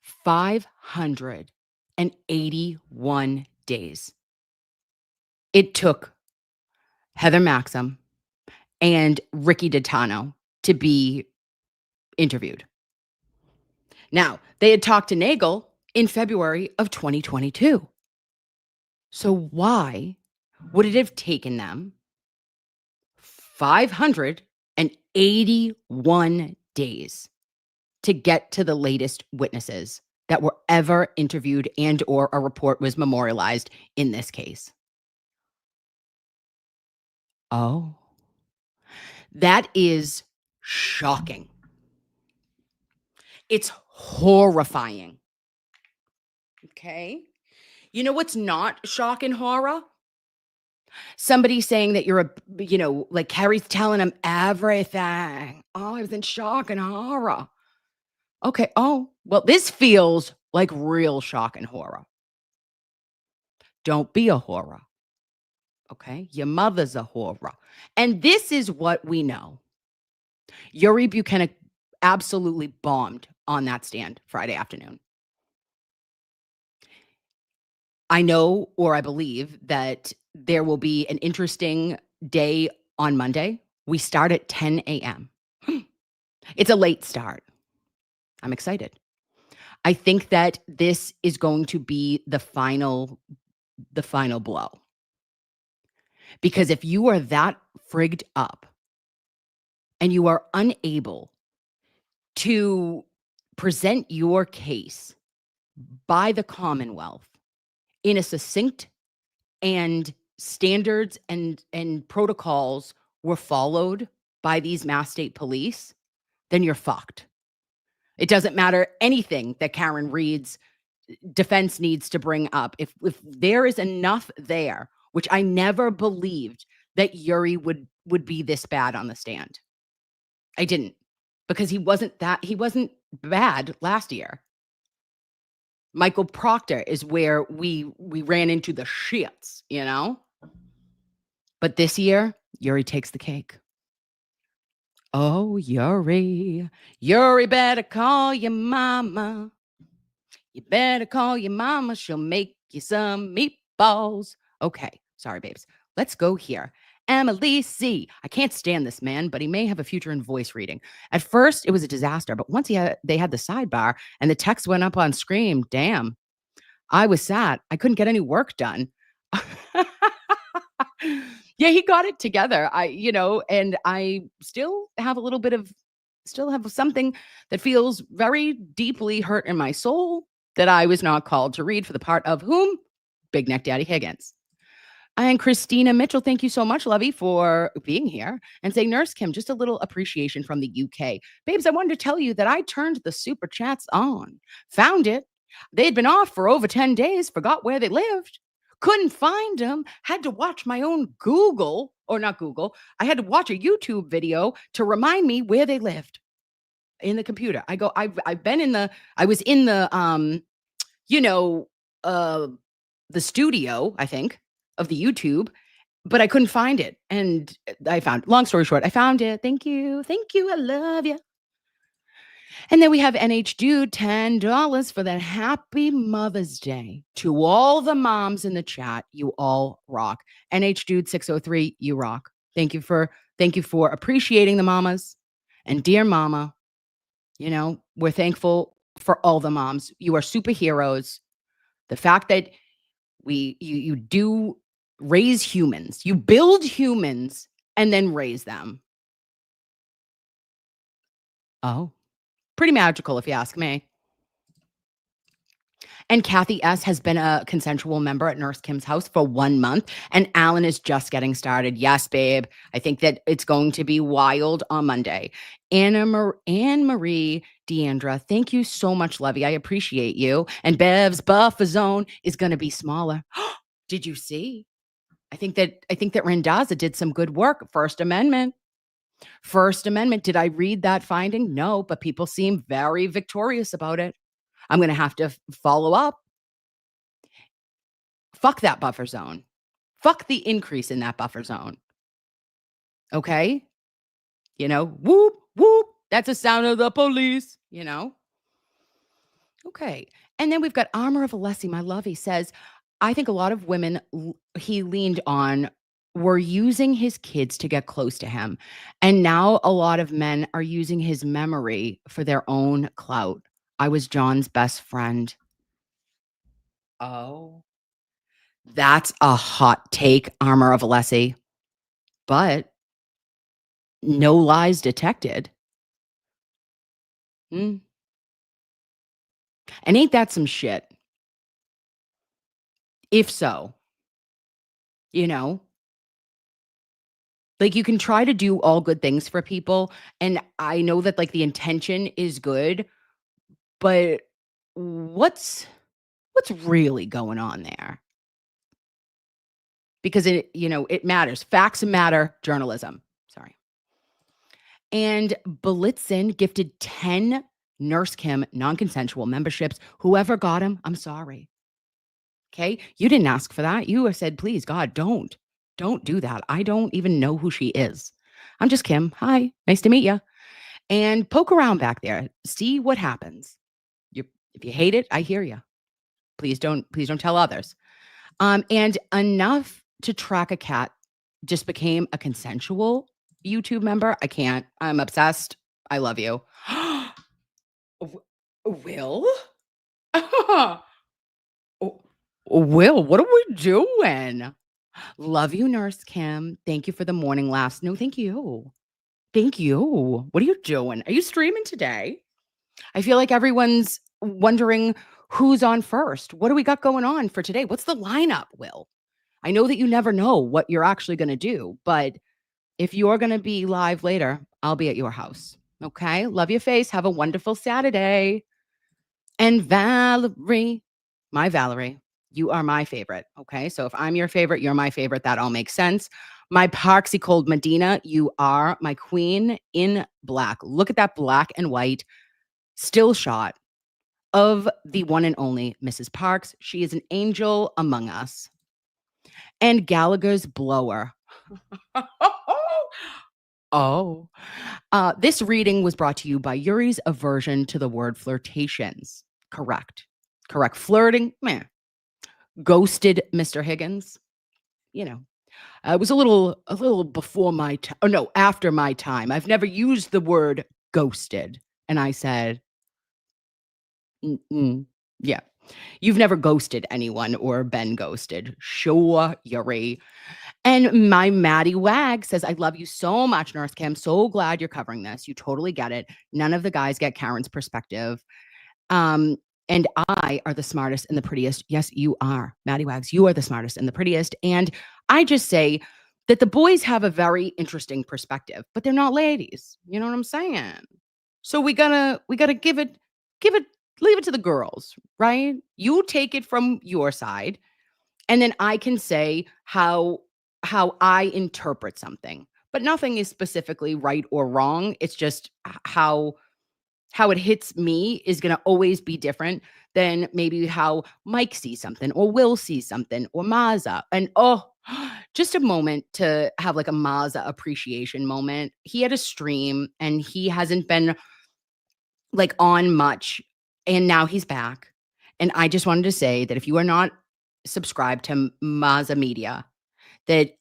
581 days. It took Heather Maxim and Ricky Ditano to be interviewed. Now, they had talked to Nagel in February of 2022. So why would it have taken them 581 days to get to the latest witnesses that were ever interviewed and or a report was memorialized in this case? Oh, that is shocking. It's horrifying. Okay. You know what's not shock and horror? Somebody saying that you're like Carrie's telling him everything. Oh, I was in shock and horror. Okay. Oh, well, this feels like real shock and horror. Don't be a horror. Okay. Your mother's a horror. And this is what we know. Yuri Bukhenik absolutely bombed on that stand Friday afternoon. I know, or I believe, that there will be an interesting day on Monday. We start at 10 a.m. It's a late start. I'm excited. I think that this is going to be the final blow. Because if you are that frigged up and you are unable to present your case by the Commonwealth in a succinct and standards and protocols were followed by these Mass State Police, then you're fucked. It doesn't matter anything that Karen Read's defense needs to bring up. If there is enough there, which I never believed that Yuri would be this bad on the stand. I didn't, because he wasn't bad last year. Michael Proctor is where we ran into the shits, you know? But this year, Yuri takes the cake. Oh, Yuri better call your mama. You better call your mama. She'll make you some meatballs. Okay, sorry, babes. Let's go here. Emily C. I can't stand this man, but he may have a future in voice reading. At first, it was a disaster, but once they had the sidebar and the text went up on screen, damn, I was sad. I couldn't get any work done. Yeah, he got it together. And I still have something that feels very deeply hurt in my soul that I was not called to read for the part of whom? Big Neck Daddy Higgins. And Christina Mitchell, thank you so much, Lovey, for being here and saying, Nurse Kim, just a little appreciation from the UK. Babes, I wanted to tell you that I turned the super chats on, found it. They had been off for over 10 days, forgot where they lived, couldn't find them, had to watch my own I had to watch a YouTube video to remind me where they lived in the computer. I was in the the studio, I think, of the YouTube, but I couldn't find it. And long story short, I found it. Thank you. I love you. And then we have NH Dude, $10 for that happy Mother's Day. To all the moms in the chat, you all rock. NH Dude 603, you rock. Thank you for appreciating the mamas. And dear mama, we're thankful for all the moms. You are superheroes. The fact that you do raise humans, you build humans and then raise them. Oh, pretty magical if you ask me. And Kathy S. has been a consensual member at Nurse Kim's house for 1 month. And Alan is just getting started. Yes, babe. I think that it's going to be wild on Monday. Anne-Marie Deandra, thank you so much, Lovey. I appreciate you. And Bev's buffer zone is going to be smaller. Did you see? I think that Randazza did some good work. First Amendment. Did I read that finding? No, but people seem very victorious about it. I'm going to have to follow up. Fuck that buffer zone. Fuck the increase in that buffer zone. Okay? Whoop, whoop. That's the sound of the police, Okay. And then we've got Armor of Alessi, my lovey, says, I think a lot of women he leaned on were using his kids to get close to him. And now a lot of men are using his memory for their own clout. I was John's best friend. Oh, that's a hot take, Armor of Alessi. But no lies detected. And ain't that some shit? If so, like you can try to do all good things for people. And I know that like the intention is good, but what's really going on there? Because it matters. Facts matter. Journalism. Sorry. And Blitzen gifted 10 Nurse Kim non-consensual memberships. Whoever got them, I'm sorry. Okay. You didn't ask for that. You said, please, God, don't do that. I don't even know who she is. I'm just Kim. Hi. Nice to meet you. And poke around back there. See what happens. If you hate it, I hear you. Please don't tell others. And enough to track a cat just became a consensual YouTube member. I can't. I'm obsessed. I love you. Will? Will, what are we doing? Love you, Nurse Kim. Thank you for the morning laughs. No, thank you. Thank you. What are you doing? Are you streaming today? I feel like everyone's wondering who's on first. What do we got going on for today? What's the lineup, Will? I know that you never know what you're actually going to do, but if you're going to be live later, I'll be at your house. Okay? Love your face. Have a wonderful Saturday. And Valerie, my Valerie, you are my favorite. Okay? So if I'm your favorite, you're my favorite. That all makes sense. My Parksy Cold Medina, you are my queen in black. Look at that black and white still shot of the one and only Mrs. Parks. She is an angel among us. And Gallagher's blower. Oh. This reading was brought to you by Yuri's aversion to the word flirtations. Correct. Flirting, meh. Ghosted Mr. Higgins. You know, it was a little before my time. Oh, no, after my time. I've never used the word ghosted. And I said, yeah. You've never ghosted anyone or been ghosted. Sure, Yuri. And my Maddie Wag says, I love you so much, Nurse Kim. So glad you're covering this. You totally get it. None of the guys get Karen's perspective. And I are the smartest and the prettiest. Yes, you are. Maddie Wags, you are the smartest and the prettiest. And I just say that the boys have a very interesting perspective, but they're not ladies. You know what I'm saying? So we gotta leave it to the girls, right? You take it from your side, and then I can say how I interpret something. But nothing is specifically right or wrong. It's just how it hits me is going to always be different than maybe how Mike sees something or Will sees something or Maza. And just a moment to have like a Maza appreciation moment. He had a stream and he hasn't been like on much, and now he's back. And I just wanted to say that if you are not subscribed to Maza Media, that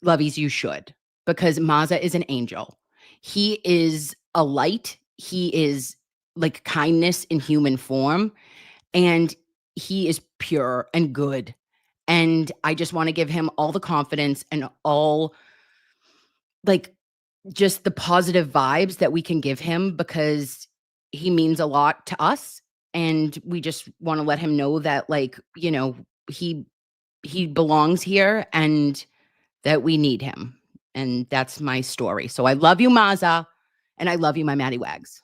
loveys, you should, because Maza is an angel. He is a light. He is like kindness in human form, and he is pure and good. And I just want to give him all the confidence and all like just the positive vibes that we can give him, because he means a lot to us. And we just want to let him know that, like, you know, he belongs here and that we need him. And that's my story. So I love you, Maza, and I love you, my Maddie Wags.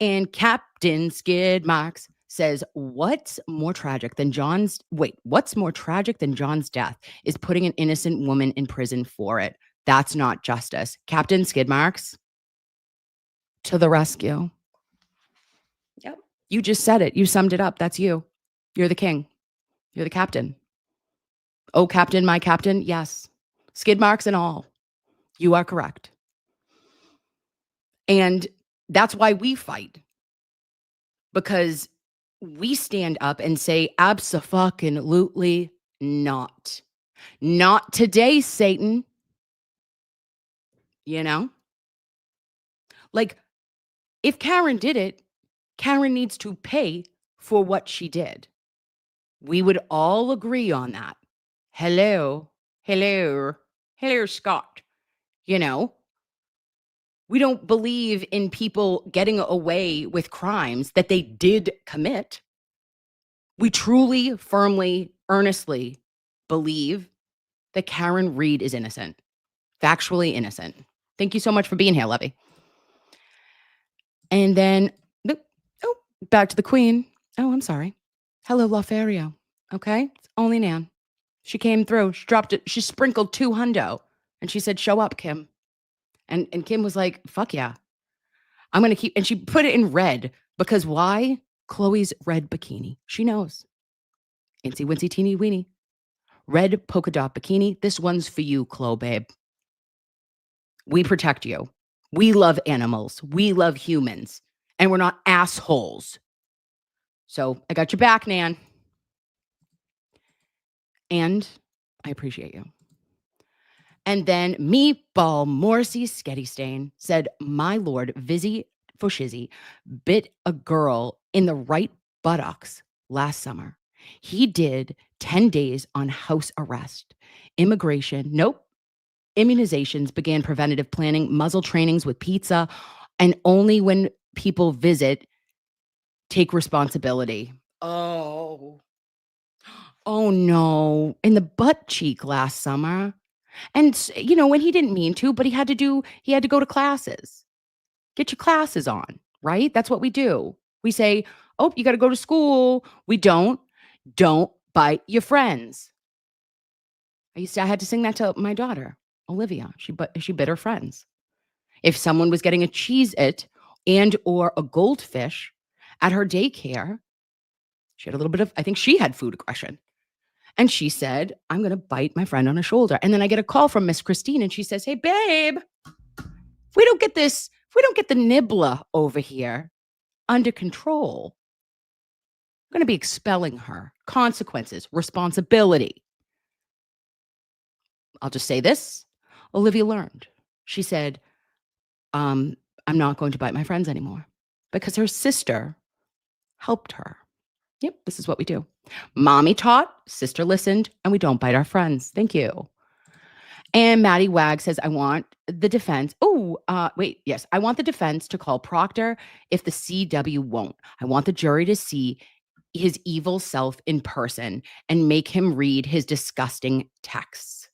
And Captain Skid Marks says, what's more tragic than John's death is putting an innocent woman in prison for it. That's not justice. Captain Skid Marks, to the rescue. Yep. You just said it. You summed it up. That's you. You're the king. You're the captain. Oh, captain, my captain. Yes. Skid marks and all. You are correct. And that's why we fight. Because we stand up and say, abso-fucking-lutely not. Not today, Satan. You know? Like, if Karen did it, Karen needs to pay for what she did. We would all agree on that. Hello, Scott. You know, we don't believe in people getting away with crimes that they did commit. We truly, firmly, earnestly believe that Karen Read is innocent, factually innocent. Thank you so much for being here, Levy. And then, back to the Queen. Oh, I'm sorry. Hello, Lothario. Okay, it's only Nan. She came through. She dropped it. She sprinkled $200, and she said, "Show up, Kim." And Kim was like, "Fuck yeah, I'm gonna keep." And she put it in red because why? Chloe's red bikini. She knows. Incy wincy teeny weeny. Red polka dot bikini. This one's for you, Chloe, babe. We protect you. We love animals. We love humans. And we're not assholes. So I got your back, Nan. And I appreciate you. And then Meatball Morrissey Skettystain said, my lord, Vizzy Fushizzy bit a girl in the right buttocks last summer. He did 10 days on house arrest. Immigration, nope. Immunizations began preventative planning, muzzle trainings with pizza, and only when people visit, take responsibility. Oh no. In the butt cheek last summer. And, when he didn't mean to, but he had to go to classes. Get your classes on, right? That's what we do. We say, oh, you got to go to school. We don't bite your friends. I had to sing that to my daughter, Olivia. She bit her friends. If someone was getting a Cheez-It and or a goldfish at her daycare, she had a little bit of, I think she had food aggression. And she said, I'm going to bite my friend on the shoulder. And then I get a call from Miss Christine and she says, hey, babe, if we don't get the nibbler over here under control, I'm going to be expelling her. Consequences, responsibility. I'll just say this. Olivia learned. She said, I'm not going to bite my friends anymore because her sister helped her. Yep, this is what we do. Mommy taught, sister listened, and we don't bite our friends. Thank you. And Maddie Wag says, I want the defense. I want the defense to call Proctor if the CW won't. I want the jury to see his evil self in person and make him read his disgusting texts.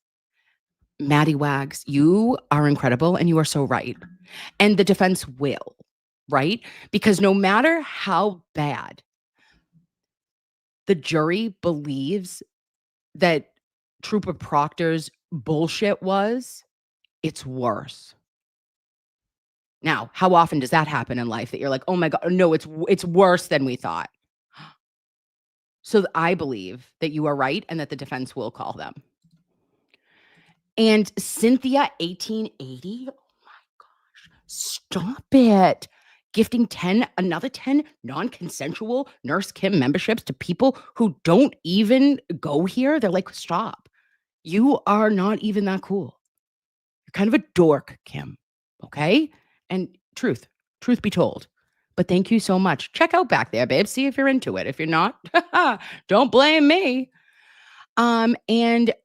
Maddie Wags, you are incredible and you are so right. And the defense will, right? Because no matter how bad the jury believes that Trooper Proctor's bullshit was, it's worse. Now, how often does that happen in life that you're like, oh my God, no, it's worse than we thought. So I believe that you are right and that the defense will call them. And Cynthia 1880, oh my gosh, stop it. Gifting another 10 non-consensual Nurse Kim memberships to people who don't even go here. They're like, stop. You are not even that cool. You're kind of a dork, Kim. Okay? And truth be told. But thank you so much. Check out back there, babe. See if you're into it. If you're not, don't blame me. And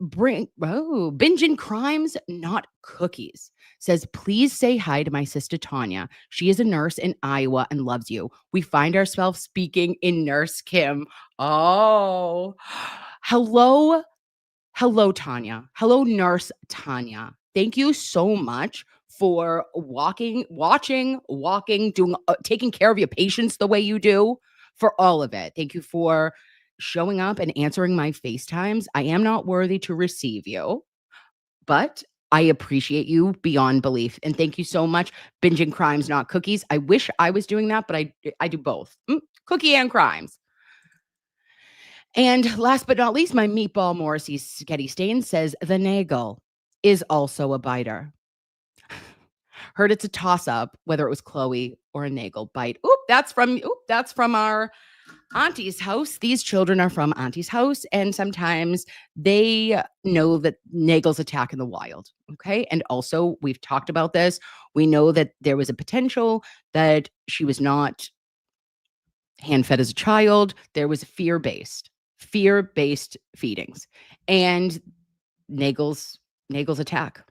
Bingin' Crimes, Not Cookies says, please say hi to my sister Tanya. She is a nurse in Iowa and loves you. We find ourselves speaking in Nurse Kim. Oh, hello, Tanya. Hello, Nurse Tanya. Thank you so much for watching, doing, taking care of your patients the way you do, for all of it. Thank you for showing up and answering my FaceTimes. I am not worthy to receive you, but I appreciate you beyond belief. And thank you so much. Binging Crimes, Not Cookies. I wish I was doing that, but I do both. Cookie and crimes. And last but not least, my Meatball Morrissey Sketty Stain says, the nagel is also a biter. Heard it's a toss-up, whether it was Chloe or a nagel bite. That's from our Auntie's house. These children are from Auntie's house, and sometimes they know that nagels attack in the wild. Okay. And also, we've talked about this. We know that there was a potential that she was not hand-fed as a child. There was fear-based feedings, and nagels attack.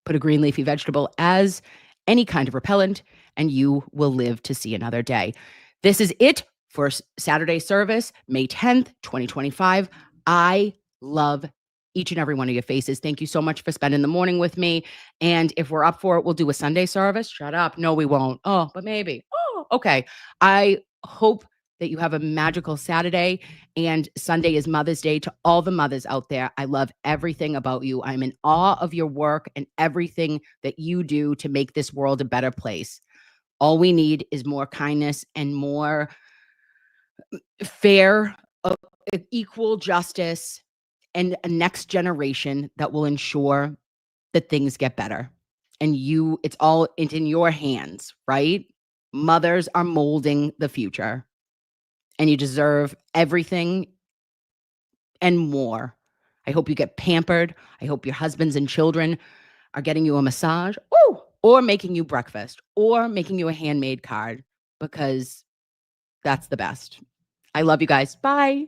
Put a green leafy vegetable as any kind of repellent, and you will live to see another day. This is it for Saturday service, May 10th, 2025. I love each and every one of your faces. Thank you so much for spending the morning with me. And if we're up for it, we'll do a Sunday service. Shut up. No, we won't. Oh, but maybe. Oh, okay. I hope that you have a magical Saturday, and Sunday is Mother's Day. To all the mothers out there, I love everything about you. I'm in awe of your work and everything that you do to make this world a better place. All we need is more kindness and more fair, equal justice, and a next generation that will ensure that things get better. And it's all in your hands, right? Mothers are molding the future, and you deserve everything and more. I hope you get pampered. I hope your husbands and children are getting you a massage, or making you breakfast, or making you a handmade card, because that's the best. I love you guys. Bye.